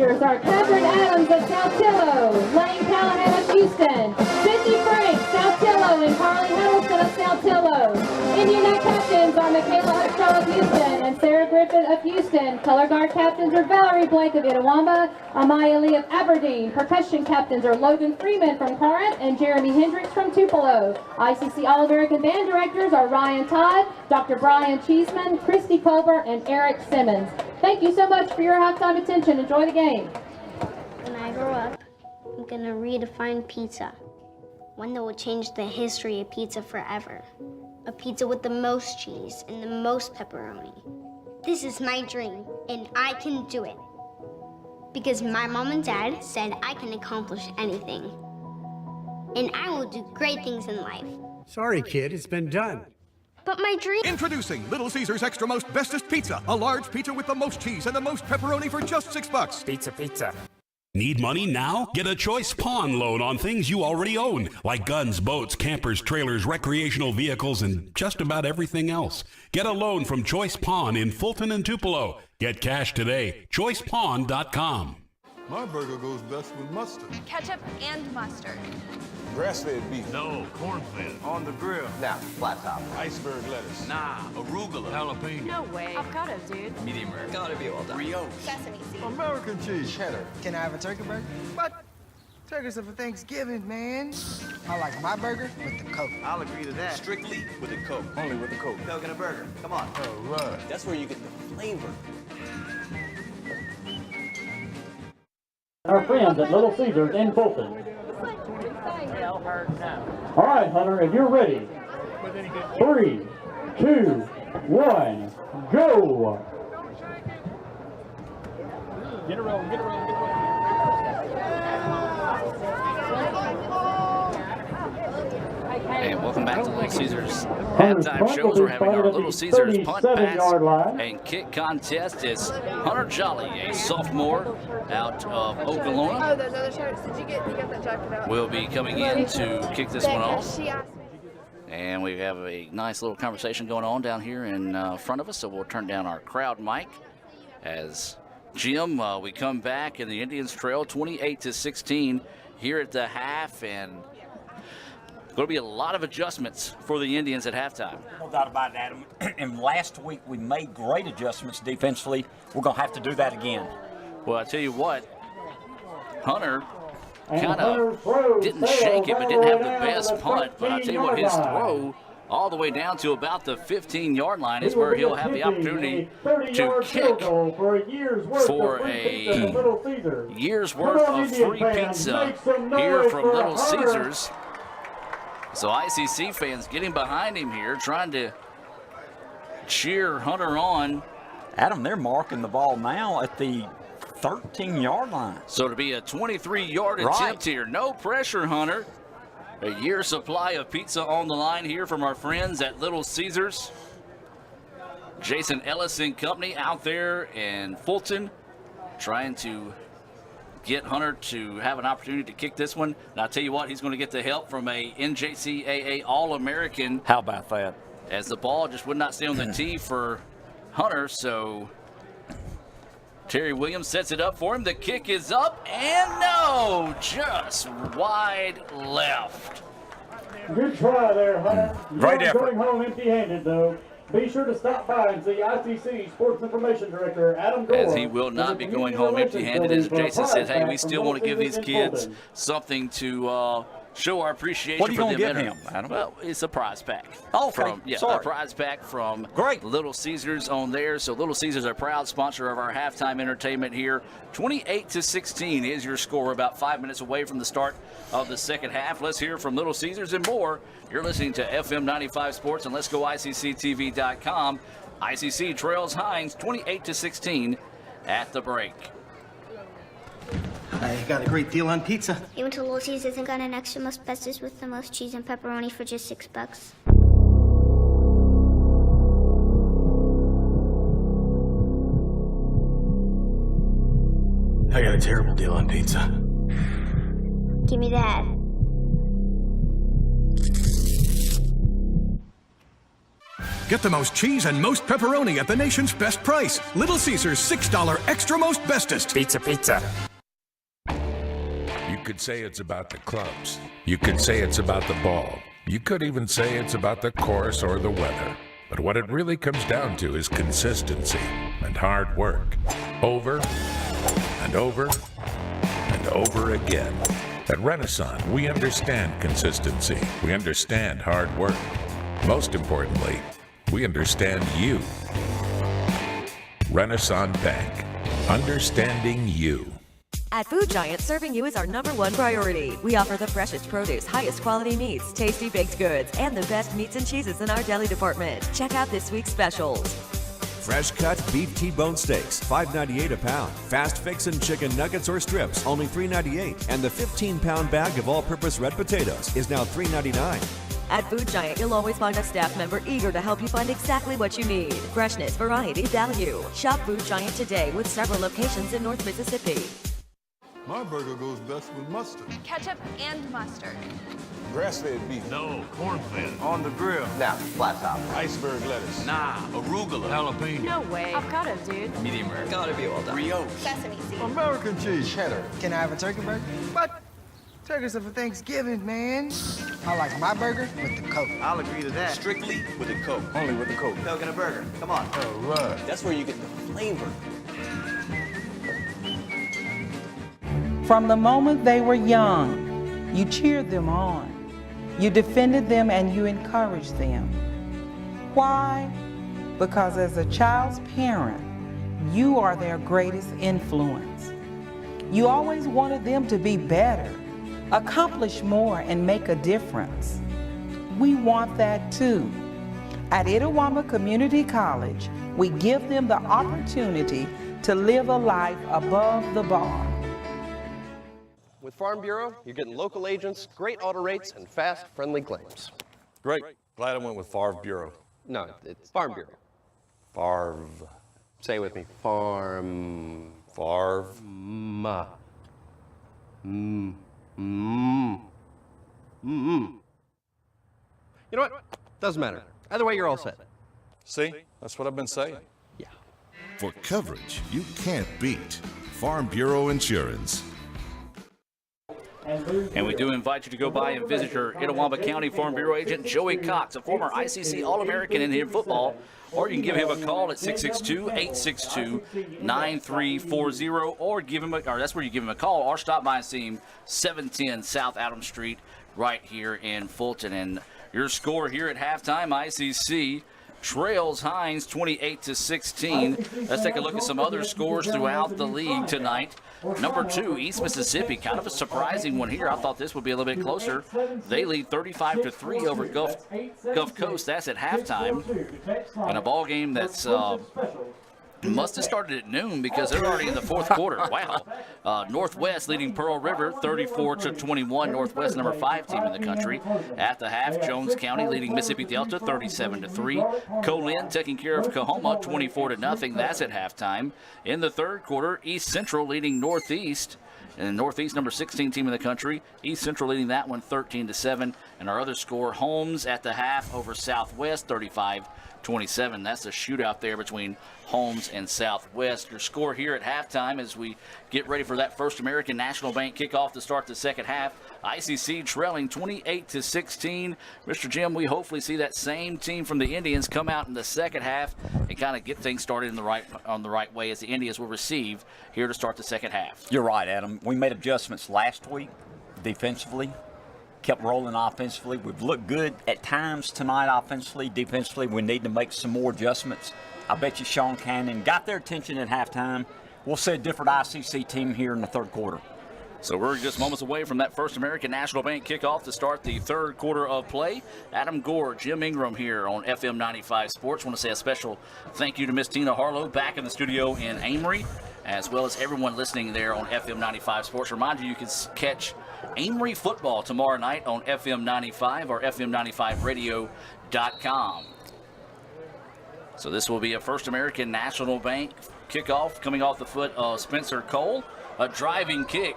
features are Catherine Adams of Saltillo, Lane Callahan of Houston, Sydney Frank, Saltillo, and Carly Huddleston of Saltillo. Indian Net captains are Michaela Upshaw of Houston and Sarah Griffin of Houston. Color guard captains are Valerie Blake of Itawamba, Amaya Lee of Aberdeen. Percussion captains are Logan Freeman from Corinth and Jeremy Hendricks from Tupelo. ICC All-American band directors are Ryan Todd, Dr. Brian Cheeseman, Christy Colbert, and Eric Simmons. Thank you so much for your halftime attention. Enjoy the game. When I grow up, I'm gonna redefine pizza. One that will change the history of pizza forever. A pizza with the most cheese and the most pepperoni. This is my dream, and I can do it. Because my mom and dad said I can accomplish anything. And I will do great things in life. Sorry, kid, it's been done. But my dream... Introducing Little Caesars Extra Most Bestest Pizza. A large pizza with the most cheese and the most pepperoni for just $6. Pizza. Need money now? Get a Choice Pawn loan on things you already own, like guns, boats, campers, trailers, recreational vehicles, and just about everything else. Get a loan from Choice Pawn in Fulton and Tupelo. Get cash today. ChoicePawn.com. My burger goes best with mustard. Ketchup and mustard. Grass-fed beef. No, corn-fed. On the grill. Now, flat top. Iceberg lettuce. Nah, arugula. Jalapeno. No way. Avocado, dude. Medium rare. Gotta be well done. Brioche. Sesame seeds. American cheese. Cheddar. Can I have a turkey burger? What? Turkeys are for Thanksgiving, man. I like my burger with the Coke. I'll agree to that. Strictly with a Coke. Only with the Coke. Coke and a burger. Come on. All right. That's where you get the flavor. Our friends at Little Caesars in Fulton. All right, Hunter, if you're ready. 3, 2, 1, go! Get it rolling, get it rolling, get it rolling. And welcome back to Little Caesars halftime shows. We're having our Little Caesars punt, pass, and kick contest. It's Hunter Jolly, a sophomore out of Oklahoma. Oh, those other shirts. Did you get that jacket out? Will be coming in to kick this one off. And we have a nice little conversation going on down here in front of us, so we'll turn down our crowd mic as Jim, we come back and the Indians trail 28-16 here at the half, and going to be a lot of adjustments for the Indians at halftime. No doubt about it, Adam. And last week we made great adjustments defensively. We're going to have to do that again. Well, I tell you what, Hunter kind of didn't shake it, but didn't have the best punt. But I tell you what, his throw all the way down to about the 15-yard line is where he'll have the opportunity to kick for a year's worth of free pizza here from Little Caesars. So ICC fans getting behind him here, trying to cheer Hunter on. Adam, they're marking the ball now at the 13-yard line. So to be a 23-yard attempt here. No pressure, Hunter. A year's supply of pizza on the line here from our friends at Little Caesars. Jason Ellis and company out there in Fulton trying to get Hunter to have an opportunity to kick this one. And I'll tell you what, he's going to get the help from a NJCAA All-American. How about that? As the ball just would not stay on the tee for Hunter, so Terry Williams sets it up for him. The kick is up, and no, just wide left. Good try there, Hunter. Great effort. Going home empty-handed, though. Be sure to stop by and see ICC Sports Information Director Adam Gore. As he will not be going home empty-handed, as Jason said, hey, we still want to give these kids something to show our appreciation what are you for gonna them. give him, Adam? Well, it's a prize pack. Okay, a prize pack from Little Caesars on there. So Little Caesars are a proud sponsor of our halftime entertainment here. 28-16 is your score, about 5 minutes away from the start of the second half. Let's hear from Little Caesars and more. You're listening to FM 95 Sports and Let's Go ICCTV.com. ICC trails Hinds 28-16 at the break. I got a great deal on pizza. He went to Little Caesars and got an extra most bestest with the most cheese and pepperoni for just $6. I got a terrible deal on pizza. Give me that. Get the most cheese and most pepperoni at the nation's best price. Little Caesars $6 extra most bestest. Pizza. You could say it's about the clubs. You could say it's about the ball. You could even say it's about the course or the weather. But what it really comes down to is consistency and hard work. Over and over and over again. At Renaissance, we understand consistency. We understand hard work. Most importantly, we understand you. Renaissance Bank. Understanding you. At Food Giant, serving you is our #1 priority. We offer the freshest produce, highest quality meats, tasty baked goods, and the best meats and cheeses in our deli department. Check out this week's specials. Fresh cut beef T-bone steaks, $5.98 a pound. Fast fixin' chicken nuggets or strips, only $3.98. And the 15-pound bag of all-purpose red potatoes is now $3.99. At Food Giant, you'll always find a staff member eager to help you find exactly what you need. Freshness, variety, value. Shop Food Giant today with several locations in North Mississippi. My burger goes best with mustard. Ketchup and mustard. Grass-fed beef. No, corn-fed. On the grill. Now, flat top. Iceberg lettuce. Nah, Arugula. jalapeno. No way. Avocado, dude. Medium rare. Gotta be well done. Brioche. Sesame seed. American cheese. Cheddar. Can I have a turkey burger? What? Turkeys are for Thanksgiving, man. I like my burger with the Coke. I'll agree to that. Strictly with a Coke. Only with the Coke. Coke and a burger. Come on. All right. That's where you get the flavor. From the moment they were young, you cheered them on. You defended them and you encouraged them. Why? Because as a child's parent, you are their greatest influence. You always wanted them to be better, accomplish more, and make a difference. We want that too. At Itawamba Community College, we give them the opportunity to live a life above the bar. With Farm Bureau, you're getting local agents, great auto rates, and fast, friendly claims. Great. Glad I went with Farm Bureau. No, it's Farm Bureau. Farv. Say it with me. Farm. Farv. Ma. Mm. Mm. Mm. You know what? Doesn't matter. Either way, you're all set. See? That's what I've been saying. Yeah. For coverage you can't beat. Farm Bureau Insurance. And we do invite you to go by and visit your Itawamba County Farm Bureau agent, Joey Cox, a former ICC All-American in football. Or you can give him a call at 662-862-9340, or that's where you give him a call, or stop by and see him, 710 South Adams Street, right here in Fulton. And your score here at halftime, ICC trails Hinds 28-16. Let's take a look at some other scores throughout the league tonight. Number 2, East Mississippi, kind of a surprising one here. I thought this would be a little bit closer. They lead 35-3 over Gulf Coast. That's at halftime. And a ball game that's must have started at noon because they're already in the fourth quarter. Wow. Northwest leading Pearl River 34-21. Northwest, number 5 team in the country. At the half, Jones County leading Mississippi Delta 37-3. Colin taking care of Coahoma 24-0. That's at halftime. In the third quarter, East Central leading Northeast. And Northeast, number 16 team in the country. East Central leading that one 13-7. And our other score, Holmes at the half over Southwest 35-27. That's a shootout there between Holmes and Southwest. Your score here at halftime as we get ready for that First American National Bank kickoff to start the second half. ICC trailing 28-16. Mr. Jim, we hopefully see that same team from the Indians come out in the second half and kind of get things started on the right way as the Indians will receive here to start the second half. You're right, Adam. We made adjustments last week defensively. Kept rolling offensively. We've looked good at times tonight offensively. Defensively, we need to make some more adjustments. I bet you Sean Cannon got their attention at halftime. We'll see a different ICC team here in the third quarter. So we're just moments away from that First American National Bank kickoff to start the third quarter of play. Adam Gore, Jim Ingram here on FM 95 Sports. I want to say a special thank you to Miss Tina Harlow back in the studio in Amory, as well as everyone listening there on FM 95 Sports. Remind you can catch Amory football tomorrow night on FM 95 or FM95radio.com. So this will be a First American National Bank kickoff coming off the foot of Spencer Cole. A driving kick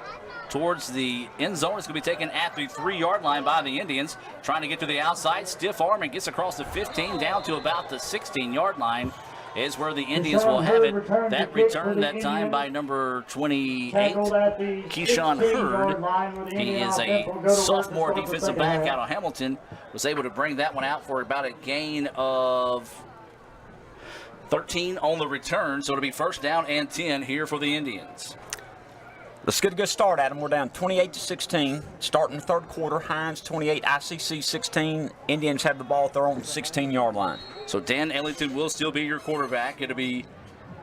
towards the end zone is going to be taken at the 3-yard line by the Indians. Trying to get to the outside, stiff arm, and gets across the 15 down to about the 16-yard line is where the Indians will have it. That return that time by number 28, Keyshawn Hurd. He is a sophomore defensive back out of Hamilton. Was able to bring that one out for about a gain of 13 on the return. So it'll be first down and 10 here for the Indians. Let's get a good start, Adam. We're down 28-16. Starting the third quarter, Hinds 28, ICC 16. Indians have the ball at their own 16-yard line. So Dan Ellington will still be your quarterback. It'll be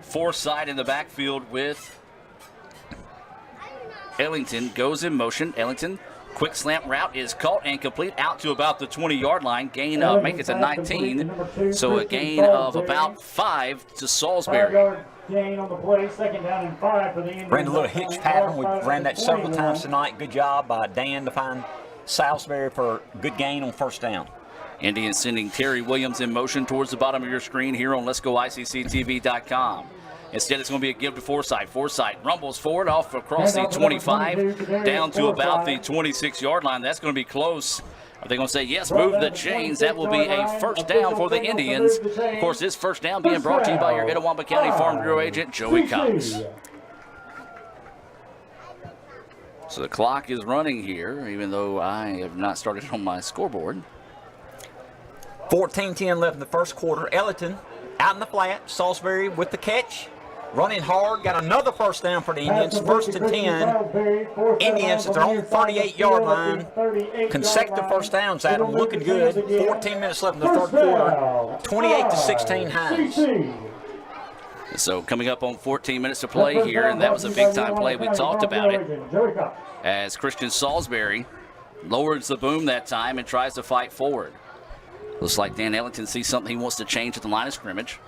Forsythe in the backfield with Ellington. Goes in motion. Ellington, quick slant route is caught and complete out to about the 20-yard line. Gain of, make it to 19. So a gain of about 5 to Salisbury. Gain on the play, 2nd down and 5 for the Indians. Ran a little hitch pattern. We ran that several times tonight. Good job by Dan to find Salisbury for a good gain on first down. Indians sending Terry Williams in motion towards the bottom of your screen here on Let'sGoICCTV.com. Instead, it's going to be a give to Forsythe. Forsythe rumbles forward off across the 25 down to about the 26-yard line. That's going to be close. Are they going to say, yes, move the chains? That will be a first down for the Indians. Of course, this first down being brought to you by your Itawamba County Farm Bureau agent, Joey Cox. So the clock is running here, even though I have not started on my scoreboard. 14-10 left in the first quarter. Ellington out in the flat. Salisbury with the catch. Running hard. Got another first down for the Indians. 1st and 10. Indians at their own 38-yard line. Consecutive first downs, Adam. Looking good. 14 minutes left in the third quarter. 28-16 Hinds. So coming up on 14 minutes to play here, and that was a big-time play. We talked about it as Christian Salisbury lowers the boom that time and tries to fight forward. Looks like Dan Ellington sees something he wants to change at the line of scrimmage.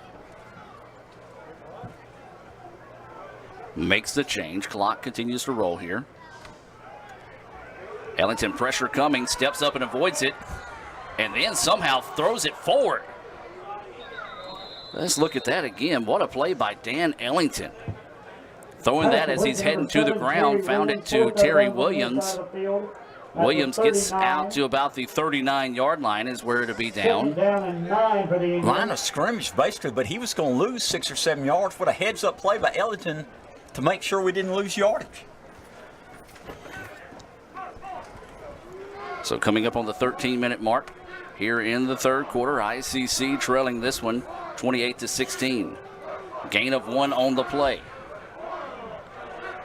Makes the change. Clock continues to roll here. Ellington pressure coming, steps up and avoids it, and then somehow throws it forward. Let's look at that again. What a play by Dan Ellington. Throwing that as he's heading to the ground, found it to Terry Williams. Williams gets out to about the 39-yard line is where it'll be down. Line of scrimmage, basically, but he was going to lose 6 or 7 yards. What a heads-up play by Ellington to make sure we didn't lose yardage. So coming up on the 13-minute mark here in the third quarter, ICC trailing this one 28-16. Gain of 1 on the play.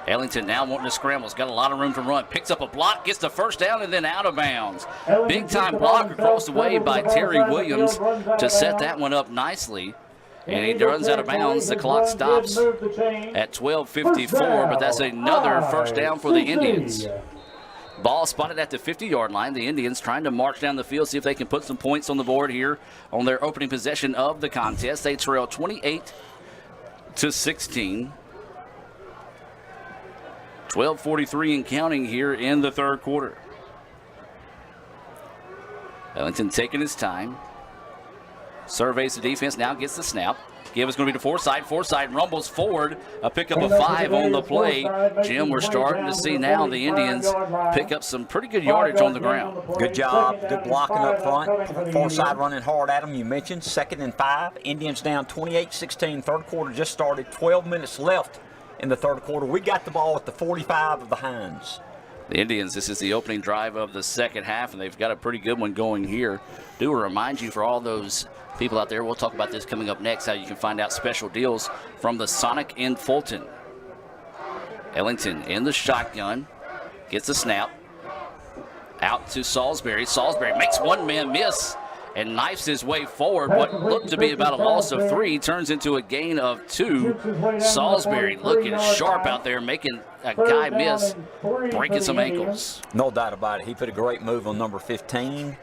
Ellington now wanting to scramble. He's got a lot of room to run. Picks up a block, gets the first down, and then out of bounds. Big-time block across the way by Terry Williams to set that one up nicely. And he runs out of bounds. The clock stops at 12:54, but that's another first down for the Indians. Ball spotted at the 50-yard line. The Indians trying to march down the field, see if they can put some points on the board here on their opening possession of the contest. They trail 28-16. 12:43 and counting here in the third quarter. Ellington taking his time. Surveys the defense, now gets the snap. Give is going to be to Forsythe. Forsythe rumbles forward. A pickup of 5 on the play. Jim, we're starting to see now the Indians pick up some pretty good yardage on the ground. Good job. Good blocking up front. Forsythe running hard at him, you mentioned. 2nd and 5. Indians down 28-16. Third quarter just started. 12 minutes left in the third quarter. We got the ball at the 45 of the Hinds. The Indians, this is the opening drive of the second half, and they've got a pretty good one going here. Do remind you for all those people out there, we'll talk about this coming up next, how you can find out special deals from the Sonic in Fulton. Ellington in the shotgun, gets the snap, out to Salisbury. Salisbury makes one man miss and knifes his way forward. What looked to be about a loss of 3 turns into a gain of 2. Salisbury looking sharp out there, making a guy miss, breaking some ankles. No doubt about it. He put a great move on number 15.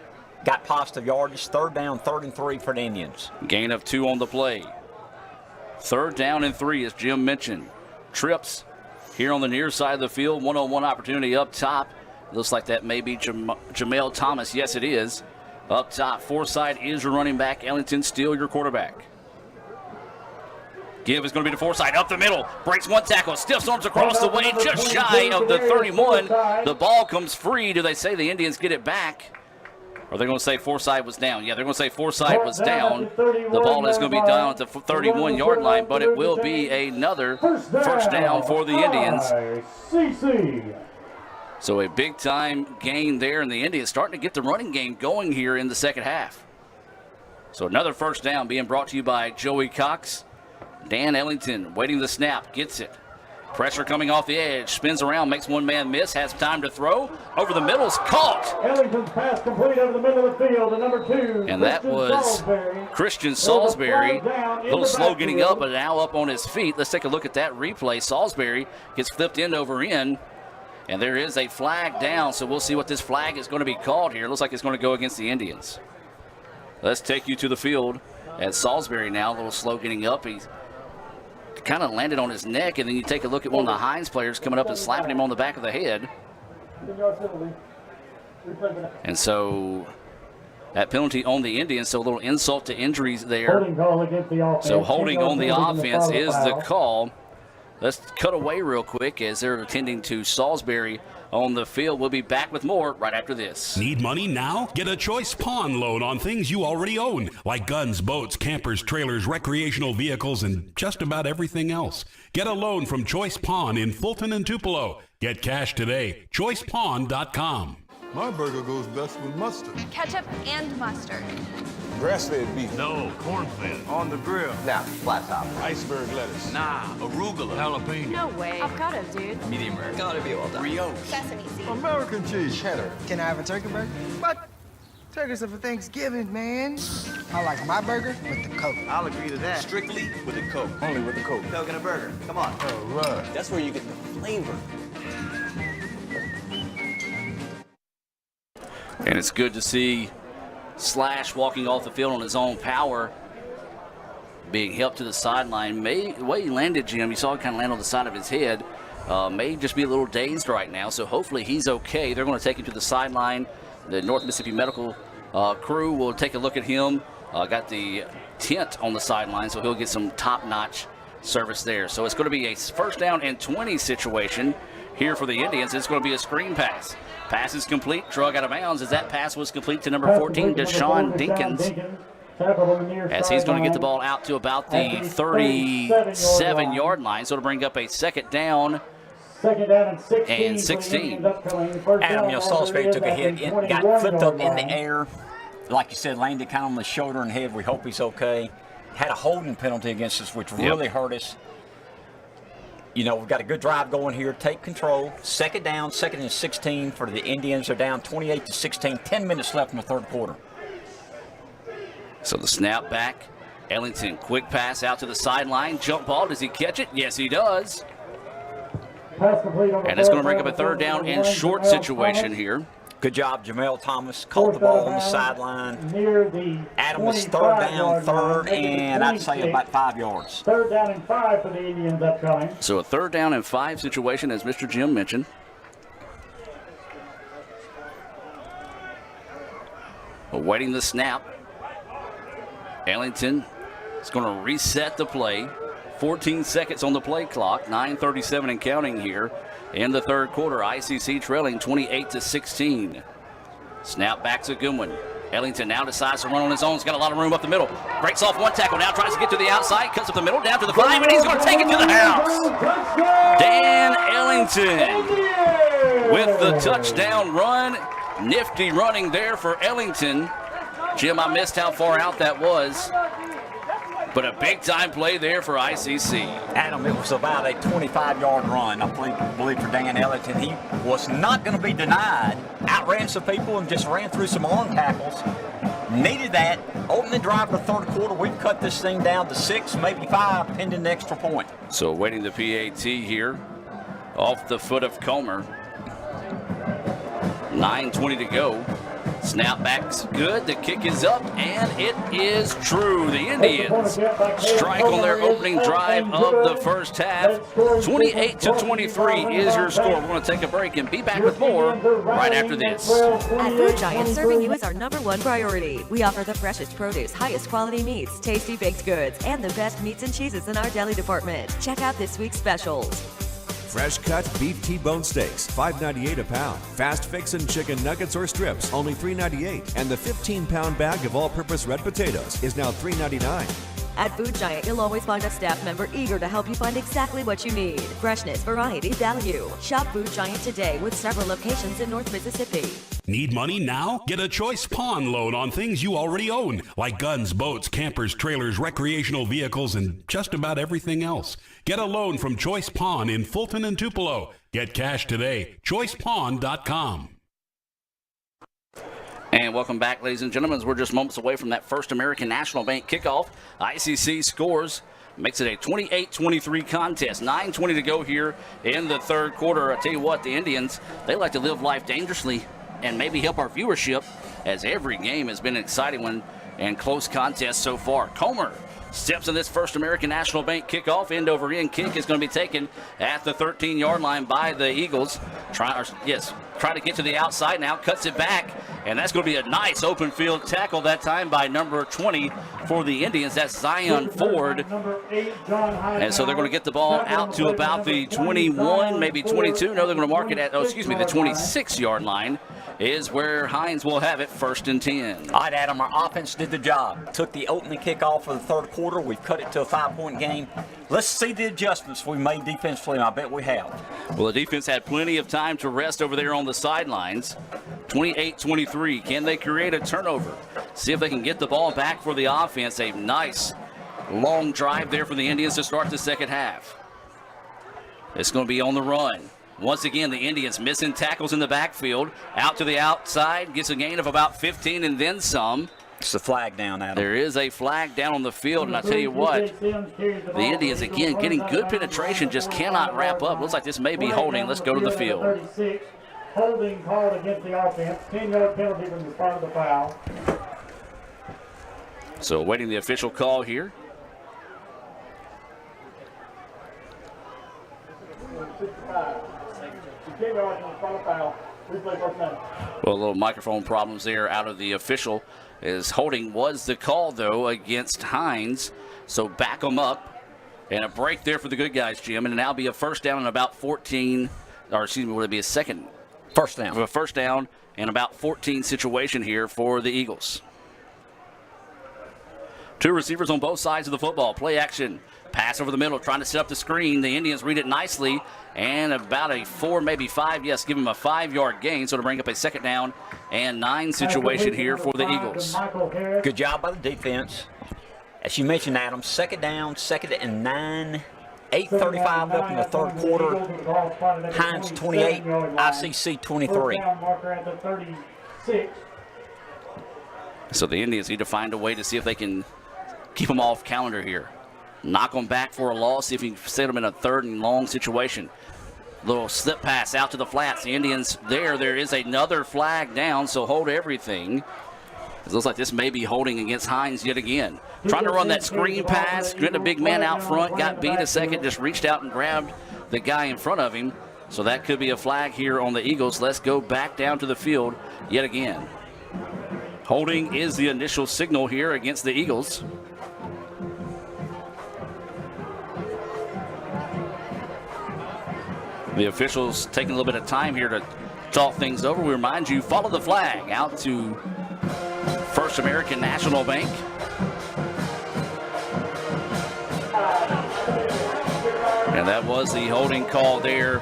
Got positive yardage. 3rd down, 3rd and 3 for the Indians. Gain of 2 on the play. 3rd down and 3, as Jim mentioned. Trips here on the near side of the field. One-on-one opportunity up top. Looks like that may be Jamel Thomas. Yes, it is. Up top, Forsythe is your running back. Ellington still your quarterback. Give is going to be to Forsythe. Up the middle. Breaks one tackle. Stiffs arms across the way. Just shy of the 31. The ball comes free. Do they say the Indians get it back? Or are they going to say Forsythe was down? Yeah, they're going to say Forsythe was down. The ball is going to be down at the 31-yard line, but it will be another first down for the Indians. So a big-time gain there, and the Indians starting to get the running game going here in the second half. So another first down being brought to you by Joey Cox. Dan Ellington waiting the snap, gets it. Pressure coming off the edge, spins around, makes one man miss, has time to throw. Over the middle is caught. Ellington's pass complete over the middle of the field to number 2. And that was Christian Salisbury. A little slow getting up, but now up on his feet. Let's take a look at that replay. Salisbury gets flipped end over end. And there is a flag down, so we'll see what this flag is going to be called here. It looks like it's going to go against the Indians. Let's take you to the field. At Salisbury now, a little slow getting up. He's kind of landed on his neck, and then you take a look at one of the Hinds players coming up and slapping him on the back of the head. And so that penalty on the Indians, so a little insult to injuries there. So holding on the offense is the call. Let's cut away real quick as they're attending to Salisbury on the field. We'll be back with more right after this. Need money now? Get a Choice Pawn loan on things you already own, like guns, boats, campers, trailers, recreational vehicles, and just about everything else. Get a loan from Choice Pawn in Fulton and Tupelo. Get cash today. ChoicePawn.com. My burger goes best with mustard. Ketchup and mustard. Grass-fed beef. No, corn-fed. On the grill. Now, flat top. Iceberg lettuce. Nah, arugula. Jalapeno. No way. Avocado, dude. Medium rare. Gotta be well done. Brioche. Sesame seeds. American cheese. Cheddar. Can I have a turkey burger? What? Turkeys are for Thanksgiving, man. I like my burger with the Coke. I'll agree to that. Strictly with a Coke. Only with the Coke. Coke and a burger. Come on. All right. That's where you get the flavor. And it's good to see Slash walking off the field on his own power, being helped to the sideline. The way he landed, Jim, you saw it kind of land on the side of his head. May just be a little dazed right now, so hopefully he's okay. They're going to take him to the sideline. The North Mississippi Medical crew will take a look at him. Got the tent on the sideline, so he'll get some top-notch service there. So it's going to be a first down and 20 situation here for the Indians. It's going to be a screen pass. Pass is complete, drug out of bounds as that pass was complete to number 14, Deshaun Dinkins. As he's going to get the ball out to about the 37-yard line, so it'll bring up a second down and 16. Adam, Salisbury took a hit, got flipped up in the air. Like you said, landed kind of on the shoulder and head. We hope he's okay. Had a holding penalty against us, which really hurt us. You know, we've got a good drive going here. Take control. Second down, second and 16 for the Indians. They're down 28-16. 10 minutes left in the third quarter. So the snap back. Ellington, quick pass out to the sideline. Jump ball. Does he catch it? Yes, he does. And it's going to bring up a third down and short situation here. Good job, Jamel Thomas. Caught the ball on the sideline. Adam was third down, third, and I'd say about 5 yards. Third down and 5 for the Indians upcoming. So a third down and 5 situation, as Mr. Jim mentioned. Awaiting the snap. Ellington is going to reset the play. 14 seconds on the play clock. 9:37 and counting here in the third quarter. ICC trailing 28-16. Snap back's a good one. Ellington now decides to run on his own. He's got a lot of room up the middle. Breaks off one tackle. Now tries to get to the outside. Cuts up the middle. Down to the 5. And he's going to take it to the house. Dan Ellington with the touchdown run. Nifty running there for Ellington. Jim, I missed how far out that was. But a big-time play there for ICC. Adam, it was about a 25-yard run, I believe, for Dan Ellington. He was not going to be denied. Outran some people and just ran through some arm tackles. Needed that. Opening drive of the third quarter, we've cut this thing down to 6, maybe 5, pending the extra point. So waiting the PAT here off the foot of Comer. 9:20 to go. Snap back's good. The kick is up, and it is true. The Indians strike on their opening drive of the first half. 28-23 is your score. We're going to take a break and be back with more right after this. At Food Giant, serving you is our #1 priority. We offer the freshest produce, highest quality meats, tasty baked goods, and the best meats and cheeses in our deli department. Check out this week's specials. Fresh cut beef T-bone steaks, $5.98 a pound. Fast fix and chicken nuggets or strips, only $3.98. And the 15-pound bag of all-purpose red potatoes is now $3.99. At Food Giant, you'll always find a staff member eager to help you find exactly what you need. Freshness, variety, value. Shop Food Giant today with several locations in North Mississippi. Need money now? Get a Choice Pawn loan on things you already own, like guns, boats, campers, trailers, recreational vehicles, and just about everything else. Get a loan from Choice Pawn in Fulton and Tupelo. Get cash today. ChoicePawn.com. And welcome back, ladies and gentlemen. We're just moments away from that First American National Bank kickoff. ICC scores, makes it a 28-23 contest. 9:20 to go here in the third quarter. I tell you what, the Indians, they like to live life dangerously and maybe help our viewership, as every game has been an exciting one and close contest so far. Comer steps in this First American National Bank kickoff. End over end kick is going to be taken at the 13-yard line by the Eagles. Try to get to the outside now, cuts it back, and that's going to be a nice open field tackle that time by number 20 for the Indians. That's Zion Ford. And so they're going to get the ball out to about the 21, maybe 22. No, they're going to mark it at, the 26-yard line is where Hinds will have it, 1st and 10. All right, Adam, our offense did the job. Took the opening kickoff for the third quarter. We've cut it to a 5-point game. Let's see the adjustments we made defensively, and I bet we have. Well, the defense had plenty of time to rest over there on the sidelines. 28-23. Can they create a turnover? See if they can get the ball back for the offense. A nice long drive there for the Indians to start the second half. It's going to be on the run. Once again, the Indians missing tackles in the backfield. Out to the outside, gets a gain of about 15 and then some. It's a flag down, Adam. There is a flag down on the field, and I tell you what, the Indians, again, getting good penetration, just cannot wrap up. Looks like this may be holding. Let's go to the field. Holding called against the offense. 10-yard penalty from the start of the foul. So awaiting the official call here. Well, a little microphone problems there out of the official. As holding was the call, though, against Hinds. So back them up. And a break there for the good guys, Jim. And it'll now be a first down and about 14, or excuse me, would it be a second? First down. A first down and about 14 situation here for the Eagles. Two receivers on both sides of the football. Play action. Pass over the middle, trying to set up the screen. The Indians read it nicely. And about a 4, maybe 5, yes, give him a 5-yard gain. So to bring up a 2nd down and 9 situation here for the Eagles. Good job by the defense. As you mentioned, Adam, 2nd down, 2nd and 9. 8:35 left in the third quarter. Hinds 28, ICC 23. So the Indians need to find a way to see if they can keep them off calendar here. Knock them back for a loss, see if you can set them in a 3rd and long situation. Little slip pass out to the flats. The Indians there is another flag down, so hold everything. It looks like this may be holding against Hinds yet again. Trying to run that screen pass, getting a big man out front, got beat a second, just reached out and grabbed the guy in front of him. So that could be a flag here on the Eagles. Let's go back down to the field yet again. Holding is the initial signal here against the Eagles. The officials taking a little bit of time here to talk things over. We remind you, follow the flag out to First American National Bank. And that was the holding call there.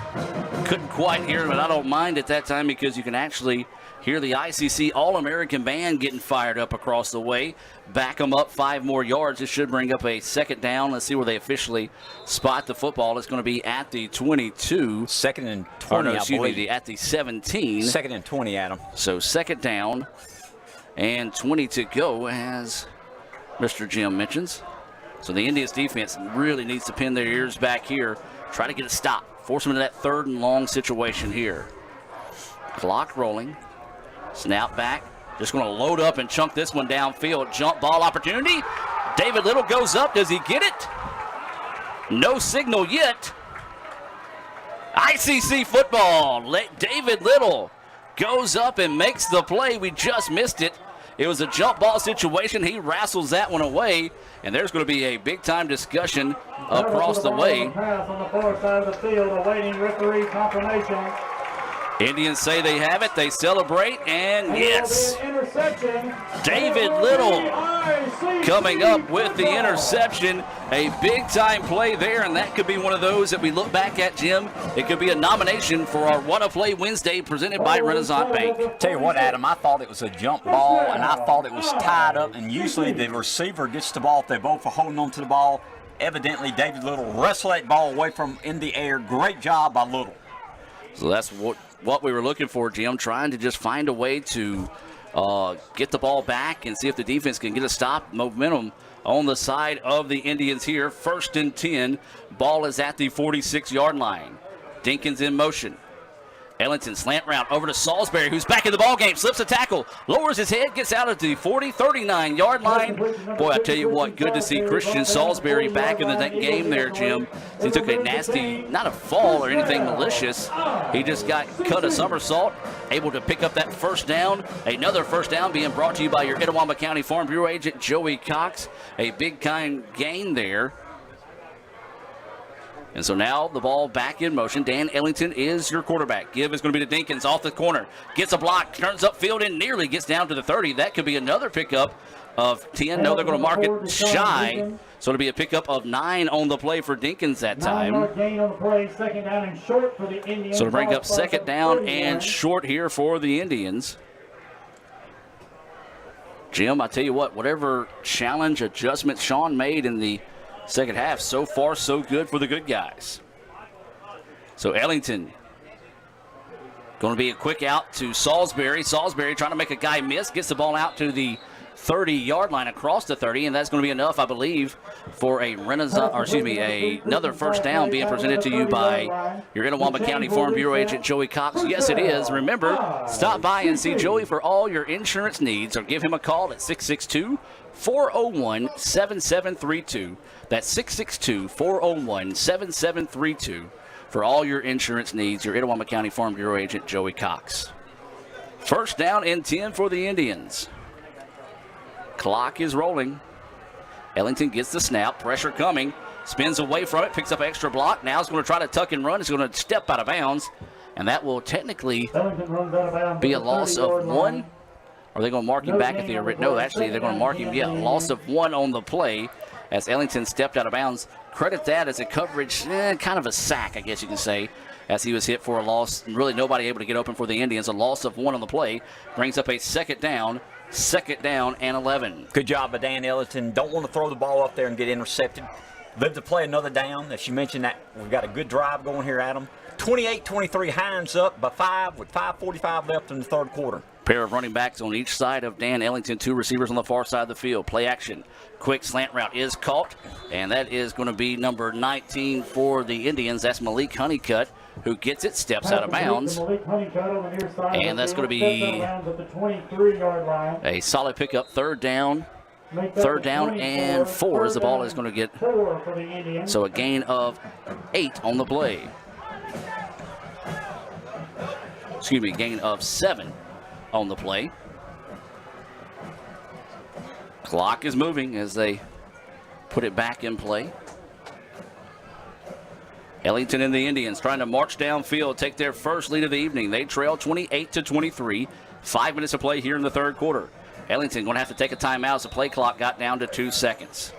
Couldn't quite hear it, but I don't mind at that time because you can actually hear the ICC All-American Band getting fired up across the way. Back them up 5 more yards. This should bring up a 2nd down. Let's see where they officially spot the football. It's going to be at the 22. 2nd and 20, at the 17. 2nd and 20, Adam. So 2nd down and 20 to go, as Mr. Jim mentions. So the Indians defense really needs to pin their ears back here. Try to get a stop. Force them into that 3rd and long situation here. Clock rolling. Snap back. Just going to load up and chunk this one downfield. Jump ball opportunity. David Little goes up. Does he get it? No signal yet. ICC football. David Little goes up and makes the play. We just missed it. It was a jump ball situation. He wrestles that one away, and there's going to be a big-time discussion across the way. Pass on the far side of the field, awaiting referee confirmation. Indians say they have it. They celebrate, and yes, interception. David Little coming up with the interception. A big-time play there, and that could be one of those that we look back at, Jim. It could be a nomination for our Wanna Play Wednesday presented by Renaissance Bank. Tell you what, Adam, I thought it was a jump ball, and I thought it was tied up, and usually the receiver gets the ball if they both are holding on to the ball. Evidently, David Little wrestled that ball away from in the air. Great job by Little. So that's what we were looking for, Jim, trying to just find a way to get the ball back and see if the defense can get a stop. Momentum on the side of the Indians here. 1st and 10. Ball is at the 46-yard line. Dinkins in motion. Ellington slant route over to Salisbury, who's back in the ball game, slips a tackle, lowers his head, gets out at the 39-yard line. Boy, I tell you what, good to see Christian Salisbury back in the game there, Jim. He took a nasty, not a fall or anything malicious. He just got cut a somersault, able to pick up that first down. Another first down being brought to you by your Itawamba County Farm Bureau agent, Joey Cox. A big kind gain there. And so now the ball back in motion. Dan Ellington is your quarterback. Give is going to be to Dinkins off the corner. Gets a block, turns upfield and nearly gets down to the 30. That could be another pickup of 10. No, they're going to mark it shy. So it'll be a pickup of 9 on the play for Dinkins that time. 9-yard gain on the play, 2nd down and short for the Indians. So to bring up 2nd down and short here for the Indians. Jim, I tell you what, whatever challenge adjustment Sean made in the second half, so far so good for the good guys. So Ellington going to be a quick out to Salisbury. Salisbury trying to make a guy miss, gets the ball out to the 30-yard line across the 30, and that's going to be enough, I believe, for a another first down being presented to you by your Itawamba County Farm Bureau agent, Joey Cox. Yes, it is. Remember, stop by and see Joey for all your insurance needs, or give him a call at 662-401-7732. That's 662-401-7732 for all your insurance needs. Your Itawamba County Farm Bureau agent, Joey Cox. First down and 10 for the Indians. Clock is rolling. Ellington gets the snap. Pressure coming. Spins away from it. Picks up an extra block. Now he's going to try to tuck and run. He's going to step out of bounds. And that will technically be a loss of 1. Or are they going to mark him back at the original? No, actually, they're going to mark him. Yeah, loss of 1 on the play as Ellington stepped out of bounds. Credit that as a coverage, kind of a sack, I guess you can say, as he was hit for a loss. Really nobody able to get open for the Indians. A loss of 1 on the play brings up a 2nd down. 2nd down and 11. Good job by Dan Ellington. Don't want to throw the ball up there and get intercepted. Live to play another down. As you mentioned, that we've got a good drive going here, Adam. 28-23, Hinds up by 5 with 5:45 left in the 3rd quarter. Pair of running backs on each side of Dan Ellington. 2 receivers on the far side of the field. Play action. Quick slant route is caught, and that is going to be number 19 for the Indians. That's Malik Honeycutt, who gets it, steps out of bounds. And that's going to be a solid pickup. 3rd down. 3rd down and 4 as the ball is going to get. So a gain of 8 on the play. Excuse me, gain of 7 on the play. Clock is moving as they put it back in play. Ellington and the Indians trying to march downfield, take their first lead of the evening. They trail 28-23. 5 minutes to play here in the 3rd quarter. Ellington going to have to take a timeout as the play clock got down to 2 seconds.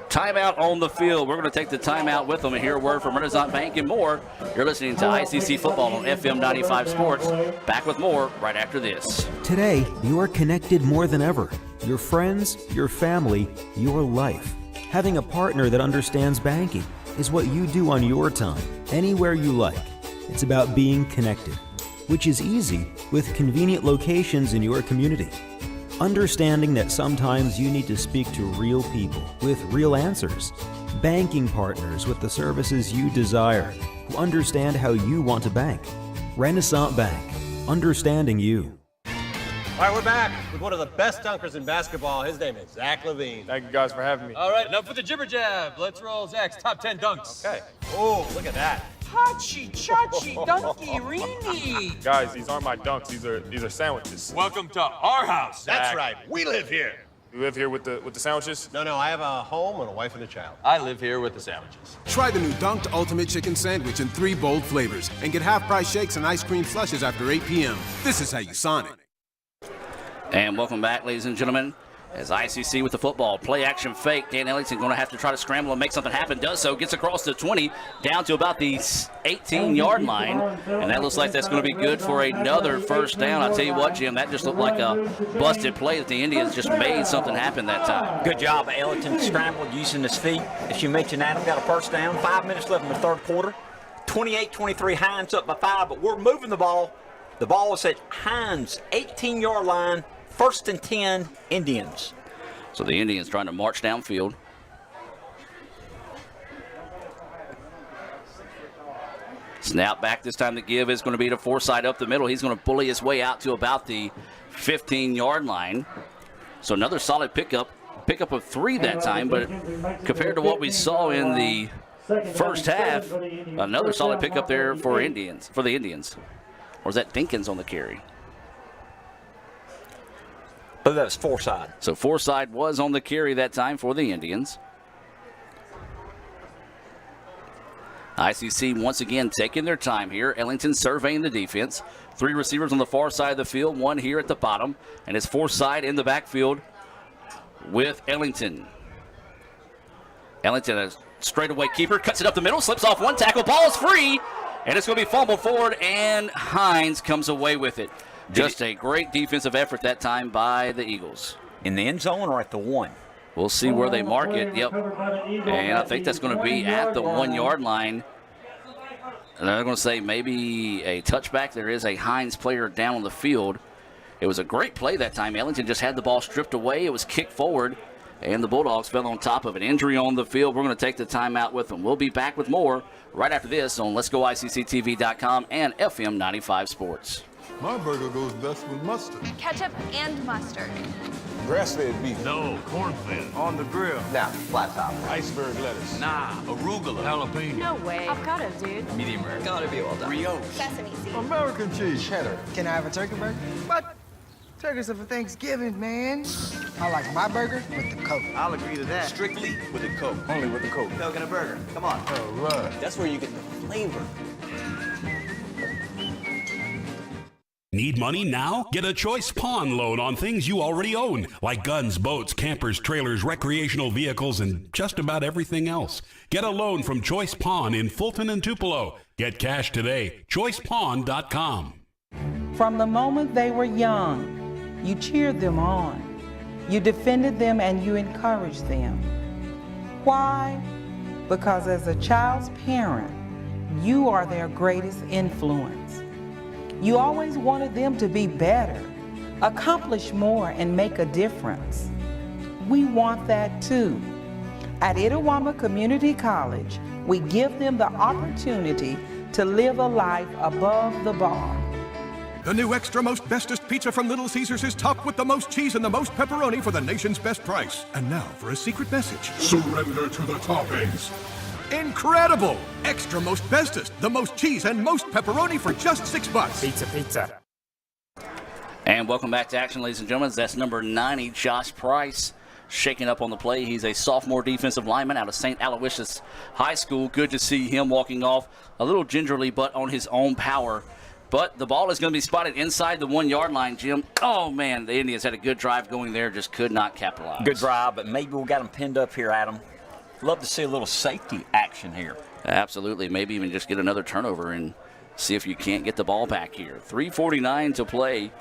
Timeout on the field. We're going to take the timeout with them and hear a word from Renaissance Bank and more. You're listening to ICC Football on FM 95 Sports. Back with more right after this. Today, you are connected more than ever. Your friends, your family, your life. Having a partner that understands banking is what you do on your time, anywhere you like. It's about being connected, which is easy with convenient locations in your community. Understanding that sometimes you need to speak to real people with real answers. Banking partners with the services you desire, who understand how you want to bank. Renaissance Bank, understanding you. All right, we're back with one of the best dunkers in basketball. His name is Zach LaVine. Thank you guys for having me. All right, enough with the jibber jab. Let's roll Zach's top 10 dunks. Okay. Oh, look at that. Hachi, chachi, dunky, rini. Guys, these aren't my dunks. These are sandwiches. Welcome to our house, Zach. That's right. We live here. You live here with the sandwiches? No, I have a home and a wife and a child. I live here with the sandwiches. Try the new Dunked Ultimate Chicken Sandwich in 3 bold flavors and get half-price shakes and ice cream slushes after 8 p.m. This is how you Sonic. And welcome back, ladies and gentlemen, as ICC with the football. Play action fake. Dan Ellington going to have to try to scramble and make something happen. Does so. Gets across the 20, down to about the 18-yard line. And that looks like that's going to be good for another first down. I'll tell you what, Jim, that just looked like a busted play that the Indians just made something happen that time. Good job. Ellington scrambled using his feet. As you mentioned, Adam got a first down. 5 minutes left in the third quarter. 28-23, Hinds up by 5, but we're moving the ball. The ball is at Hinds' 18-yard line. First and 10, Indians. So the Indians trying to march downfield. Snap back this time to give is going to be to Forsythe up the middle. He's going to bully his way out to about the 15-yard line. So another solid pickup of 3 that time, but compared to what we saw in the first half, another solid pickup there for the Indians. Or is that Dinkins on the carry? Oh, that was Forsythe. So Forsythe was on the carry that time for the Indians. ICC once again taking their time here. Ellington surveying the defense. 3 receivers on the far side of the field, 1 here at the bottom. And it's Forsythe in the backfield with Ellington. Ellington, a straightaway keeper, cuts it up the middle, slips off 1 tackle. Ball is free, and it's going to be fumbled forward, and Hinds comes away with it. Just a great defensive effort that time by the Eagles. In the end zone or at the 1? We'll see where they mark it. Yep. And I think that's going to be at the 1-yard line. And they're going to say maybe a touchback. There is a Hinds player down on the field. It was a great play that time. Ellington just had the ball stripped away. It was kicked forward, and the Bulldogs fell on top of an injury on the field. We're going to take the timeout with them. We'll be back with more right after this on Let'sGoICCTV.com and FM 95 Sports. My burger goes best with mustard. Ketchup and mustard. Grass-fed beef. No, corn-fed. On the grill. Now, flat top. Iceberg lettuce. Nah, arugula. Jalapeno. No way. Avocado, dude. Medium rare. Gotta be well done. Brioche. Sesame seeds. American cheese. Cheddar. Can I have a turkey burger? What? Turkeys are for Thanksgiving, man. I like my burger with the Coke. I'll agree to that. Strictly with a Coke. Only with the Coke. Coke and a burger. Come on. All right. That's where you get the flavor. Need money now? Get a Choice Pawn loan on things you already own, like guns, boats, campers, trailers, recreational vehicles, and just about everything else. Get a loan from Choice Pawn in Fulton and Tupelo. Get cash today. ChoicePawn.com. From the moment they were young, you cheered them on. You defended them and you encouraged them. Why? Because as a child's parent, you are their greatest influence. You always wanted them to be better, accomplish more, and make a difference. We want that too. At Itawamba Community College, we give them the opportunity to live a life above the bar. The new extra most bestest pizza from Little Caesars is topped with the most cheese and the most pepperoni for the nation's best price. And now for a secret message. Surrender to the toppings. Incredible! Extra most bestest, the most cheese and most pepperoni for just $6. Pizza. And welcome back to action, ladies and gentlemen. That's number 90, Josh Price, shaking up on the play. He's a sophomore defensive lineman out of St. Aloysius High School. Good to see him walking off a little gingerly, but on his own power. But the ball is going to be spotted inside the 1-yard line, Jim. Oh, man, the Indians had a good drive going there, just could not capitalize. Good drive, but maybe we got them pinned up here, Adam. Love to see a little safety action here. Absolutely. Maybe even just get another turnover and see if you can't get the ball back here. 3:49 to play.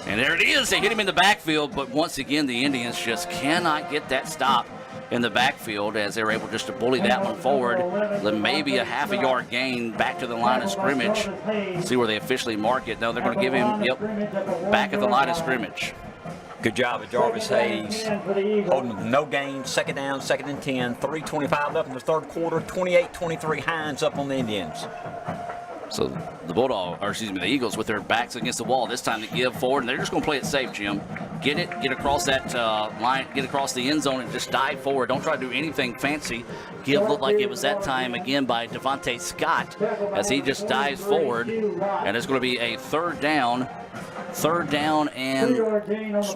And there it is. They hit him in the backfield, but once again, the Indians just cannot get that stop in the backfield as they were able just to bully that one forward. Then maybe a half-a-yard gain back to the line of scrimmage. See where they officially mark it. No, they're going to give him, back at the line of scrimmage. Good job of Jarvis Hayes, holding them no gain, second down, 2nd and 10, 3:25 left in the third quarter, 28-23 Hinds up on the Indians. So the Eagles with their backs against the wall. This time to give forward, and they're just going to play it safe, Jim. Get across that line, get across the end zone, and just dive forward. Don't try to do anything fancy. Give looked like it was that time again by Devontae Scott as he just dives forward, and it's going to be a third down and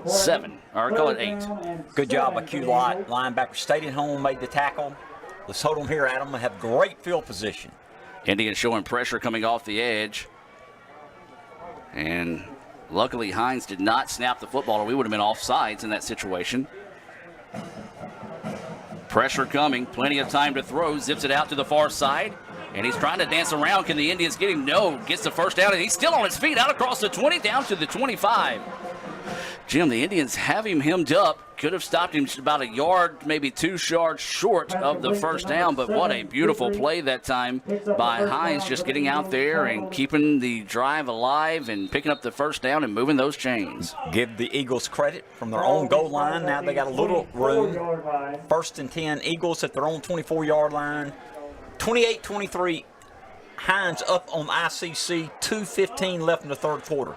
7, or call it 8. Good job by Q Lott. Linebacker stayed at home, made the tackle. Let's hold them here, Adam, and have great field position. Indians showing pressure coming off the edge. And luckily, Hinds did not snap the football, or we would have been offsides in that situation. Pressure coming, plenty of time to throw. Zips it out to the far side, and he's trying to dance around. Can the Indians get him? No. Gets the first down, and he's still on his feet, out across the 20, down to the 25. Jim, the Indians have him hemmed up. Could have stopped him just about a yard, maybe 2 yards short of the first down, but what a beautiful play that time by Hinds, just getting out there and keeping the drive alive and picking up the first down and moving those chains. Give the Eagles credit from their own goal line. Now they got a little room. 1st and 10, Eagles at their own 24-yard line. 28-23, Hinds up on ICC, 2:15 left in the third quarter.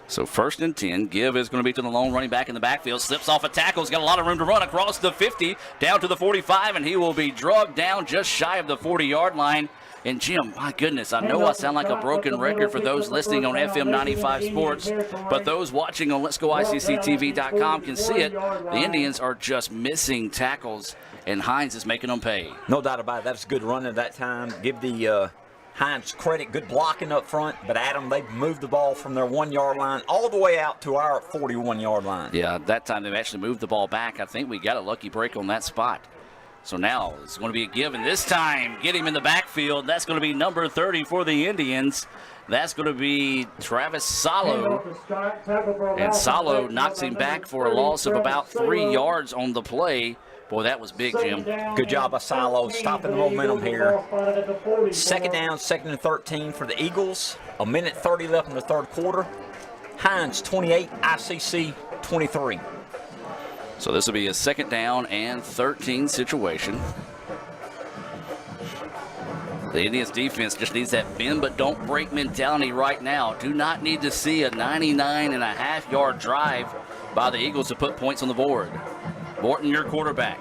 So 1st and 10, Give is going to be to the lone running back in the backfield. Slips off a tackle. He's got a lot of room to run across the 50, down to the 45, and he will be drugged down just shy of the 40-yard line. And Jim, my goodness, I know I sound like a broken record for those listening on FM 95 Sports, but those watching on Let'sGoICCTV.com can see it. The Indians are just missing tackles, and Hinds is making them pay. No doubt about it. That's a good run at that time. Give the Hinds credit, good blocking up front, but Adam, they've moved the ball from their 1-yard line all the way out to our 41-yard line. Yeah, that time they've actually moved the ball back. I think we got a lucky break on that spot. So now it's going to be a give, and this time get him in the backfield. That's going to be number 30 for the Indians. That's going to be Travis Salo. And Salo knocks him back for a loss of about 3 yards on the play. Boy, that was big, Jim. Good job by Silo, stopping the momentum here. 2nd down, 2nd and 13 for the Eagles. 1:30 left in the third quarter. Hinds 28, ICC 23. So this will be a 2nd down and 13 situation. The Indians defense just needs that bend but don't break mentality right now. Do not need to see a 99.5-yard drive by the Eagles to put points on the board. Morton, your quarterback,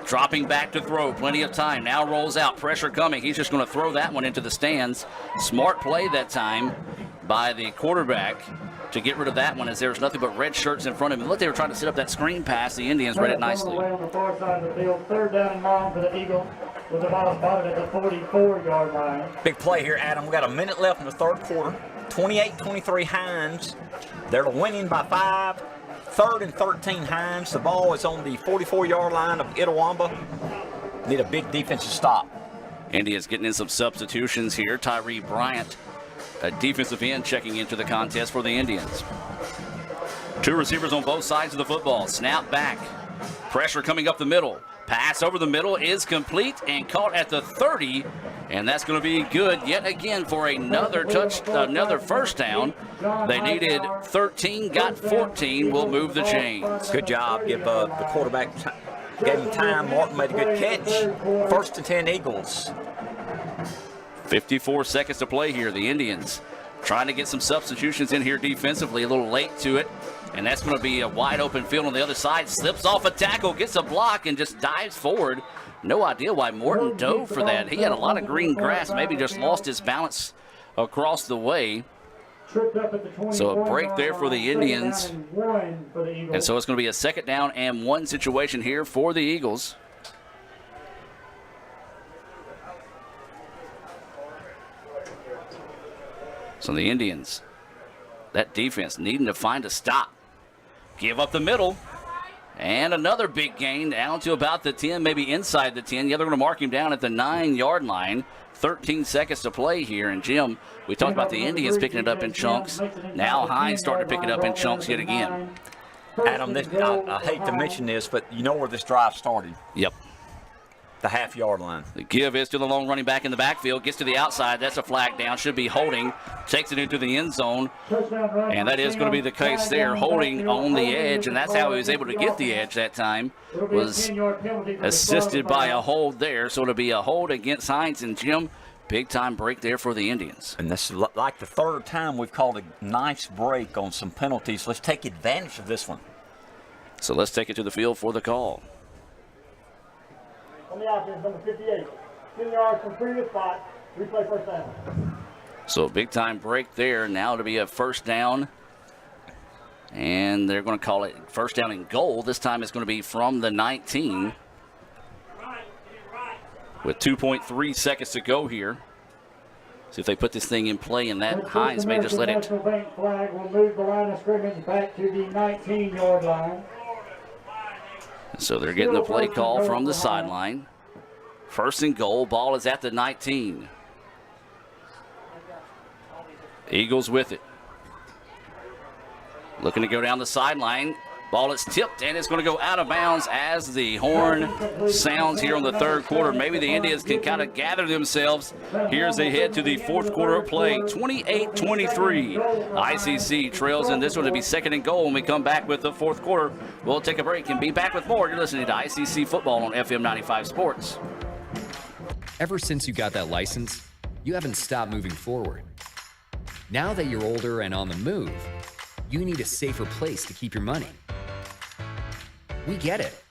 dropping back to throw, plenty of time, now rolls out, pressure coming, he's just going to throw that one into the stands. Smart play that time by the quarterback to get rid of that one, as there's nothing but red shirts in front of him. Look, they were trying to set up that screen pass. The Indians read it nicely. On the far side of the field, 3rd down and long for the Eagles, with the ball spotted at the 44-yard line. Big play here, Adam. We got a minute left in the third quarter. 28-23 Hinds. They're winning by 5. 3rd and 13 Hinds. The ball is on the 44-yard line of Itawamba. Need a big defensive stop. Indians getting in some substitutions here. Tyree Bryant, a defensive end, checking into the contest for the Indians. 2 receivers on both sides of the football. Snap back. Pressure coming up the middle. Pass over the middle is complete and caught at the 30. And that's going to be good yet again for another first down. They needed 13, got 14. Will move the chains. Good job. Give the quarterback gave him time. Martin made a good catch. 1st and 10 Eagles. 54 seconds to play here. The Indians trying to get some substitutions in here defensively. A little late to it. And that's going to be a wide open field on the other side. Slips off a tackle, gets a block, and just dives forward. No idea why Morton dove for that. He had a lot of green grass, maybe just lost his balance across the way. So a break there for the Indians. And so it's going to be a 2nd down and 1 situation here for the Eagles. So the Indians, that defense needing to find a stop. Give up the middle. And another big gain down to about the 10, maybe inside the 10. Yeah, they're going to mark him down at the 9-yard line. 13 seconds to play here. And, Jim, we talked about the Indians picking it up in chunks. Now Hinds starting to pick it up in chunks yet again. Adam, I hate to mention this, but you know where this drive started. Yep. The half-yard line. The give is to the lone running back in the backfield. Gets to the outside. That's a flag down. Should be holding. Takes it into the end zone. And that is going to be the case there. Holding on the edge. And that's how he was able to get the edge that time. Was assisted by a hold there. So it'll be a hold against Hinds. And Jim, Big-time break there for the Indians. And this is like the third time we've called a nice break on some penalties. Let's take advantage of this one. So let's take it to the field for the call. On the offense, number 58. 10 yards from previous spot. Replay first down. So a big-time break there. Now to be a first down. And they're going to call it first down and goal. This time it's going to be from the 19. With 2.3 seconds to go here. See if they put this thing in play, and that Hinds may just let it. National Bank flag will move the line of scrimmage back to the 19-yard line. So they're getting the play call from the sideline. First and goal. Ball is at the 19. Eagles with it. Looking to go down the sideline. Ball is tipped, and it's going to go out of bounds as the horn sounds here on the third quarter. Maybe the Indians can kind of gather themselves here as they head to the fourth quarter of play. 28-23. ICC trails in this one to be second and goal when we come back with the fourth quarter. We'll take a break and be back with more. You're listening to ICC Football on FM 95 Sports. Ever since you got that license, you haven't stopped moving forward. Now that you're older and on the move, you need a safer place to keep your money. We get it.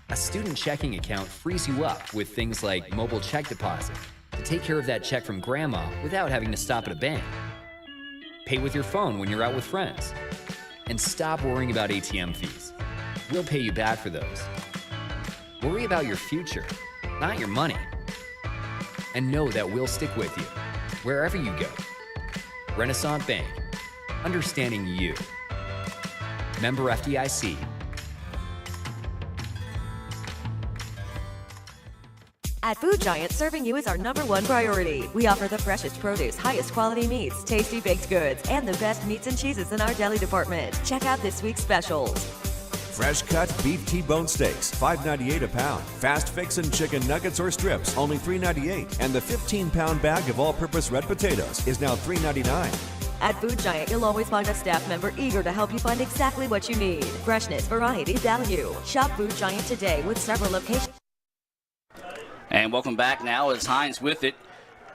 A student checking account frees you up with things like mobile check deposit to take care of that check from grandma without having to stop at a bank. Pay with your phone when you're out with friends. And stop worrying about ATM fees. We'll pay you back for those. Worry about your future, not your money. And know that we'll stick with you wherever you go. Renaissance Bank. Understanding you. Member FDIC. At Food Giant, serving you is our #1 priority. We offer the freshest produce, highest quality meats, tasty baked goods, and the best meats and cheeses in our deli department. Check out this week's specials. Fresh cut beef T-bone steaks, $5.98 a pound. Fast fix and chicken nuggets or strips, only $3.98. And the 15-pound bag of all-purpose red potatoes is now $3.99. At Food Giant, you'll always find a staff member eager to help you find exactly what you need. Freshness, variety, value. Shop Food Giant today with several locations. And welcome back now as Hinds with it.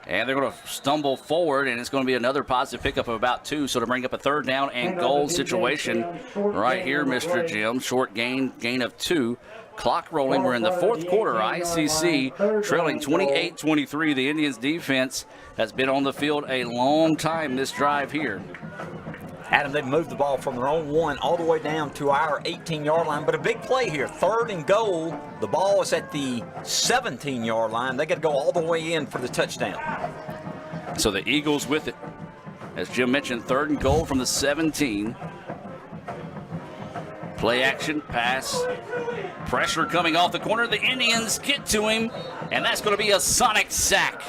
And they're going to stumble forward, and it's going to be another positive pickup of about 2. So to bring up a third down and goal situation right here, Mr. Jim. Short gain of 2. Clock rolling. We're in the fourth quarter. ICC trailing 28-23. The Indians defense has been on the field a long time this drive here. Adam, they've moved the ball from their own 1 all the way down to our 18-yard line. But a big play here, third and goal. The ball is at the 17-yard line. They got to go all the way in for the touchdown. So the Eagles with it. As Jim mentioned, third and goal from the 17. Play action, pass. Pressure coming off the corner. The Indians get to him, and that's going to be a sonic sack.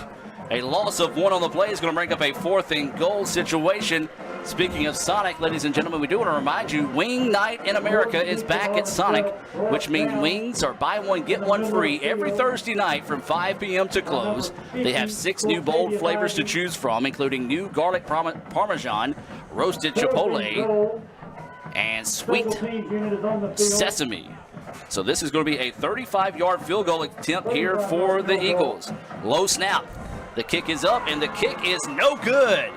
A loss of 1 on the play is going to bring up a fourth and goal situation. Speaking of Sonic, ladies and gentlemen, we do want to remind you, Wing Night in America is back at Sonic, which means wings are buy one, get one free every Thursday night from 5 p.m. to close. They have 6 new bold flavors to choose from, including new garlic parmesan, roasted chipotle, and sweet sesame. So this is going to be a 35-yard field goal attempt here for the Eagles. Low snap. The kick is up, and the kick is no good.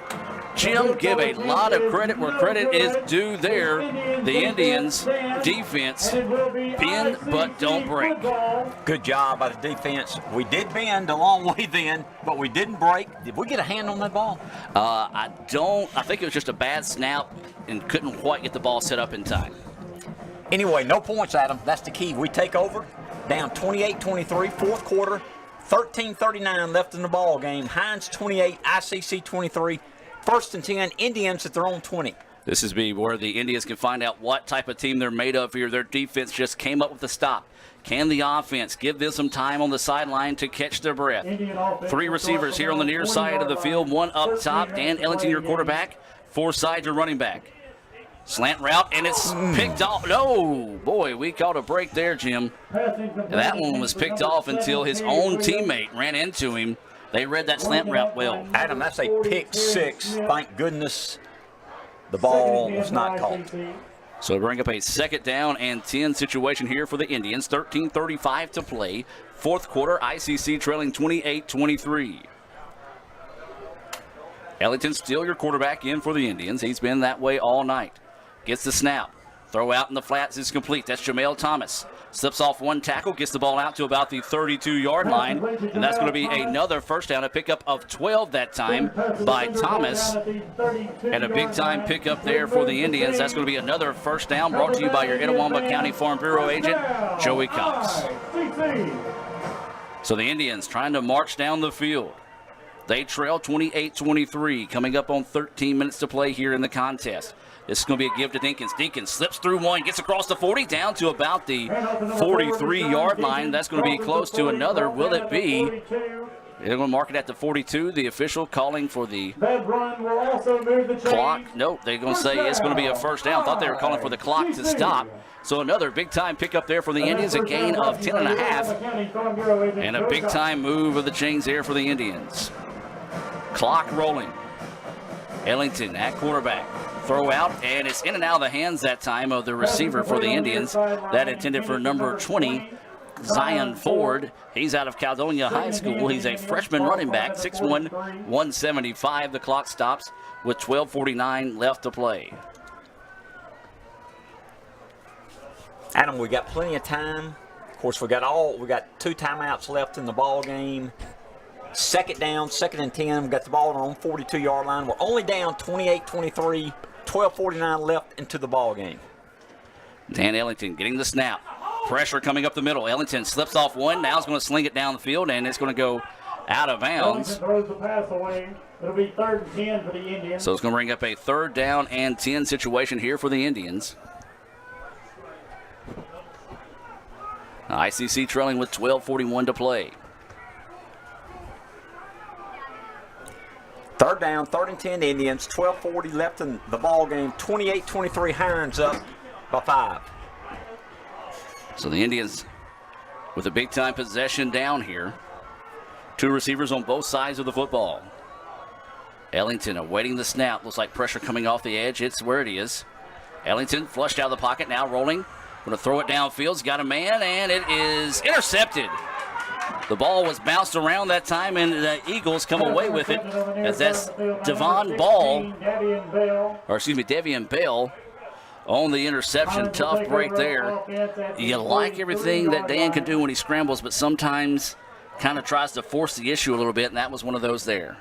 Jim, give a lot of credit where credit is due there. The Indians' defense bend but don't break. Good job by the defense. We did bend a long way then, but we didn't break. Did we get a hand on that ball? I think it was just a bad snap and couldn't quite get the ball set up in time. Anyway, no points, Adam. That's the key. We take over, down 28-23, fourth quarter, 13:39 left in the ball game. Hinds 28, ICC 23. First and 10, Indians at their own 20. This is where the Indians can find out what type of team they're made of here. Their defense just came up with a stop. Can the offense give them some time on the sideline to catch their breath? 3 receivers here on the near side of the field, 1 up top. Dan Ellington, your quarterback. 4 sides, your running back. Slant route, and it's picked off. No, boy, we caught a break there, Jim. That one was picked off until his own teammate ran into him. They read that slant route well. Adam, that's a pick 6. Thank goodness the ball was not caught. So bring up a 2nd down and 10 situation here for the Indians. 13:35 to play. Fourth quarter, ICC trailing 28-23. Ellington still your quarterback in for the Indians. He's been that way all night. Gets the snap. Throw out in the flats is complete. That's Jamel Thomas. Slips off one tackle, gets the ball out to about the 32-yard line, and that's going to be another first down, a pickup of 12 that time by Thomas, and a big-time pickup there for the Indians. That's going to be another first down brought to you by your Itawamba County Farm Bureau agent, Joey Cox. So the Indians trying to march down the field. They trail 28-23, coming up on 13 minutes to play here in the contest. This is going to be a give to Dinkins. Dinkins slips through one, gets across the 40, down to about the 43-yard line. That's going to be close to another. Will it be? They're going to mark it at the 42. The official calling for the clock. Nope, they're going to say it's going to be a first down. Thought they were calling for the clock to stop. So another big-time pickup there for the Indians, a gain of 10.5. And a big-time move of the chains there for the Indians. Clock rolling. Ellington at quarterback. Throw out, and it's in and out of the hands that time of the receiver for the Indians. That intended for number 20, Zion Ford. He's out of Caledonia High School. He's a freshman running back, 6'1", 175. The clock stops with 12:49 left to play. Adam, we got plenty of time. Of course, we got 2 timeouts left in the ball game. Second down, 2nd and 10. We got the ball on 42-yard line. We're only down 28-23. 12:49 left into the ball game. Dan Ellington getting the snap. Pressure coming up the middle. Ellington slips off one. Now he's going to sling it down the field, and it's going to go out of bounds. Throws the pass away. It'll be 3rd and 10 for the Indians. So it's going to bring up a 3rd down and 10 situation here for the Indians. ICC trailing with 12:41 to play. 3rd down, 3rd and 10 Indians, 12:40 left in the ball game, 28-23 Hinds up by 5. So the Indians with a big-time possession down here. 2 receivers on both sides of the football. Ellington awaiting the snap. Looks like pressure coming off the edge. It's where it is. Ellington flushed out of the pocket, now rolling. Going to throw it downfield. He's got a man, and it is intercepted. The ball was bounced around that time, and the Eagles come away with it as that's Devian Bell on the interception. Tough break there. You like everything that Dan can do when he scrambles, but sometimes kind of tries to force the issue a little bit, and that was one of those there.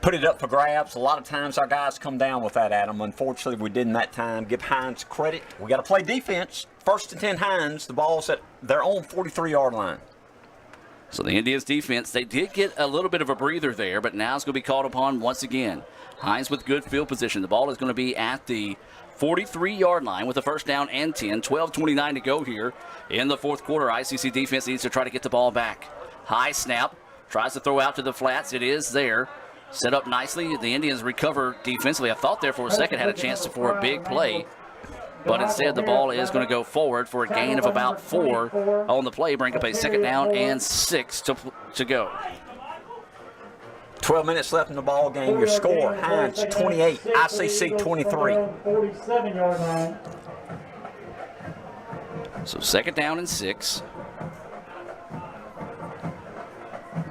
Put it up for grabs. A lot of times our guys come down with that, Adam. Unfortunately, we didn't that time. Give Hinds credit. We got to play defense. 1st and 10 Hinds. The ball's at their own 43-yard line. So the Indians defense, they did get a little bit of a breather there, but now it's going to be called upon once again. Hinds with good field position. The ball is going to be at the 43-yard line with a 1st down and 10. 12:29 to go here in the 4th quarter. ICC defense needs to try to get the ball back. High snap. Tries to throw out to the flats. It is there. Set up nicely. The Indians recover defensively. I thought there for a second had a chance for a big play, but instead the ball is going to go forward for a gain of about 4 on the play. Bring up a 2nd down and 6 to go. 12 minutes left in the ball game. Your score, Hinds 28, ICC 23. So 2nd down and 6.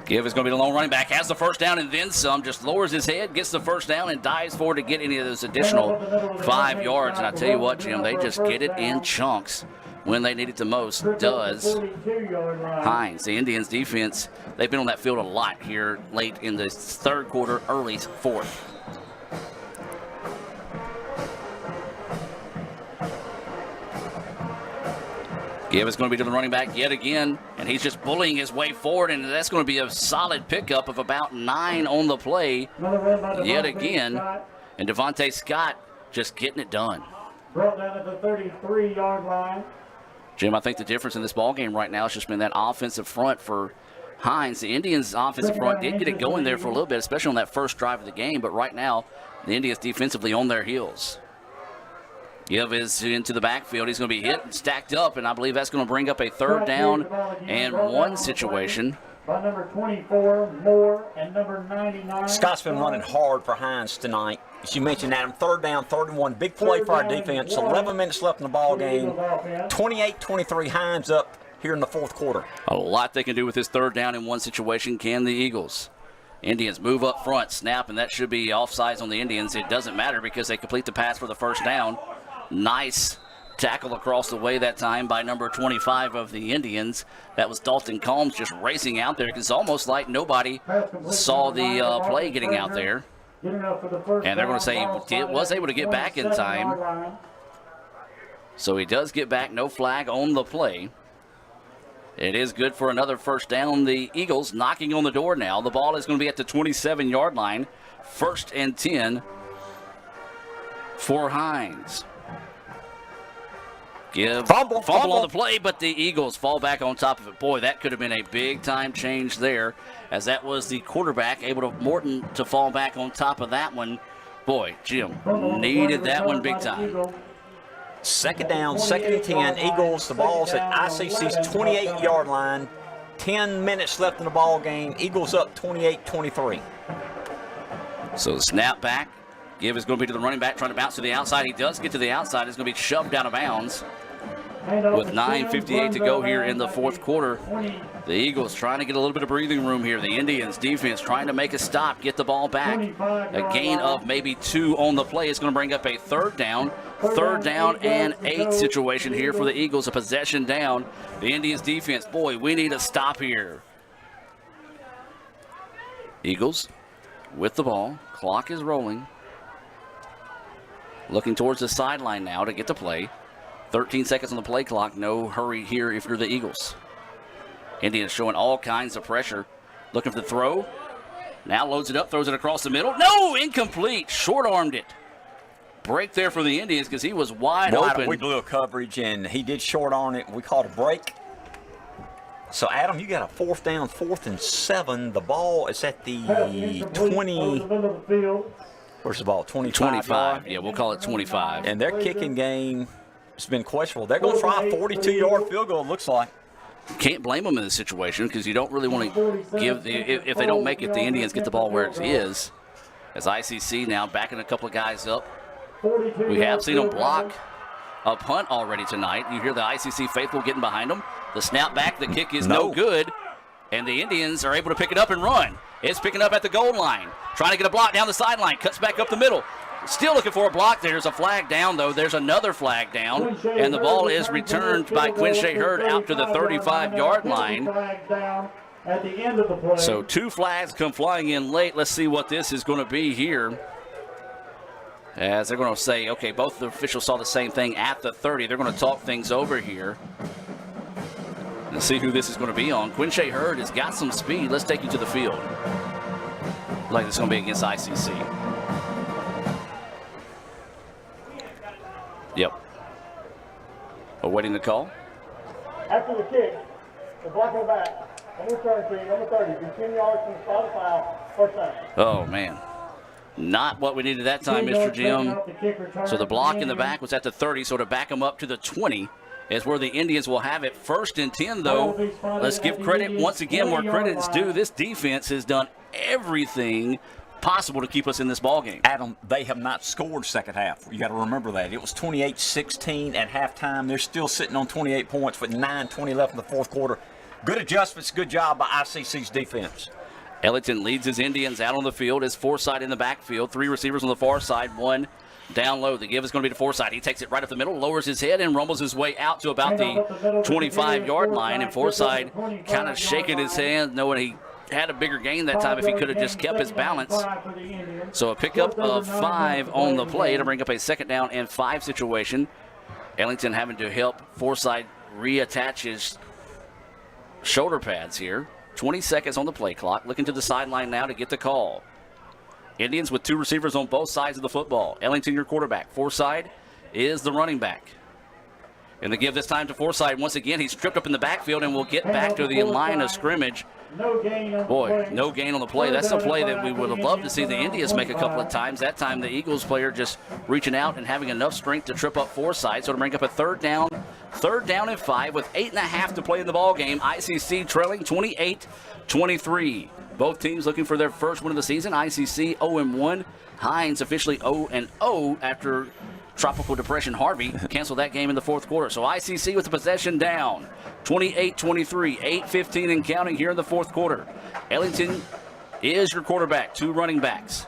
Give is going to be the lone running back. Has the 1st down and then some. Just lowers his head, gets the 1st down, and dives forward to get any of those additional 5 yards. And I tell you what, Jim, they just get it in chunks when they need it the most. Does Hinds. The Indians defense, they've been on that field a lot here late in the 3rd quarter, early 4th. Give is going to be to the running back yet again, and he's just bullying his way forward, and that's going to be a solid pickup of about 9 on the play yet again. And Devontae Scott just getting it done. Brought down at the 33-yard line. Jim, I think the difference in this ball game right now has just been that offensive front for Hinds. The Indians' offensive front did get it going there for a little bit, especially on that first drive of the game, but right now the Indians defensively on their heels. Give is into the backfield. He's going to be hit and stacked up, and I believe that's going to bring up a 3rd down and 1 situation. By number 24, Moore, and number 99. Scott's been running hard for Hinds tonight. As you mentioned, Adam, 3rd down, 3rd and 1. Big play for our defense. 11 minutes left in the ball game. 28-23 Hinds up here in the 4th quarter. A lot they can do with this 3rd down and 1 situation, can the Eagles. Indians move up front, snap, and that should be offsides on the Indians. It doesn't matter because they complete the pass for the first down. Nice tackle across the way that time by number 25 of the Indians. That was Dalton Combs just racing out there. It's almost like nobody saw the play getting out there. And they're going to say he was able to get back in time. So he does get back, no flag on the play. It is good for another first down. The Eagles knocking on the door now. The ball is going to be at the 27-yard line. 1st and 10 for Hinds. Fumble on the play, but the Eagles fall back on top of it. Boy, that could have been a big-time change there, as that was the quarterback able to Morton to fall back on top of that one. Boy, Jim needed that one big time. 2nd down, 2nd and 10. Eagles, the ball's at ICC's 28-yard line. 10 minutes left in the ball game. Eagles up 28-23. So snap back. Give is going to be to the running back trying to bounce to the outside. He does get to the outside. It's going to be shoved out of bounds. With 9:58 to go here in the 4th quarter. The Eagles trying to get a little bit of breathing room here. The Indians defense trying to make a stop, get the ball back. A gain of maybe 2 on the play is going to bring up a 3rd down. 3rd down and 8 situation here for the Eagles. A possession down. The Indians defense, boy, we need a stop here. Eagles with the ball. Clock is rolling. Looking towards the sideline now to get the play. 13 seconds on the play clock. No hurry here if you're the Eagles. Indians showing all kinds of pressure. Looking for the throw. Now loads it up, throws it across the middle. No, incomplete. Short-armed it. Break there for the Indians because he was wide open. We blew a coverage, and he did short arm it. We called a break. So, Adam, you got a 4th down, 4th and 7. The ball is at the 20. Where's the ball? 25. Yeah, we'll call it 25. And their kicking game has been questionable. They're going to try a 42-yard field goal, it looks like. Can't blame them in this situation because you don't really want to give if they don't make it, the Indians get the ball where it is. As ICC now backing a couple of guys up. We have seen them block a punt already tonight. You hear the ICC faithful getting behind them. The snap back, the kick is no good. And the Indians are able to pick it up and run. It's picking up at the goal line. Trying to get a block down the sideline. Cuts back up the middle. Still looking for a block. There's a flag down, though. There's another flag down. And the ball is returned by Quincy Hurd out to the 35-yard line. So 2 flags come flying in late. Let's see what this is going to be here. As they're going to say, okay, both the officials saw the same thing at the 30. They're going to talk things over here. And see who this is going to be on. Quincy Hurd has got some speed. Let's take you to the field. Like it's going to be against ICC. Yep. Awaiting the call. After the kick, the block in the back, on the return team, number 30, 10 yards from the spot of foul, 1st down. Oh, man. Not what we needed that time, Mr. Jim. So the block in the back was at the 30, so to back them up to the 20 is where the Indians will have it. 1st and 10, though. Let's give credit once again where credit is due. This defense has done everything possible to keep us in this ball game. Adam, they have not scored second half. You got to remember that. It was 28-16 at halftime. They're still sitting on 28 points with 9:20 left in the 4th quarter. Good adjustments. Good job by ICC's defense. Ellington leads his Indians out on the field. His Forsythe in the backfield. 3 receivers on the far side, 1 down low. The give is going to be to Forsythe. He takes it right up the middle, lowers his head, and rumbles his way out to about the 25-yard line. And Forsythe kind of shaking his hand, knowing he had a bigger gain that time if he could have just kept his balance. So a pickup of 5 on the play to bring up a 2nd down and 5 situation. Ellington having to help Forsythe reattach his shoulder pads here. 20 seconds on the play clock. Looking to the sideline now to get the call. Indians with 2 receivers on both sides of the football. Ellington, your quarterback. Forsythe is the running back. And they give this time to Forsythe. Once again, he's tripped up in the backfield and will get back to the line of scrimmage. Boy, no gain on the play. That's a play that we would have loved to see the Indians make a couple of times. That time the Eagles player just reaching out and having enough strength to trip up Forsythe. So to bring up a 3rd down and 5 with 8.5 to play in the ball game. ICC trailing 28-23. Both teams looking for their first win of the season. ICC 0-1. Hinds officially 0-0 after Tropical Depression Harvey canceled that game in the 4th quarter. So ICC with the possession down. 28-23, 8:15 and counting here in the 4th quarter. Ellington is your quarterback, 2 running backs.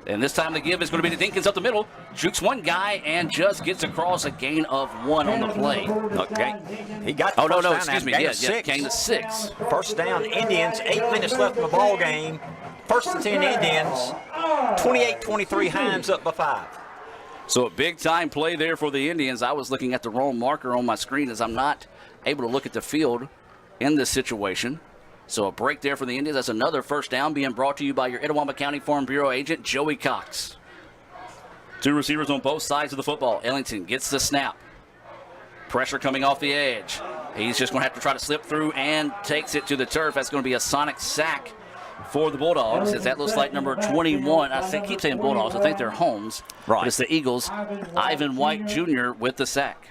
And this time the give is going to be to Dinkins up the middle. Jukes one guy and just gets across a gain of 1 on the play. Okay. He got the first down. Excuse me. Gain Yeah, of 6. Gain of 6. First down, Indians. 8 minutes left in the ball game. First and 10 Indians. 28-23, Hinds up by 5. So a big-time play there for the Indians. I was looking at the wrong marker on my screen as I'm not able to look at the field in this situation. So a break there for the Indians. That's another first down being brought to you by your Itawamba County Farm Bureau agent, Joey Cox. 2 receivers on both sides of the football. Ellington gets the snap. Pressure coming off the edge. He's just going to have to try to slip through and takes it to the turf. That's going to be a sonic sack for the Bulldogs, as that looks like number 21. I keep saying Bulldogs. I think they're Holmes. Right. But it's the Eagles. Ivan White Jr. with the sack.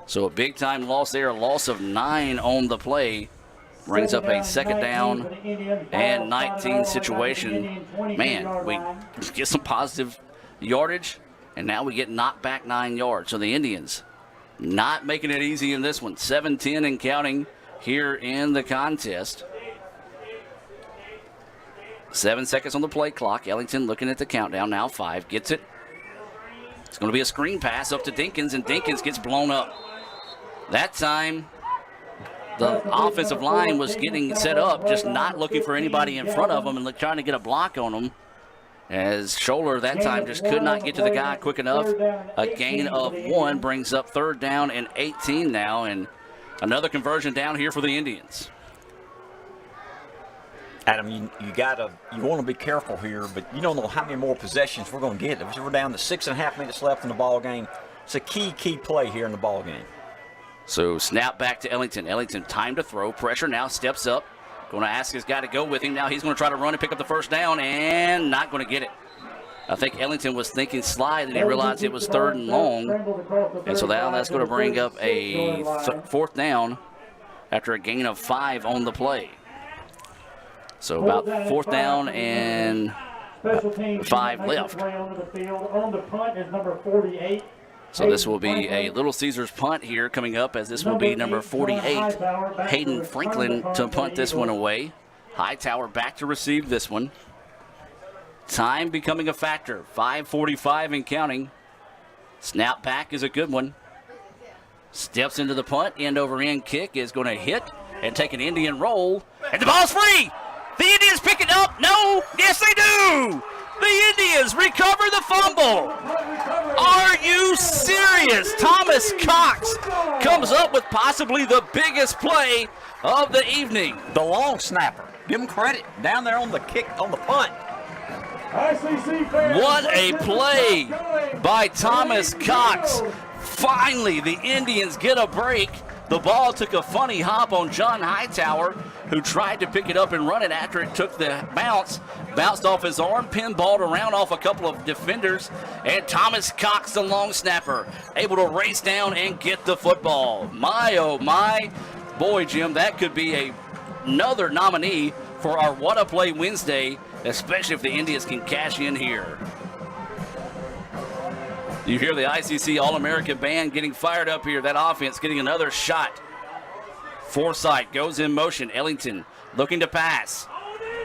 So a big-time loss there, a loss of 9 on the play. Brings up a second down and 19 situation. Man, we get some positive yardage, and now we get knocked back 9 yards. So the Indians not making it easy in this one. 7-10 and counting here in the contest. 7 seconds on the play clock. Ellington looking at the countdown, now 5. Gets it. It's going to be a screen pass up to Dinkins, and Dinkins gets blown up. That time, the offensive line was getting set up, just not looking for anybody in front of them and trying to get a block on them. As Scholler that time just could not get to the guy quick enough. A gain of 1 brings up 3rd down and 18 now, and another conversion down here for the Indians. Adam, you want to be careful here, but you don't know how many more possessions we're going to get. We're down to 6.5 minutes left in the ball game. It's a key play here in the ball game. So snap back to Ellington. Ellington, time to throw. Pressure now, steps up. Going to ask his guy to go with him. Now he's going to try to run and pick up the first down, and not going to get it. I think Ellington was thinking slide, and he realized it was 3rd and long. And so now that's going to bring up a 4th down after a gain of 5 on the play. So about 4th down and 5 left. On the punt is number 48. So this will be a Little Caesars punt here coming up, as this will be number 48, Hayden Franklin, to punt this one away. Hightower back to receive this one. Time becoming a factor. 5:45 and counting. Snap back is a good one. Steps into the punt. End over end kick is going to hit and take an Indian roll. And the ball's free. The Indians pick it up. No. Yes, they do. The Indians recover the fumble. Are you serious? Thomas Cox comes up with possibly the biggest play of the evening. The long snapper. Give him credit. Down there on the kick, on the punt. What a play by Thomas Cox. Finally, the Indians get a break. The ball took a funny hop on John Hightower, who tried to pick it up and run it after it took the bounce. Bounced off his arm, pinballed around off a couple of defenders, and Thomas Cox, the long snapper, able to race down and get the football. My, oh my. Boy, Jim, that could be another nominee for our What a Play Wednesday, especially if the Indians can cash in here. You hear the ICC All-American band getting fired up here. That offense getting another shot. Forsythe goes in motion. Ellington looking to pass.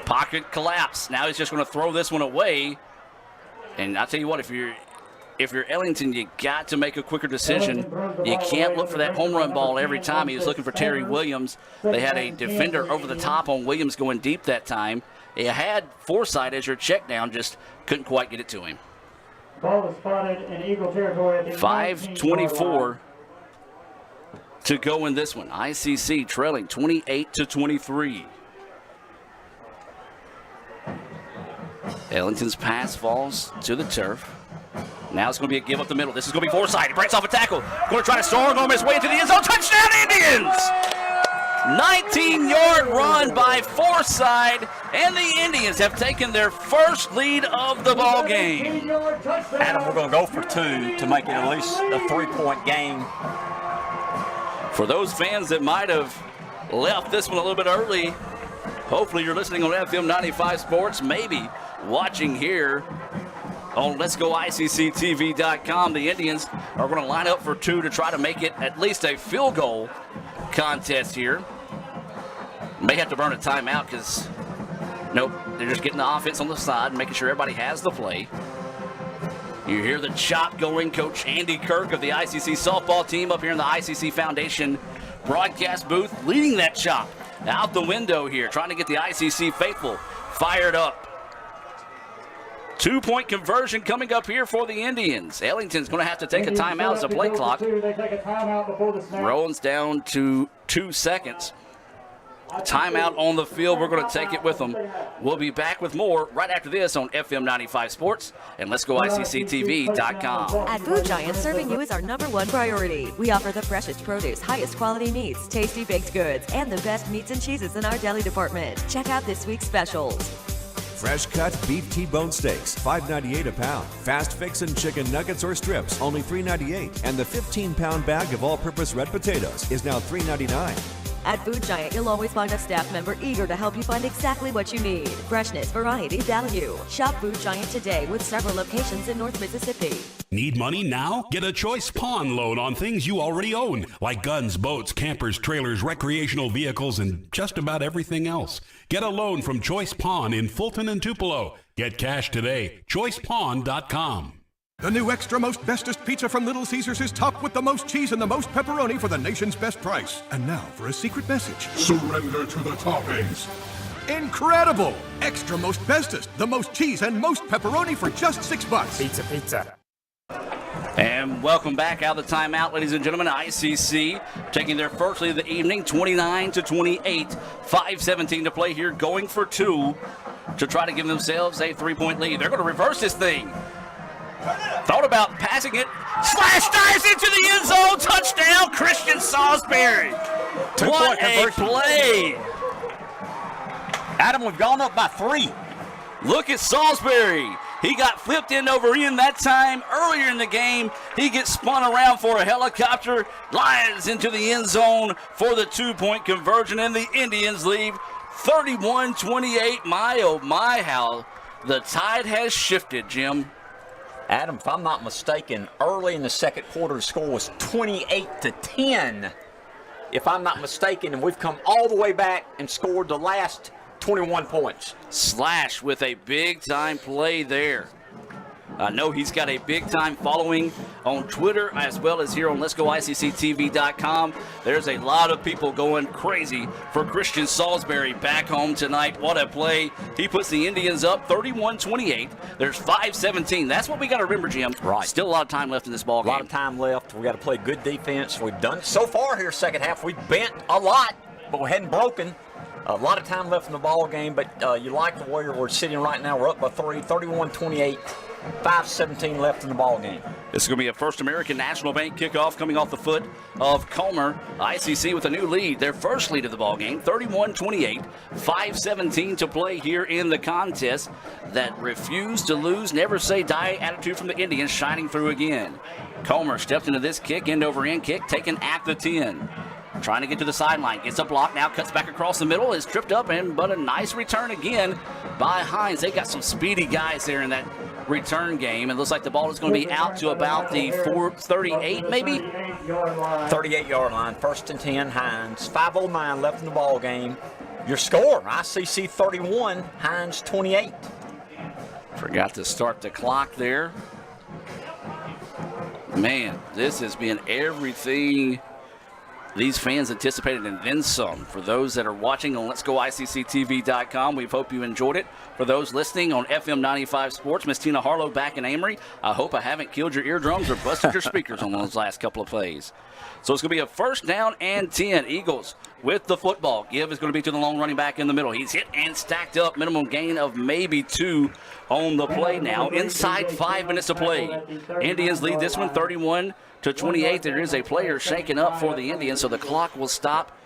Pocket collapse. Now he's just going to throw this one away. And I'll tell you what, if you're Ellington, you got to make a quicker decision. You can't look for that home run ball every time. He was looking for Terry Williams. They had a defender over the top on Williams going deep that time. You had Forsythe as your check down, just couldn't quite get it to him. Ball is spotted in Eagle territory. 5:24 to go in this one. ICC trailing 28-23. Ellington's pass falls to the turf. Now it's going to be a give up the middle. This is going to be Forsythe. He breaks off a tackle. Going to try to storm on his way into the end zone. Touchdown, Indians! 19-yard run by Forsythe, and the Indians have taken their first lead of the ball game. Adam, we're going to go for 2 to make it at least a 3-point game. For those fans that might have left this one a little bit early, hopefully you're listening on FM 95 Sports, maybe watching here on Let'sGoICCTV.com. The Indians are going to line up for 2 to try to make it at least a field goal contest here. May have to burn a timeout because Nope, they're just getting the offense on the side, making sure everybody has the play. You hear the chop going. Coach Andy Kirk of the ICC softball team up here in the ICC Foundation broadcast booth leading that chop out the window here, trying to get the ICC faithful fired up. 2-point conversion coming up here for the Indians. Ellington's going to have to take a timeout as the play clock rolls down to 2 seconds. Timeout on the field. We're going to take it with them. We'll be back with more right after this on FM 95 Sports and Let's Go ICCTV.com. At Food Giant, serving you is our #1 priority. We offer the freshest produce, highest quality meats, tasty baked goods, and the best meats and cheeses in our deli department. Check out this week's specials. Fresh cut beef T-bone steaks, $5.98 a pound. Fast fix and chicken nuggets or strips, only $3.98. And the 15-pound bag of all-purpose red potatoes is now $3.99. At Food Giant, you'll always find a staff member eager to help you find exactly what you need. Freshness, variety, value. Shop Food Giant today with several locations in North Mississippi. Need money now? Get a Choice Pawn loan on things you already own, like guns, boats, campers, trailers, recreational vehicles, and just about everything else. Get a loan from Choice Pawn in Fulton and Tupelo. Get cash today. ChoicePawn.com. The new extra most bestest pizza from Little Caesars is topped with the most cheese and the most pepperoni for the nation's best price. And now for a secret message. Surrender to the toppings. Incredible! Extra most bestest, the most cheese and most pepperoni for just $6. Pizza, pizza. And welcome back out of the timeout, ladies and gentlemen. ICC taking their first lead of the evening, 29-28, 5:17 to play here, going for 2 to try to give themselves a 3-point lead. They're going to reverse this thing. Thought about passing it. Slash dives into the end zone. Touchdown, Christian Salisbury. What a play. Adam, we've gone up by 3. Look at Salisbury. He got flipped end over end that time. Earlier in the game, he gets spun around for a helicopter. Lions into the end zone for the 2-point conversion, and the Indians leave 31-28. My, oh my, how the tide has shifted, Jim. Adam, if I'm not mistaken, early in the second quarter, the score was 28-10. If I'm not mistaken, and we've come all the way back and scored the last 21 points. Slash with a big-time play there. I know he's got a big-time following on Twitter as well as here on Let'sGoICCTV.com. There's a lot of people going crazy for Christian Salisbury back home tonight. What a play. He puts the Indians up 31-28. There's 5:17. That's what we got to remember, Jim. Right. Still a lot of time left in this ball game. A lot of time left. We got to play good defense. We've done it so far here second half. We've bent a lot, but we hadn't broken. A lot of time left in the ball game, but you like the way we're sitting right now. We're up by 3, 31-28. 5:17 left in the ball game. This is going to be a First American National Bank kickoff coming off the foot of Comer. ICC with a new lead, their first lead of the ball game, 31-28, 5:17 to play here in the contest. That refuse to lose, never say die attitude from the Indians shining through again. Comer stepped into this kick, end over end kick, taken at the 10. Trying to get to the sideline, gets a block, now cuts back across the middle, is tripped up, but a nice return again by Hinds. They got some speedy guys there in that return game. It looks like the ball is going to be out to about the 438, maybe? 38-yard line, 1st and 10, Hinds. 5:09 left in the ball game. Your score, ICC 31, Hinds 28. Forgot to start the clock there. Man, this has been everything these fans anticipated and then some. For those that are watching on Let'sGoICCTV.com, we hope you enjoyed it. For those listening on FM 95 Sports, Miss Tina Harlow back in Amory, I hope I haven't killed your eardrums or busted your speakers on those last couple of plays. So it's going to be a 1st down and 10. Eagles with the football. Give is going to be to the long running back in the middle. He's hit and stacked up. Minimum gain of maybe 2 on the play now. Inside 5 minutes to play. Indians lead this one 31-28. There is a player shaken up for the Indians, so the clock will stop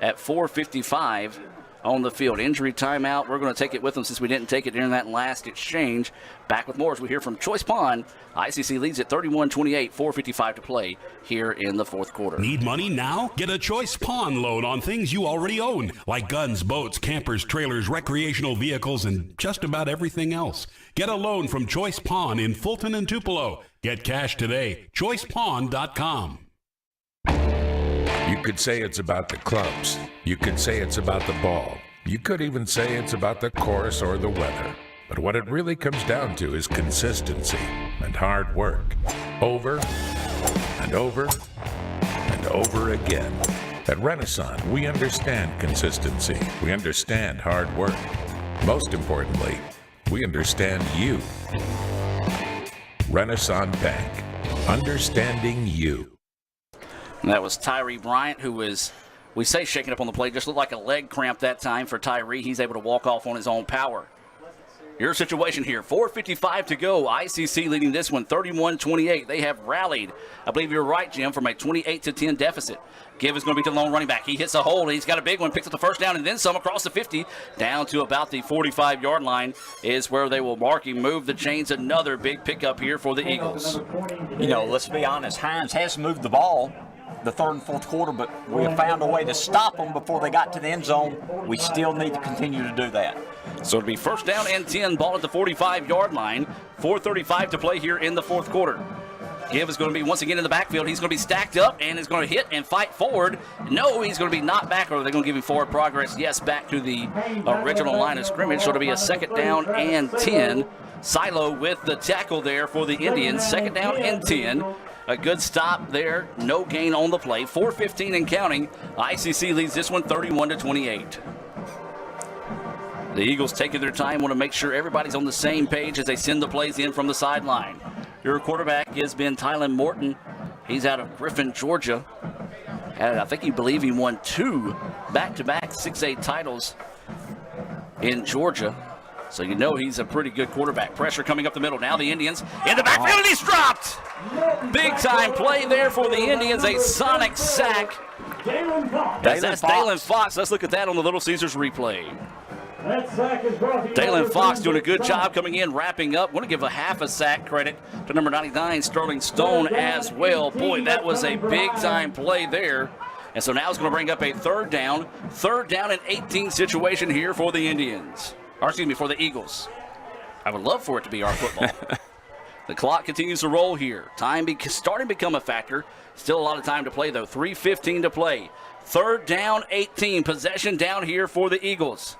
at 4:55 on the field. Injury timeout. We're going to take it with them since we didn't take it during that last exchange. Back with more as we hear from Choice Pond. ICC leads at 31-28, 4:55 to play here in the 4th quarter. Need money now? Get a Choice Pawn loan on things you already own, like guns, boats, campers, trailers, recreational vehicles, and just about everything else. Get a loan from Choice Pawn in Fulton and Tupelo. Get cash today. ChoicePawn.com. You could say it's about the clubs. You could say it's about the ball. You could even say it's about the course or the weather. But what it really comes down to is consistency and hard work. Over and over and over again. At Renaissance, we understand consistency. We understand hard work. Most importantly, we understand you. Renaissance Bank. Understanding you. And that was Tyree Bryant, who was, we say, shaking up on the play. Just looked like a leg cramp that time for Tyree. He's able to walk off on his own power. Your situation here, 4:55 to go. ICC leading this one 31-28. They have rallied. I believe you're right, Jim, from a 28-10 deficit. Give is going to be to the lone running back. He hits a hole. He's got a big one, picks up the first down, and then some across the 50. Down to about the 45-yard line is where they will mark him. Move the chains. Another big pickup here for the Eagles. You know, let's be honest. Hinds has moved the ball the third and fourth quarter, but we have found a way to stop them before they got to the end zone. We still need to continue to do that. So it'll be first down and 10, ball at the 45-yard line. 4:35 to play here in the fourth quarter. Give is going to be once again in the backfield. He's going to be stacked up and is going to hit and fight forward. No, he's going to be knocked back, or they're going to give him forward progress. Yes, back to the original line of scrimmage. So it'll be a second down and 10. Silo with the tackle there for the Indians. Second down and 10. A good stop there. No gain on the play. 4:15 and counting. ICC leads this one 31-28. The Eagles taking their time, want to make sure everybody's on the same page as they send the plays in from the sideline. Your quarterback has been Tylen Morton. He's out of Griffin, Georgia. And I think believe he won 2 back-to-back 6A titles in Georgia. So you know he's a pretty good quarterback. Pressure coming up the middle. Now the Indians in the backfield, and he's dropped. Big-time play there for the Indians. A sonic sack. That's Dalen Fox. Let's look at that on the Little Caesars replay. Dalen Fox doing a good job coming in, wrapping up. Want to give a half a sack credit to number 99, Sterling Stone, as well. Boy, that was a big-time play there. And so now it's going to bring up a third down and 18 situation here for the Indians. Or excuse me, for the Eagles. I would love for it to be our football. The clock continues to roll here. Time starting to become a factor. Still a lot of time to play, though. 3:15 to play. Third down, 18. Possession down here for the Eagles.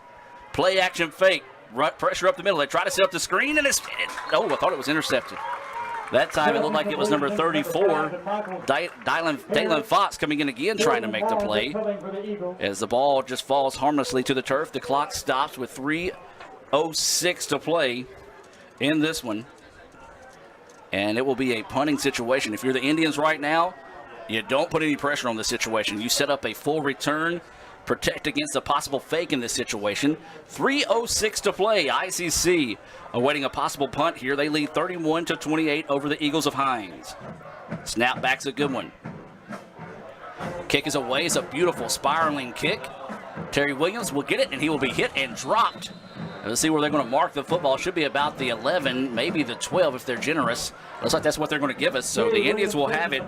Play action fake. Pressure up the middle. They try to set up the screen, and I thought it was intercepted. That time it looked like it was number 34, Dalen Fox, coming in again trying to make the play. As the ball just falls harmlessly to the turf, the clock stops with 3:06 to play in this one. And it will be a punting situation. If you're the Indians right now, you don't put any pressure on the situation. You set up a full return, protect against a possible fake in this situation. 3:06 to play. ICC awaiting a possible punt here. They lead 31-28 over the Eagles of Hinds. Snap back's a good one. Kick is away. It's a beautiful spiraling kick. Terry Williams will get it, and he will be hit and dropped. Let's see where they're going to mark the football. Should be about the 11, maybe the 12 if they're generous. Looks like that's what they're going to give us. So the Indians will have it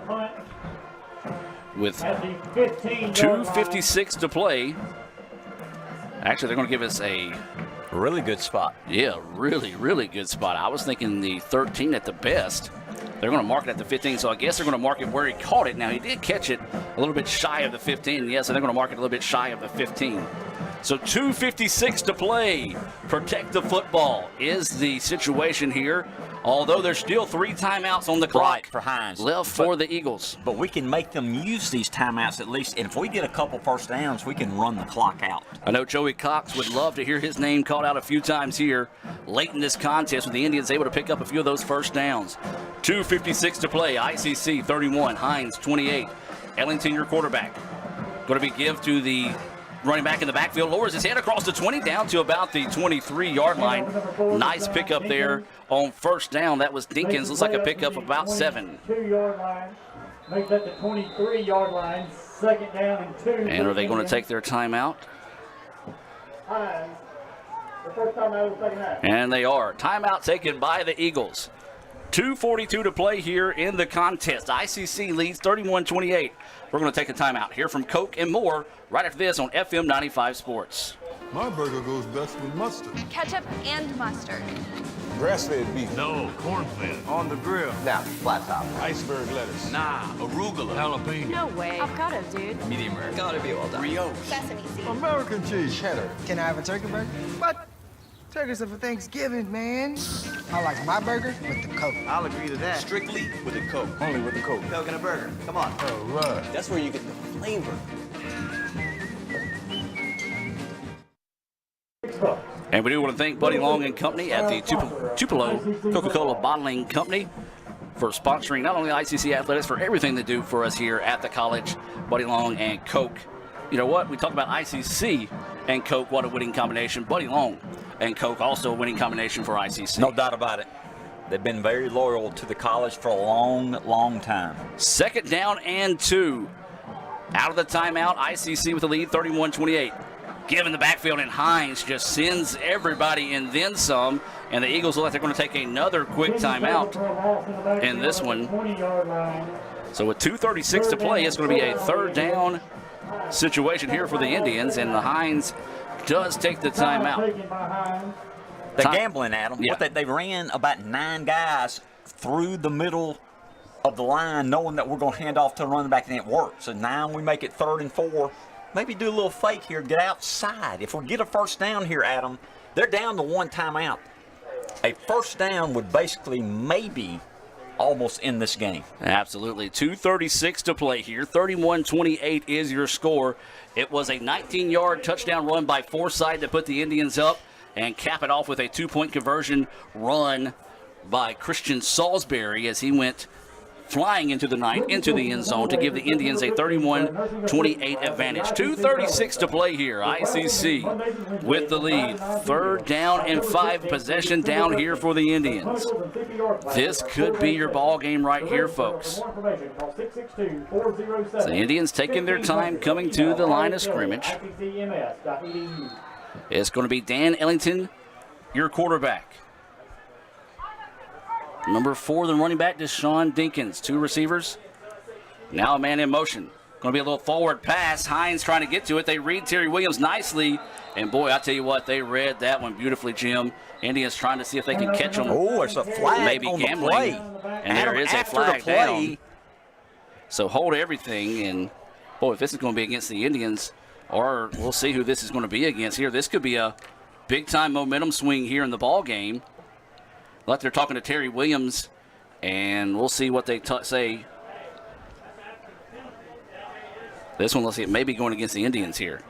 with 2:56 to play. Actually, they're going to give us a really good spot. Yeah, really, really good spot. I was thinking the 13 at the best. They're going to mark it at the 15, so I guess they're going to mark it where he caught it. Now, he did catch it a little bit shy of the 15. Yes, and they're going to mark it a little bit shy of the 15. So 2:56 to play. Protect the football is the situation here. Although there's still 3 timeouts on the clock for Hinds left for the Eagles. But we can make them use these timeouts at least. And if we get a couple first downs, we can run the clock out. I know Joey Cox would love to hear his name called out a few times here late in this contest with the Indians able to pick up a few of those first downs. 2:56 to play. ICC 31, Hinds 28. Ellington, your quarterback. Going to be give to the running back in the backfield, lowers his head across the 20 down to about the 23-yard line. Nice pickup there on first down. That was Dinkins. Looks like a pickup of about 7. 22-yard line. Makes that the 23-yard line. Second down and 2. And are they going to take their timeout? The first timeout of the second half. And they are. Timeout taken by the Eagles. 2:42 to play here in the contest. ICC leads 31-28. We're going to take a timeout. Hear from Coke and more right after this on FM 95 Sports. My burger goes best with mustard. Ketchup and mustard. Grass-fed beef. No, corn-fed. On the grill. Now, flat top. Iceberg lettuce. Nah, arugula. Jalapeno. No way. Avocado, dude. Medium rare. Gotta be well done. Brioche. Sesame seeds. American cheese. Cheddar. Can I have a turkey burger? What? Turkeys are for Thanksgiving, man. I like my burger with the Coke. I'll agree to that. Strictly with a Coke. Only with the Coke. Coke and a burger. Come on. All right. That's where you get the flavor. And we do want to thank Buddy Long and Company at the Tupelo Coca-Cola Bottling Company for sponsoring not only ICC Athletics, for everything they do for us here at the college. Buddy Long and Coke. You know what? We talk about ICC and Coke. What a winning combination. Buddy Long and Coke, also a winning combination for ICC. No doubt about it. They've been very loyal to the college for a long, long time. 2nd down and 2. Out of the timeout, ICC with the lead, 31-28. Given the backfield, and Hinds just sends everybody and then some. And the Eagles look like they're going to take another quick timeout in this one. So with 2:36 to play, it's going to be a 3rd down situation here for the Indians. And the Hinds does take the timeout. They're gambling at them. Yeah. They ran about 9 guys through the middle of the line, knowing that we're going to hand off to the running back, and it worked. So now we make it 3rd and 4. Maybe do a little fake here, get outside. If we get a 1st down here, Adam, they're down to 1 timeout. A 1st down would basically maybe almost end this game. Absolutely. 2:36 to play here. 31-28 is your score. It was a 19-yard touchdown run by Forsythe to put the Indians up and cap it off with a 2-point conversion run by Christian Salisbury as he went flying into the night, into the end zone to give the Indians a 31-28 advantage. 2:36 to play here. ICC with the lead. 3rd down and 5, possession down here for the Indians. This could be your ball game right here, folks. So the Indians taking their time coming to the line of scrimmage. It's going to be Dan Ellington, your quarterback. Number 4, the running back, Deshaun Dinkins. 2 receivers. Now a man in motion. Going to be a little forward pass. Hinds trying to get to it. They read Terry Williams nicely. And, boy, I tell you what, they read that one beautifully, Jim. Indians trying to see if they can catch them. Oh, there's a flag maybe on gambling. The play. And there is a flag down. So hold everything. And, boy, if this is going to be against the Indians, or we'll see who this is going to be against here. This could be a big-time momentum swing here in the ball game. Like they're talking to Terry Williams, and we'll see what they say. This one, let's see, it may be going against the Indians here.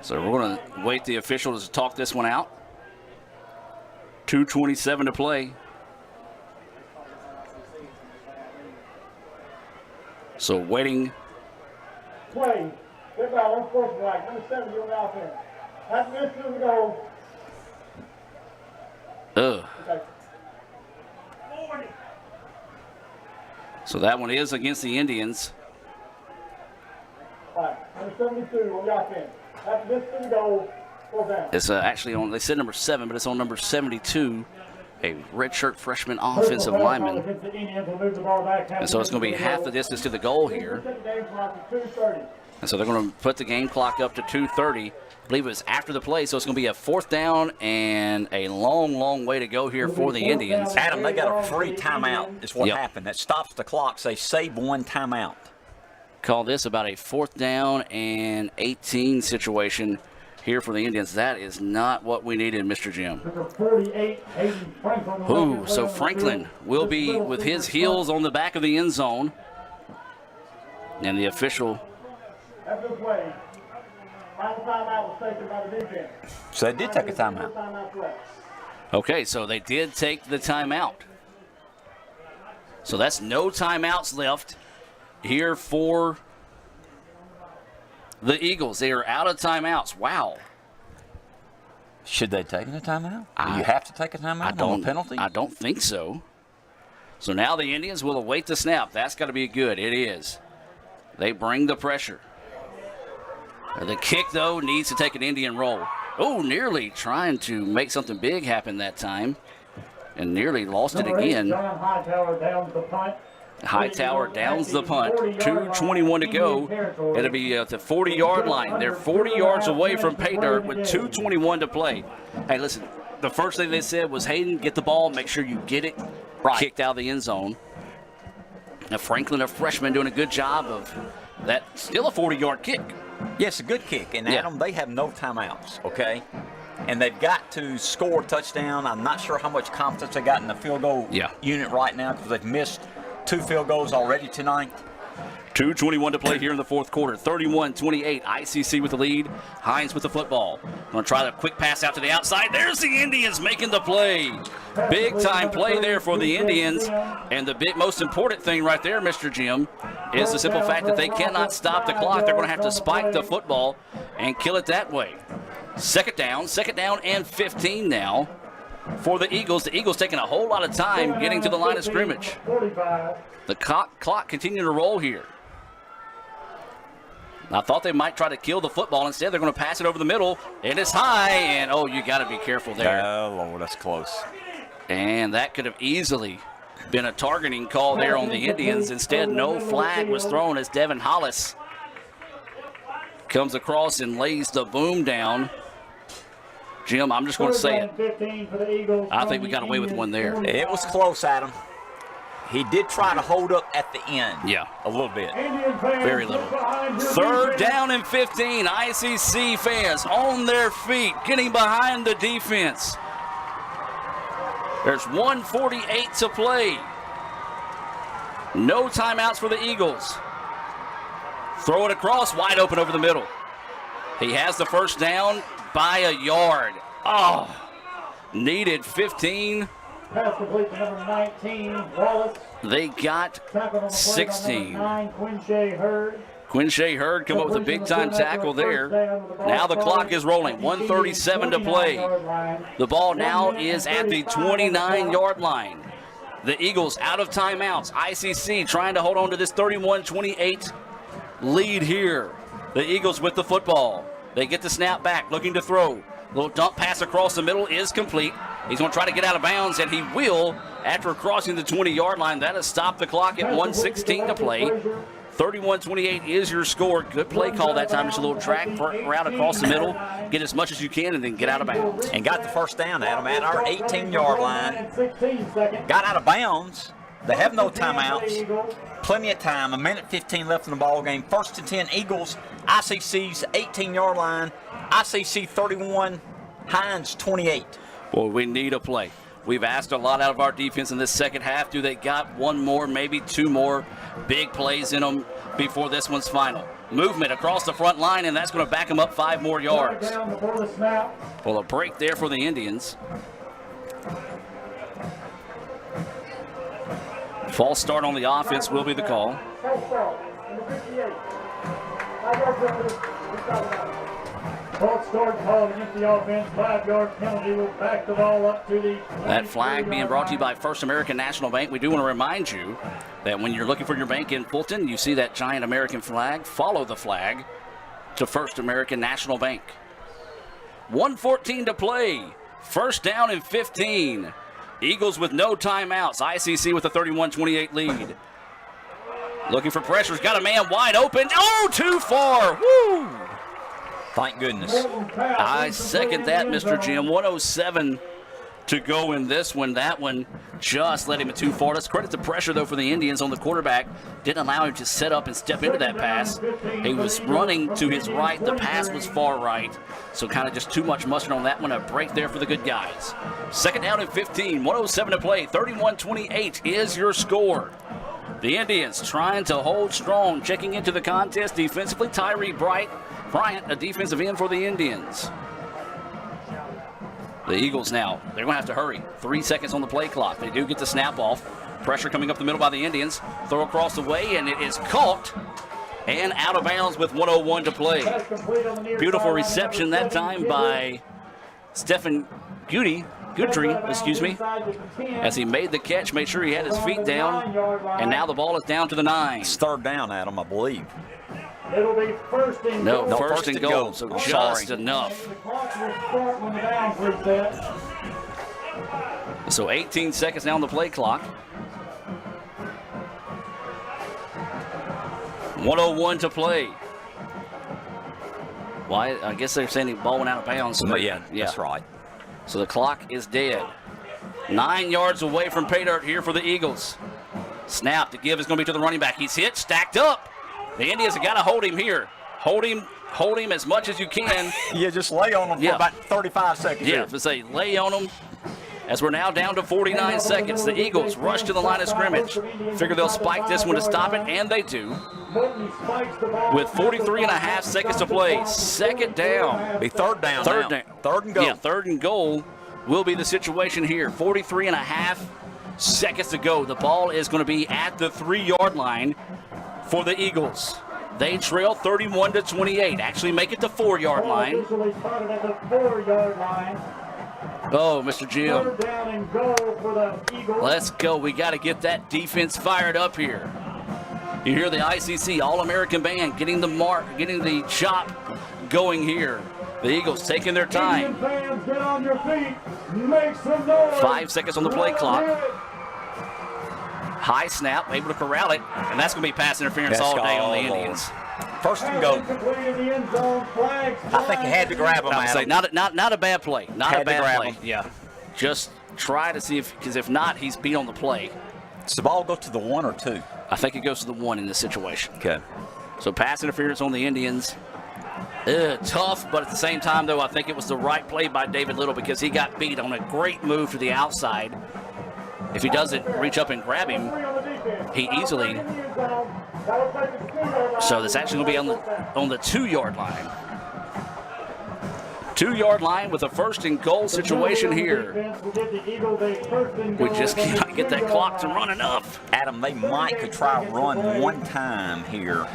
So we're going to wait the officials to talk this one out. 2:27 to play. So waiting. Play. Good ball, unsportsmanlike. Number 7, you're on offense. That's missed to the goal. So that one is against the Indians. Number 72 on the offense. That's missed to the goal. It's actually on, they said number 7, but it's on number 72, a redshirt freshman offensive lineman. And so it's going to be half the distance to the goal here. And so they're going to put the game clock up to 2:30. I believe it was after the play, so it's going to be a 4th down and a long, long way to go here for the Indians. Adam, they got a free timeout is what happened. That stops the clock. They save 1 timeout. Call this about a 4th down and 18 situation here for the Indians. That is not what we needed, Mr. Jim. Ooh, so Franklin will be with his heels on the back of the end zone. And the official... So they did take a timeout. Okay, so they did take the timeout. So that's no timeouts left here for the Eagles. They are out of timeouts. Wow. Should they take a timeout? Do you have to take a timeout on a penalty? I don't think so. So now the Indians will await the snap. That's got to be good. It is. They bring the pressure. The kick, though, needs to take an Indian roll. Oh, nearly trying to make something big happen that time. And nearly lost it again. John Hightower down to the punt. Hightower downs the punt. 2:21 to go. It'll be at the 40-yard line. They're 40 yards away from pay dirt with 2:21 to play. Hey, listen, the first thing they said was, Hayden, get the ball, make sure you get it kicked out of the end zone. Now Franklin, a freshman, doing a good job of that. Still a 40-yard kick. Yes, a good kick. And, Adam, they have no timeouts, okay? And they've got to score a touchdown. I'm not sure how much confidence they got in the field goal unit right now because they've missed 2 field goals already tonight. 2:21 to play here in the fourth quarter. 31-28, ICC with the lead. Hinds with the football. Going to try the quick pass out to the outside. There's the Indians making the play. Big-time play there for the Indians. And the most important thing right there, Mr. Jim, is the simple fact that they cannot stop the clock. They're going to have to spike the football and kill it that way. Second down and 15 now for the Eagles. The Eagles taking a whole lot of time getting to the line of scrimmage. The clock continuing to roll here. I thought they might try to kill the football. Instead, they're going to pass it over the middle. And it's high, and oh, you got to be careful there. Oh, Lord, that's close. And that could have easily been a targeting call there on the Indians. Instead, no flag was thrown as Devin Hollis comes across and lays the boom down. Jim, I'm just going to say it. I think we got away with one there. It was close, Adam. He did try to hold up at the end. Yeah. A little bit. Very little. Third down and 15. ICC fans on their feet, getting behind the defense. There's 1:48 to play. No timeouts for the Eagles. Throw it across, wide open over the middle. He has the first down by a yard. Oh, needed 15. Pass complete to number 19, Wallace. They got 16. Quinshea Hurd come up with a big-time tackle there. Now the clock is rolling. 1:37 to play. The ball now is at the 29-yard line. The Eagles out of timeouts. ICC trying to hold on to this 31-28 lead here. The Eagles with the football. They get the snap back, looking to throw. Little dump pass across the middle is complete. He's going to try to get out of bounds, and he will after crossing the 20-yard line. That has stopped the clock at 1:16 to play. 31-28 is your score. Good play call that time. Just a little track route across the middle. Get as much as you can and then get out of bounds. And got the first down, Adam, at our 18-yard line. Got out of bounds. They have no timeouts. Plenty of time. 1:15 left in the ball game. 1st and 10 Eagles. ICC's 18-yard line. ICC 31. Hinds 28. Boy, we need a play. We've asked a lot out of our defense in this second half. Do they got one more, maybe two more big plays in them before this one's final? Movement across the front line, and that's going to back them up 5 more yards. Well, a break there for the Indians. False start on the offense will be the call. False start called against the offense. 5-yard penalty will back the ball up to the... That flag being brought to you by First American National Bank. We do want to remind you that when you're looking for your bank in Fulton, you see that giant American flag, follow the flag to First American National Bank. 1:14 to play. First down and 15. Eagles with no timeouts. ICC with a 31-28 lead. Looking for pressure. Got a man wide open. Oh, too far. Woo! Thank goodness. I second that, Mr. Jim. 1:07 to go in this one. That one just led him too far. Let's credit the pressure, though, for the Indians on the quarterback. Didn't allow him to set up and step into that pass. He was running to his right. The pass was far right. So kind of just too much mustard on that one. A break there for the good guys. Second down and 15. 1:07 to play. 31-28 is your score. The Indians trying to hold strong. Checking into the contest defensively. Tyree Bryant, a defensive end for the Indians. The Eagles now, they're going to have to hurry. 3 seconds on the play clock. They do get the snap off. Pressure coming up the middle by the Indians. Throw across the way, and it is caught and out of bounds with 1:01 to play. Beautiful reception that time by Stephen Goodry, as he made the catch, made sure he had his feet down, and now the ball is down to the 9. It's third down, Adam, I believe. It'll be first and goal. No, first and goal, so just enough. So 18 seconds now on the play clock. 1:01 to play. Well, I guess they're saying the ball went out of bounds. So yeah, that's right. So the clock is dead. 9 yards away from pay dirt here for the Eagles. Snap to give is going to be to the running back. He's hit, stacked up. The Indians have got to hold him here. Hold him as much as you can. Yeah, just lay on him for about 35 seconds. Yeah, to say lay on him. As we're now down to 49 seconds, the Eagles rush to the line of scrimmage. Figure they'll spike this one to stop it, and they do. With 43 and a half seconds to play, second down. Be third down. Third down. Third and goal. Yeah, third and goal will be the situation here. 43 and a half seconds to go. The ball is going to be at the 3-yard line for the Eagles. They trail 31-28. Actually make it the 4-yard line. Oh, Mr. Jim. Let's go. We got to get that defense fired up here. You hear the ICC All-American Band getting the chop going here. The Eagles taking their time. 5 seconds on the play clock. High snap, able to corral it, and that's going to be pass interference all day on the Indians. First and goal. I think he had to grab him. Not a bad play. Not a bad play. Him. Yeah. Just try to see because if not, he's beat on the play. Does the ball go to the 1 or 2? I think it goes to the 1 in this situation. Okay. So pass interference on the Indians. Tough, but at the same time, though, I think it was the right play by David Little because he got beat on a great move to the outside. If he doesn't reach up and grab him, he easily. So that's actually going to be on the 2-yard line. 2-yard line with a first and goal situation here. We just cannot get that clock to run enough. Adam, they could try run one time here,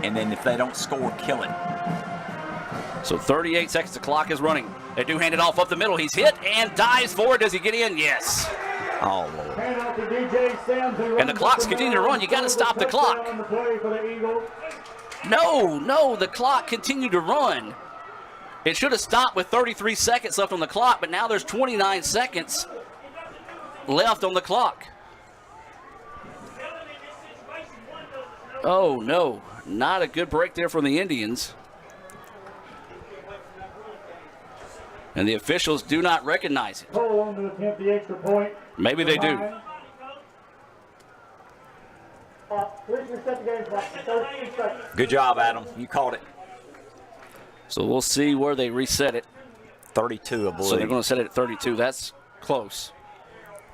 and then if they don't score, kill it. So 38 seconds, the clock is running. They do hand it off up the middle. He's hit and dives forward. Does he get in? Yes. Oh, Lord. And the clock's continuing to run. You got to stop the clock. No, the clock continued to run. It should have stopped with 33 seconds left on the clock, but now there's 29 seconds left on the clock. Oh, no. Not a good break there from the Indians. And the officials do not recognize it. Maybe they do. Good job, Adam. You called it. So we'll see where they reset it. 32, I believe. So they're going to set it at 32. That's close.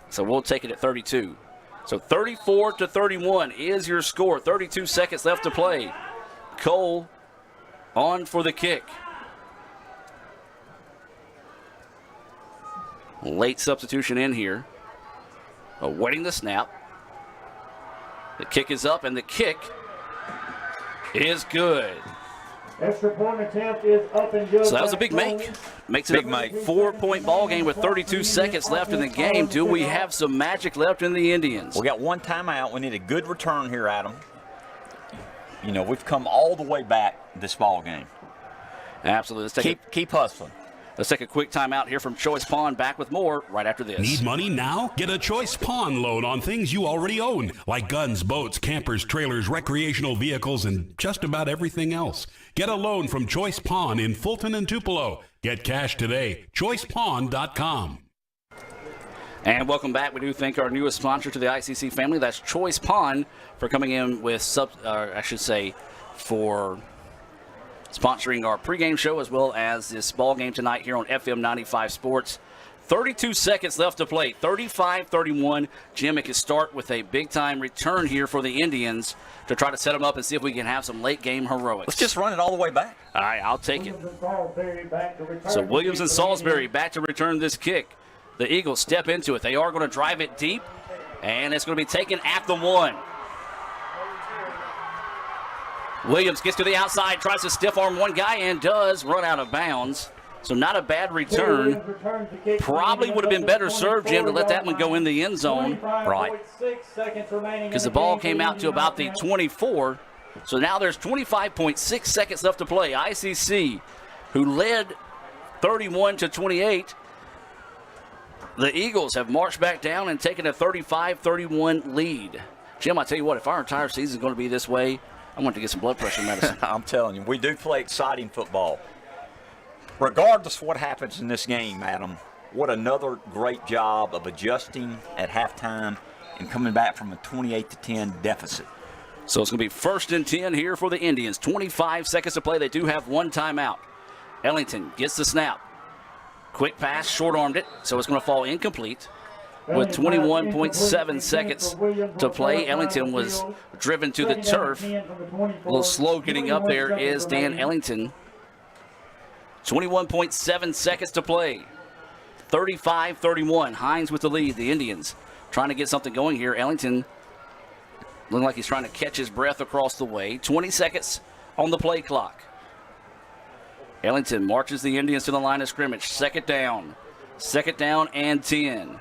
So we'll take it at 32. So 34-31 is your score. 32 seconds left to play. Cole on for the kick. Late substitution in here. Awaiting the snap. The kick is up, and the kick is good. Extra point attempt is up and good. So that was a big make. Makes it a 4-point ball game with 32 seconds left in the game. Do we have some magic left in the Indians? We got one timeout. We need a good return here, Adam. You know, we've come all the way back this ball game. Absolutely. Let's keep hustling. Let's take a quick timeout here from Choice Pawn. Back with more right after this. Need money now? Get a Choice Pawn loan on things you already own, like guns, boats, campers, trailers, recreational vehicles, and just about everything else. Get a loan from Choice Pawn in Fulton and Tupelo. Get cash today. ChoicePawn.com. And welcome back. We do thank our newest sponsor to the ICC family. That's Choice Pawn for coming in with for sponsoring our pregame show as well as this ball game tonight here on FM 95 Sports. 32 seconds left to play. 35-31. Jim, it can start with a big-time return here for the Indians to try to set them up and see if we can have some late-game heroics. Let's just run it all the way back. All right, I'll take it. So Williams and Salisbury back to return this kick. The Eagles step into it. They are going to drive it deep, and it's going to be taken at the 1. Williams gets to the outside, tries to stiff arm one guy, and does run out of bounds. So not a bad return. Probably would have been better served, Jim, to let that one go in the end zone. Right. Because the ball came out to about the 24. So now there's 25.6 seconds left to play. ICC, who led 31-28. The Eagles have marched back down and taken a 35-31 lead. Jim, I tell you what, if our entire season is going to be this way, I went to get some blood pressure medicine. I'm telling you, we do play exciting football. Regardless of what happens in this game, Adam, what another great job of adjusting at halftime and coming back from a 28-10 deficit. So it's going to be 1st and 10 here for the Indians. 25 seconds to play. They do have one timeout. Ellington gets the snap. Quick pass, short-armed it, so it's going to fall incomplete. With 21.7 seconds to play, Ellington was driven to the turf. A little slow getting up there is Dan Ellington. 21.7 seconds to play. 35-31. Hinds with the lead. The Indians trying to get something going here. Ellington looking like he's trying to catch his breath across the way. 20 seconds on the play clock. Ellington marches the Indians to the line of scrimmage. 2nd down. 2nd down and 10.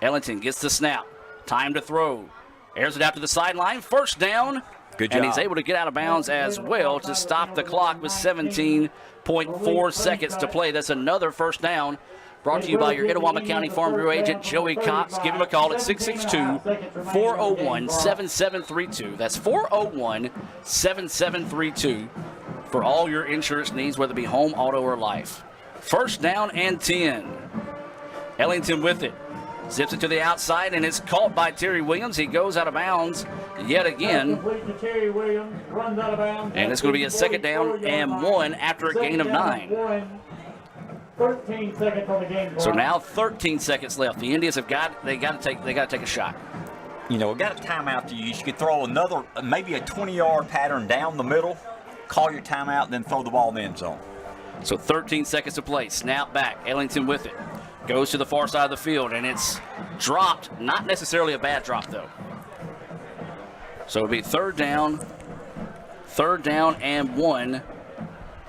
Ellington gets the snap. Time to throw. Airs it out to the sideline. 1st down. Good job. And he's able to get out of bounds as well to stop the clock with 17.4 seconds to play. That's another 1st down. Brought to you by your Itawamba County Farm Bureau agent, Joey Cox. Give him a call at 662-401-7732. That's 401-7732 for all your insurance needs, whether it be home, auto, or life. 1st down and 10. Ellington with it. Zips it to the outside, and it's caught by Terry Williams. He goes out of bounds yet again. And it's going to be a 2nd down and 1 after a gain of 9. 13 seconds on the game clock. So now 13 seconds left. The Indians have got to take a shot. You know, we got a timeout to use. You could throw another, maybe a 20-yard pattern down the middle, call your timeout, then throw the ball in the end zone. So 13 seconds to play. Snap back. Ellington with it. Goes to the far side of the field, and it's dropped. Not necessarily a bad drop, though. So it'll be 3rd down and 1.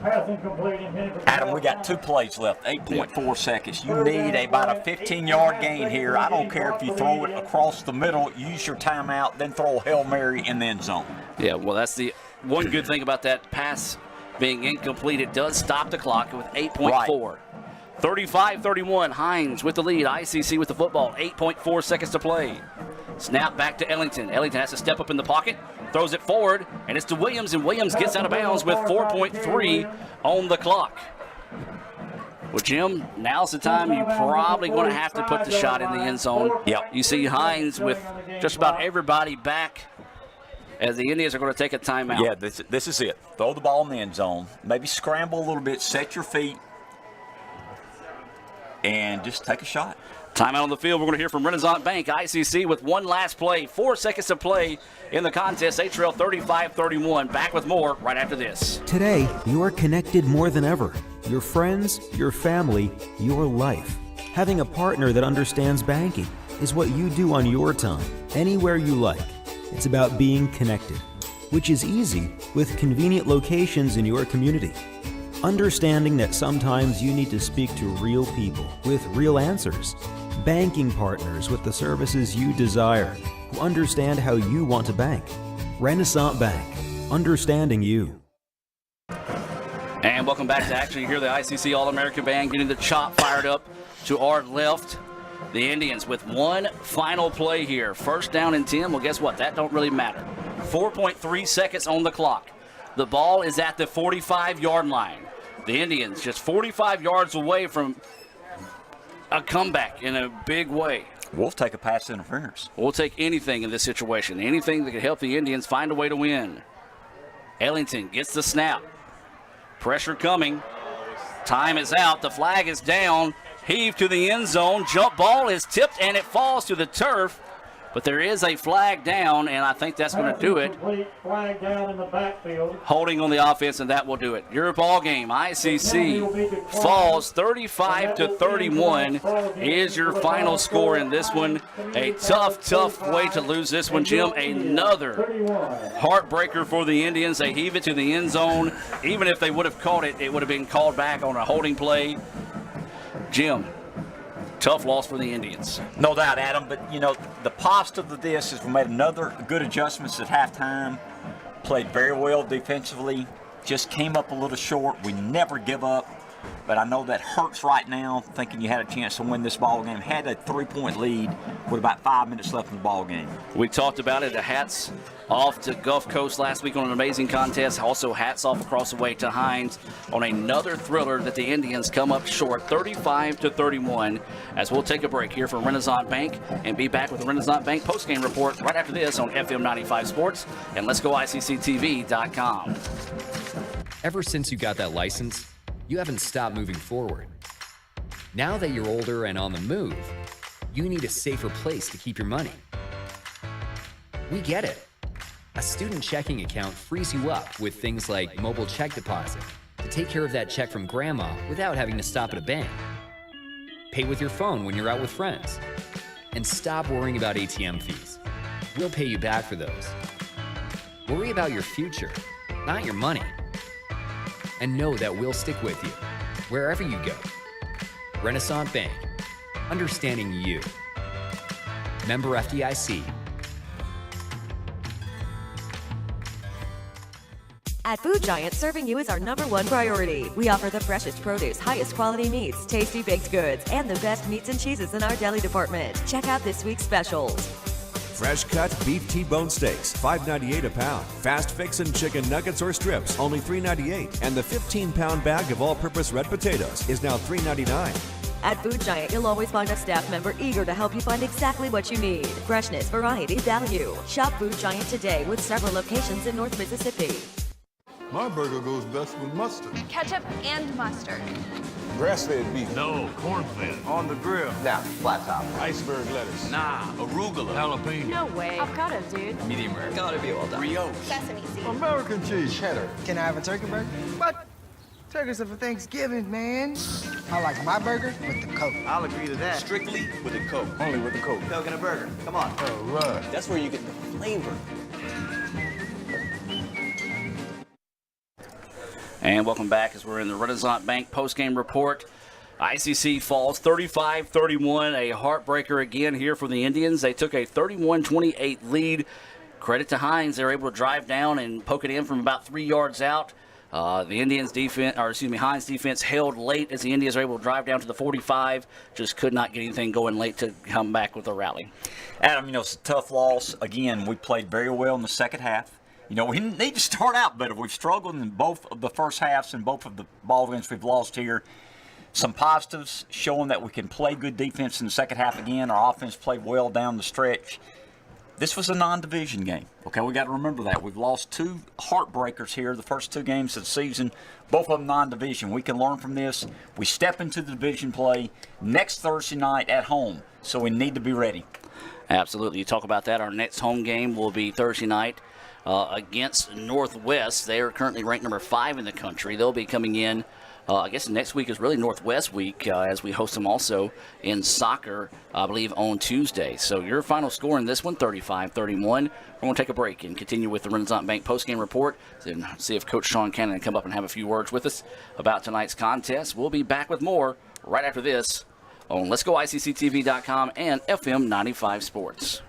Adam, we got 2 plays left, 8.4 seconds. You need about a 15-yard gain here. I don't care if you throw it across the middle, use your timeout, then throw a Hail Mary in the end zone. Yeah, well, that's the one good thing about that pass being incomplete. It does stop the clock with 8.4. 35-31, Hinds with the lead. ICC with the football, 8.4 seconds to play. Snap back to Ellington. Ellington has to step up in the pocket, throws it forward, and it's to Williams, and Williams gets out of bounds with 4.3 on the clock. Well, Jim, now's the time you're probably going to have to put the shot in the end zone. Yep. You see Hinds with just about everybody back as the Indians are going to take a timeout. Yeah, this is it. Throw the ball in the end zone. Maybe scramble a little bit, set your feet, and just take a shot. Timeout on the field. We're going to hear from Renaissance Bank. ICC with one last play. 4 seconds to play in the contest. They trail 35-31. Back with more right after this. Today, you are connected more than ever. Your friends, your family, your life. Having a partner that understands banking is what you do on your time, anywhere you like. It's about being connected, which is easy with convenient locations in your community. Understanding that sometimes you need to speak to real people with real answers. Banking partners with the services you desire, who understand how you want to bank. Renaissance Bank, understanding you. And welcome back to action. You hear the ICC All-American Band getting the chop fired up to our left. The Indians with one final play here. 1st down and 10. Well, guess what? That don't really matter. 4.3 seconds on the clock. The ball is at the 45-yard line. The Indians just 45 yards away from a comeback in a big way. We'll take a pass interference. We'll take anything in this situation. Anything that could help the Indians find a way to win. Ellington gets the snap. Pressure coming. Time is out. The flag is down. Heave to the end zone. Jump ball is tipped, and it falls to the turf. But there is a flag down, and I think that's going to do it. Flag down in the backfield. Holding on the offense, and that will do it. Your ball game, ICC falls 35-31 is your final score in this one. A tough way to lose this one, Jim. Another heartbreaker for the Indians. They heave it to the end zone. Even if they would have caught it, it would have been called back on a holding play. Jim, tough loss for the Indians. No doubt, Adam, but, you know, the positive of this is we made another good adjustments at halftime, played very well defensively, just came up a little short. We never give up. but I know that hurts right now, thinking you had a chance to win this ball game. Had a 3-point lead with about 5 minutes left in the ball game. We talked about it. The hats off to Gulf Coast last week on an amazing contest. Also, hats off across the way to Hinds on another thriller that the Indians come up short, 35-31. As we'll take a break here from Renaissance Bank and be back with the Renaissance Bank postgame report right after this on FM 95 Sports and Let's Go ICCTV.com. Ever since you got that license, you haven't stopped moving forward. Now that you're older and on the move, you need a safer place to keep your money. We get it. A student checking account frees you up with things like mobile check deposit to take care of that check from grandma without having to stop at a bank. Pay with your phone when you're out with friends. And stop worrying about ATM fees. We'll pay you back for those. Worry about your future, not your money. And know that we'll stick with you wherever you go. Renaissance Bank, understanding you. Member FDIC. At Food Giant, serving you is our #1 priority. We offer the freshest produce, highest quality meats, tasty baked goods, and the best meats and cheeses in our deli department. Check out this week's specials. Fresh cut beef T-bone steaks, $5.98 a pound. Fast fixin' chicken nuggets or strips, only $3.98. And the 15-pound bag of all-purpose red potatoes is now $3.99. At Food Giant, you'll always find a staff member eager to help you find exactly what you need. Freshness, variety, value. Shop Food Giant today with several locations in North Mississippi. My burger goes best with mustard. Ketchup and mustard. Grass-fed beef. No, corn-fed. On the grill. Now, flat top. Iceberg lettuce. Nah, arugula. Jalapeno. No way. Avocado, dude. Medium rare. Gotta be well done. Brioche. Sesame seed. American cheese. Cheddar. Can I have a turkey burger? What? Turkeys are for Thanksgiving, man. I like my burger with the Coke. I'll agree to that. Strictly with a Coke. Only with the Coke. Coke and a burger. Come on. All right. That's where you get the flavor. And welcome back as we're in the Renaissance Bank postgame report. ICC falls 35-31, a heartbreaker again here for the Indians. They took a 31-28 lead. Credit to Hinds. They were able to drive down and poke it in from about 3 yards out. The Indians defense, Hinds defense held late as the Indians were able to drive down to the 45. Just could not get anything going late to come back with a rally. Adam, it's a tough loss. Again, we played very well in the second half. We need to start out better. We've struggled in both of the first halves and both of the ball games we've lost here. Some positives showing that we can play good defense in the second half again. Our offense played well down the stretch. This was a non-division game. Okay, we got to remember that. We've lost 2 heartbreakers here, the first 2 games of the season, both of them non-division. We can learn from this. We step into the division play next Thursday night at home, so we need to be ready. Absolutely. You talk about that. Our next home game will be Thursday night against Northwest. They are currently ranked number 5 in the country. They'll be coming in, I guess next week is really Northwest week as we host them also in soccer, I believe, on Tuesday. So your final score in this one, 35-31. We're going to take a break and continue with the Renaissance Bank postgame report and see if Coach Sean Cannon can come up and have a few words with us about tonight's contest. We'll be back with more right after this on Let's Go ICCTV.com and FM 95 Sports.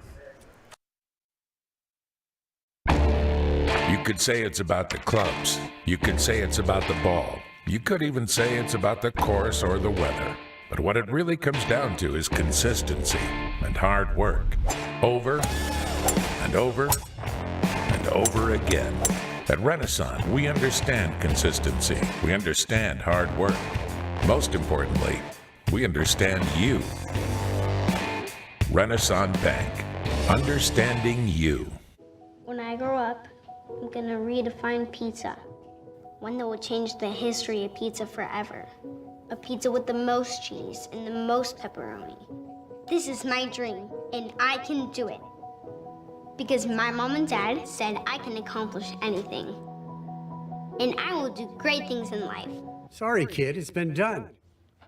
You could say it's about the clubs. You could say it's about the ball. You could even say it's about the course or the weather. But what it really comes down to is consistency and hard work. Over and over and over again. At Renaissance, we understand consistency. We understand hard work. Most importantly, we understand you. Renaissance Bank. Understanding you. When I grow up, I'm gonna redefine pizza. One that will change the history of pizza forever. A pizza with the most cheese and the most pepperoni. This is my dream, and I can do it. Because my mom and dad said I can accomplish anything. And I will do great things in life. Sorry, kid, it's been done.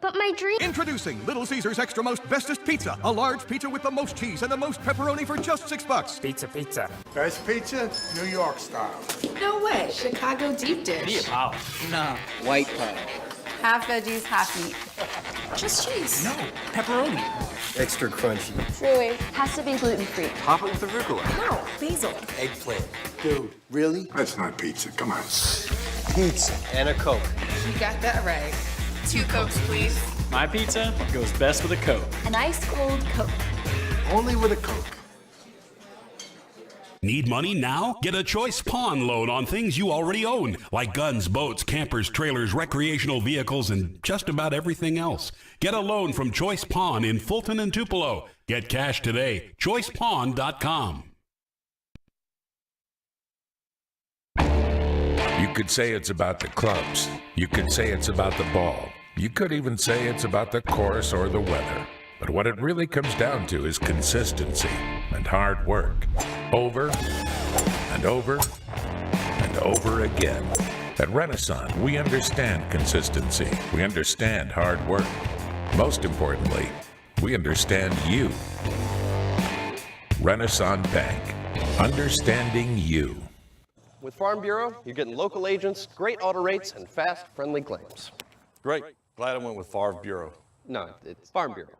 But my dream... Introducing Little Caesars Extra Most Bestest Pizza. A large pizza with the most cheese and the most pepperoni for just $6. Pizza, pizza. Best pizza, New York style. No way. Chicago deep dish. No. White pie. Half veggies, half meat. Just cheese. No, pepperoni. Extra crunchy. Truly. Has to be gluten-free. Top it with arugula. No, basil. Eggplant. Dude, really? That's not pizza. Come on. Pizza and a Coke. You got that right. 2 Cokes, please. My pizza goes best with a Coke. An ice cold Coke. Only with a Coke. Need money now? Get a Choice Pawn loan on things you already own, like guns, boats, campers, trailers, recreational vehicles, and just about everything else. Get a loan from Choice Pawn in Fulton and Tupelo. Get cash today. ChoicePawn.com. You could say it's about the clubs. You could say it's about the ball. You could even say it's about the course or the weather. But what it really comes down to is consistency and hard work. Over and over and over again. At Renaissance, we understand consistency. We understand hard work. Most importantly, we understand you. Renaissance Bank. Understanding you. With Farm Bureau, you're getting local agents, great auto rates, and fast, friendly claims. Great. Glad I went with Farm Bureau. No, it's Farm Bureau.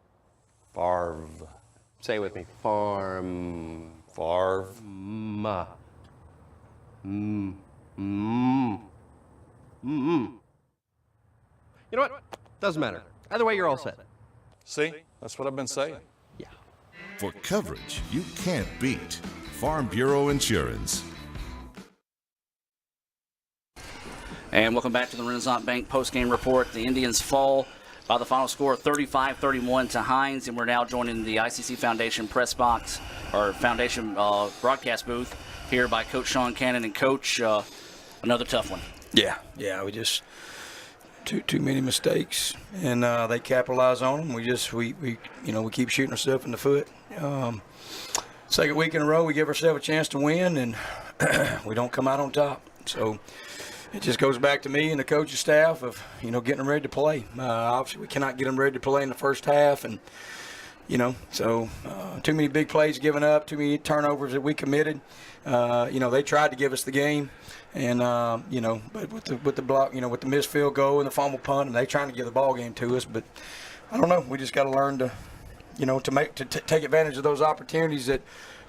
Farv. Say it with me. Farm. Farv. Ma. Mm. Mm. Mm. You know what? Doesn't matter. Either way, you're all set. See? That's what I've been saying. Yeah. For coverage you can't beat, Farm Bureau Insurance. And welcome back to the Renaissance Bank postgame report. The Indians fall by the final score 35-31 to Hinds, and we're now joining the ICC Foundation press box, or Foundation broadcast booth, here by Coach Sean Cannon. And Coach, another tough one. Yeah, we just too many mistakes, and they capitalize on them. We keep shooting ourselves in the foot. Second week in a row, we give ourselves a chance to win, and we don't come out on top. So it just goes back to me and the coaching staff of, getting them ready to play. Obviously, we cannot get them ready to play in the first half. And, so too many big plays given up, too many turnovers that we committed. They tried to give us the game. And, but with the block, with the missed field goal and the fumble punt, and they trying to give the ball game to us. But I don't know. We just got to learn to, to take advantage of those opportunities that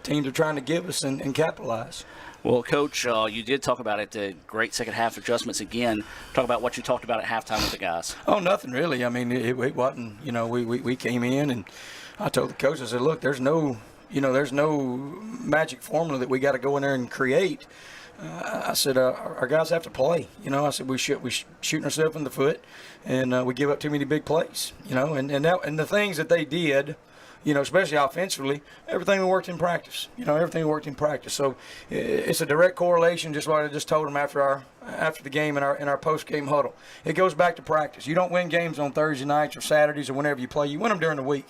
teams are trying to give us and capitalize. Well, Coach, you did talk about it, the great second half adjustments again. Talk about what you talked about at halftime with the guys. Oh, nothing really. I mean, it wasn't, we came in and I told the coach, I said, look, there's no magic formula that we got to go in there and create. I said, our guys have to play. I said, we shooting ourselves in the foot and we give up too many big plays, and the things that they did, especially offensively, everything worked in practice. Everything worked in practice. So it's a direct correlation, just like I just told them after the game in our post-game huddle. It goes back to practice. You don't win games on Thursday nights or Saturdays or whenever you play. You win them during the week.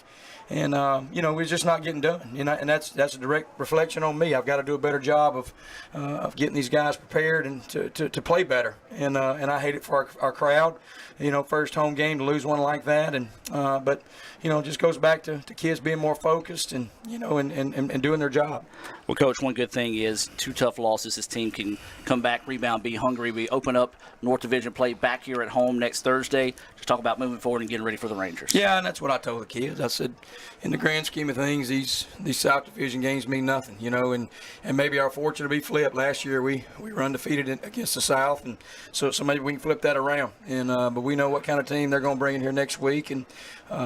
And, we're just not getting done. And that's a direct reflection on me. I've got to do a better job of getting these guys prepared and to play better. And I hate it for our crowd. First home game to lose one like that. And but it just goes back to kids being more focused and and doing their job. Well, Coach, one good thing is 2 tough losses. This team can come back, rebound, be hungry. We open up North Division play back here at home next Thursday. Just talk about moving forward and getting ready for the Rangers. Yeah, and that's what I told the kids. I said, in the grand scheme of things, these South Division games mean nothing, and maybe our fortune will be flipped. Last year we were undefeated against the South, and so maybe we can flip that around. And but we know what kind of team they're going to bring in here next week, and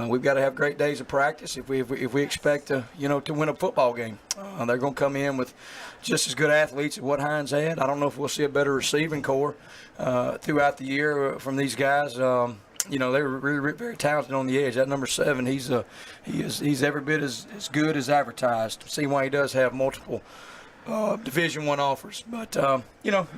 we've got to have great days of practice if we expect to win a football game. They're going to come in with just as good athletes as what Hinds had. I don't know if we'll see a better receiving core throughout the year from these guys. They're really very talented on the edge. That number 7, he's every bit as good as advertised. See why he does have multiple Division I offers. But,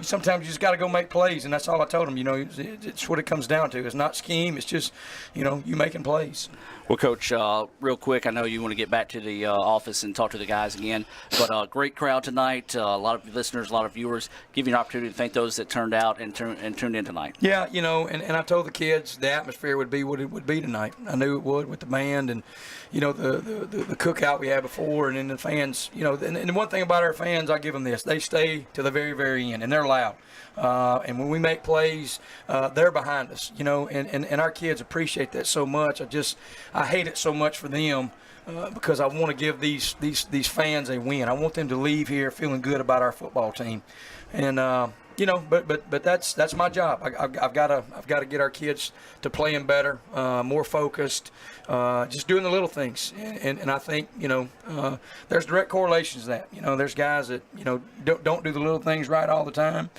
sometimes you just got to go make plays, and that's all I told him. It's what it comes down to. It's not scheme. It's just, you making plays. Well, Coach, real quick, I know you want to get back to the office and talk to the guys again, but great crowd tonight, a lot of listeners, a lot of viewers. Give you an opportunity to thank those that turned out and tuned in tonight. Yeah, and I told the kids the atmosphere would be what it would be tonight. I knew it would with the band and, the cookout we had before, and then the fans, and the one thing about our fans, I give them this, they stay to the very, very end, and they're loud. And when we make plays, they're behind us, and our kids appreciate that so much. I hate it so much for them because I want to give these fans a win. I want them to leave here feeling good about our football team. And, but that's my job. I've got to get our kids to playing better, more focused, just doing the little things. And I think there's direct correlations to that. There's guys that don't do the little things right all the time,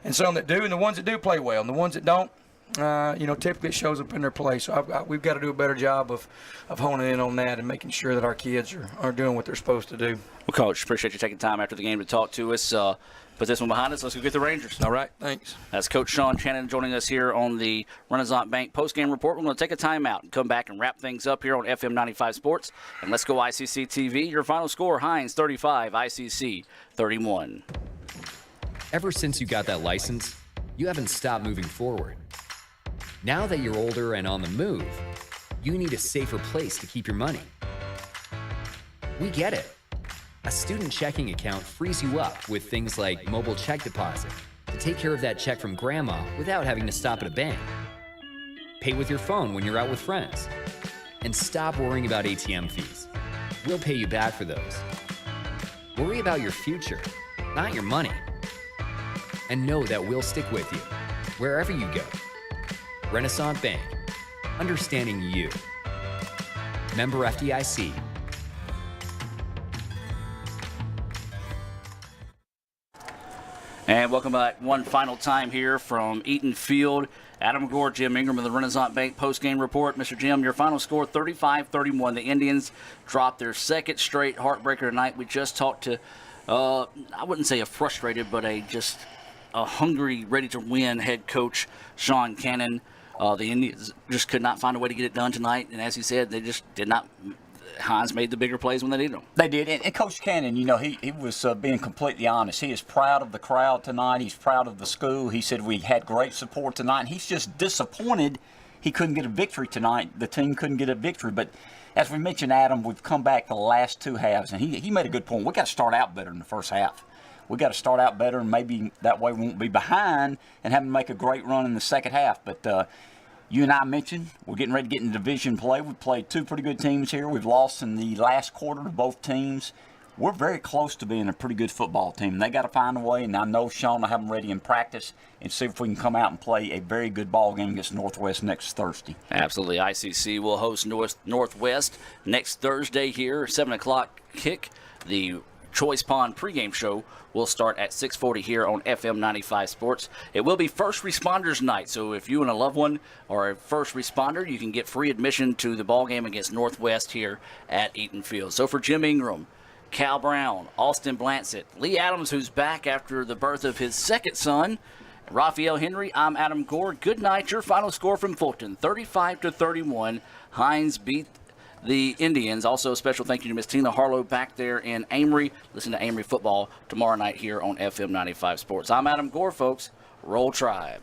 and some that do, and the ones that do play well, and the ones that don't. Typically it shows up in their play. So we've got to do a better job of honing in on that and making sure that our kids are doing what they're supposed to do. Well, Coach, appreciate you taking time after the game to talk to us. Put this one behind us. Let's go get the Rangers. All right, thanks. That's Coach Sean Shannon joining us here on the Renaissance Bank postgame report. We're going to take a timeout and come back and wrap things up here on FM 95 Sports. And let's go ICC TV. Your final score, Hinds 35, ICC 31. Ever since you got that license, you haven't stopped moving forward. Now that you're older and on the move, you need a safer place to keep your money. We get it. A student checking account frees you up with things like mobile check deposit to take care of that check from grandma without having to stop at a bank. Pay with your phone when you're out with friends. And stop worrying about ATM fees. We'll pay you back for those. Worry about your future, not your money. And know that we'll stick with you wherever you go. Renaissance Bank, understanding you. Member FDIC. And welcome back one final time here from Eaton Field. Adam Gore, Jim Ingram of the Renaissance Bank postgame report. Mr. Jim, your final score 35-31. The Indians dropped their second straight heartbreaker tonight. We just talked to, I wouldn't say a frustrated, but a hungry, ready to win head coach Sean Cannon. The Indians just could not find a way to get it done tonight. And as he said, they just did not. Hinds made the bigger plays when they needed them. They did. And Coach Cannon, he was being completely honest. He is proud of the crowd tonight. He's proud of the school. He said we had great support tonight. He's just disappointed he couldn't get a victory tonight. The team couldn't get a victory. But as we mentioned, Adam, we've come back the last two halves. And he made a good point. We got to start out better in the first half. We got to start out better, and maybe that way we won't be behind and have to make a great run in the second half. But you and I mentioned we're getting ready to get into division play. We've played two pretty good teams here. We've lost in the last quarter to both teams. We're very close to being a pretty good football team. They got to find a way, and I know Sean will have them ready in practice and see if we can come out and play a very good ball game against Northwest next Thursday. Absolutely. ICC will host Northwest next Thursday here, 7 o'clock kick. The Choice Pond pregame show will start at 6:40 here on FM 95 Sports. It will be First Responders Night, so if you and a loved one are a first responder, you can get free admission to the ball game against Northwest here at Eaton Field. So for Jim Ingram, Cal Brown, Austin Blansett, Lee Adams, who's back after the birth of his second son, Raphael Henry, I'm Adam Gore. Good night. Your final score from Fulton, 35-31. Hinds beat the Indians. Also, a special thank you to Miss Tina Harlow back there in Amory. Listen to Amory football tomorrow night here on FM 95 Sports. I'm Adam Gore, folks. Roll Tribe.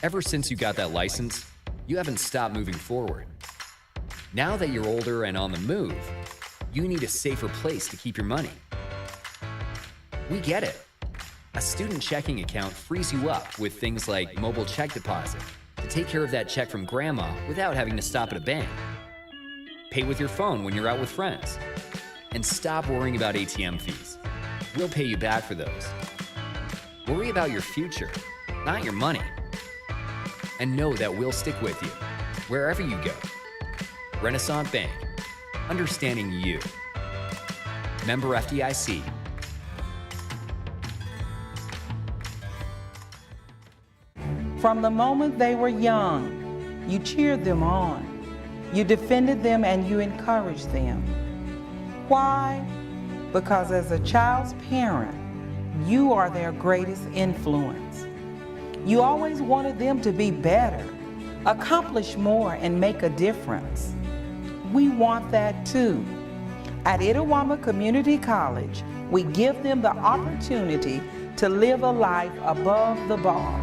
Ever since you got that license, you haven't stopped moving forward. Now that you're older and on the move, you need a safer place to keep your money. We get it. A student checking account frees you up with things like mobile check deposit to take care of that check from grandma without having to stop at a bank. Pay with your phone when you're out with friends. And stop worrying about ATM fees. We'll pay you back for those. Worry about your future, not your money. And know that we'll stick with you wherever you go. Renaissance Bank, understanding you. Member FDIC. From the moment they were young, you cheered them on. You defended them and you encouraged them. Why? Because as a child's parent, you are their greatest influence. You always wanted them to be better, accomplish more, and make a difference. We want that too. At Itawamba Community College, we give them the opportunity to live a life above the bar.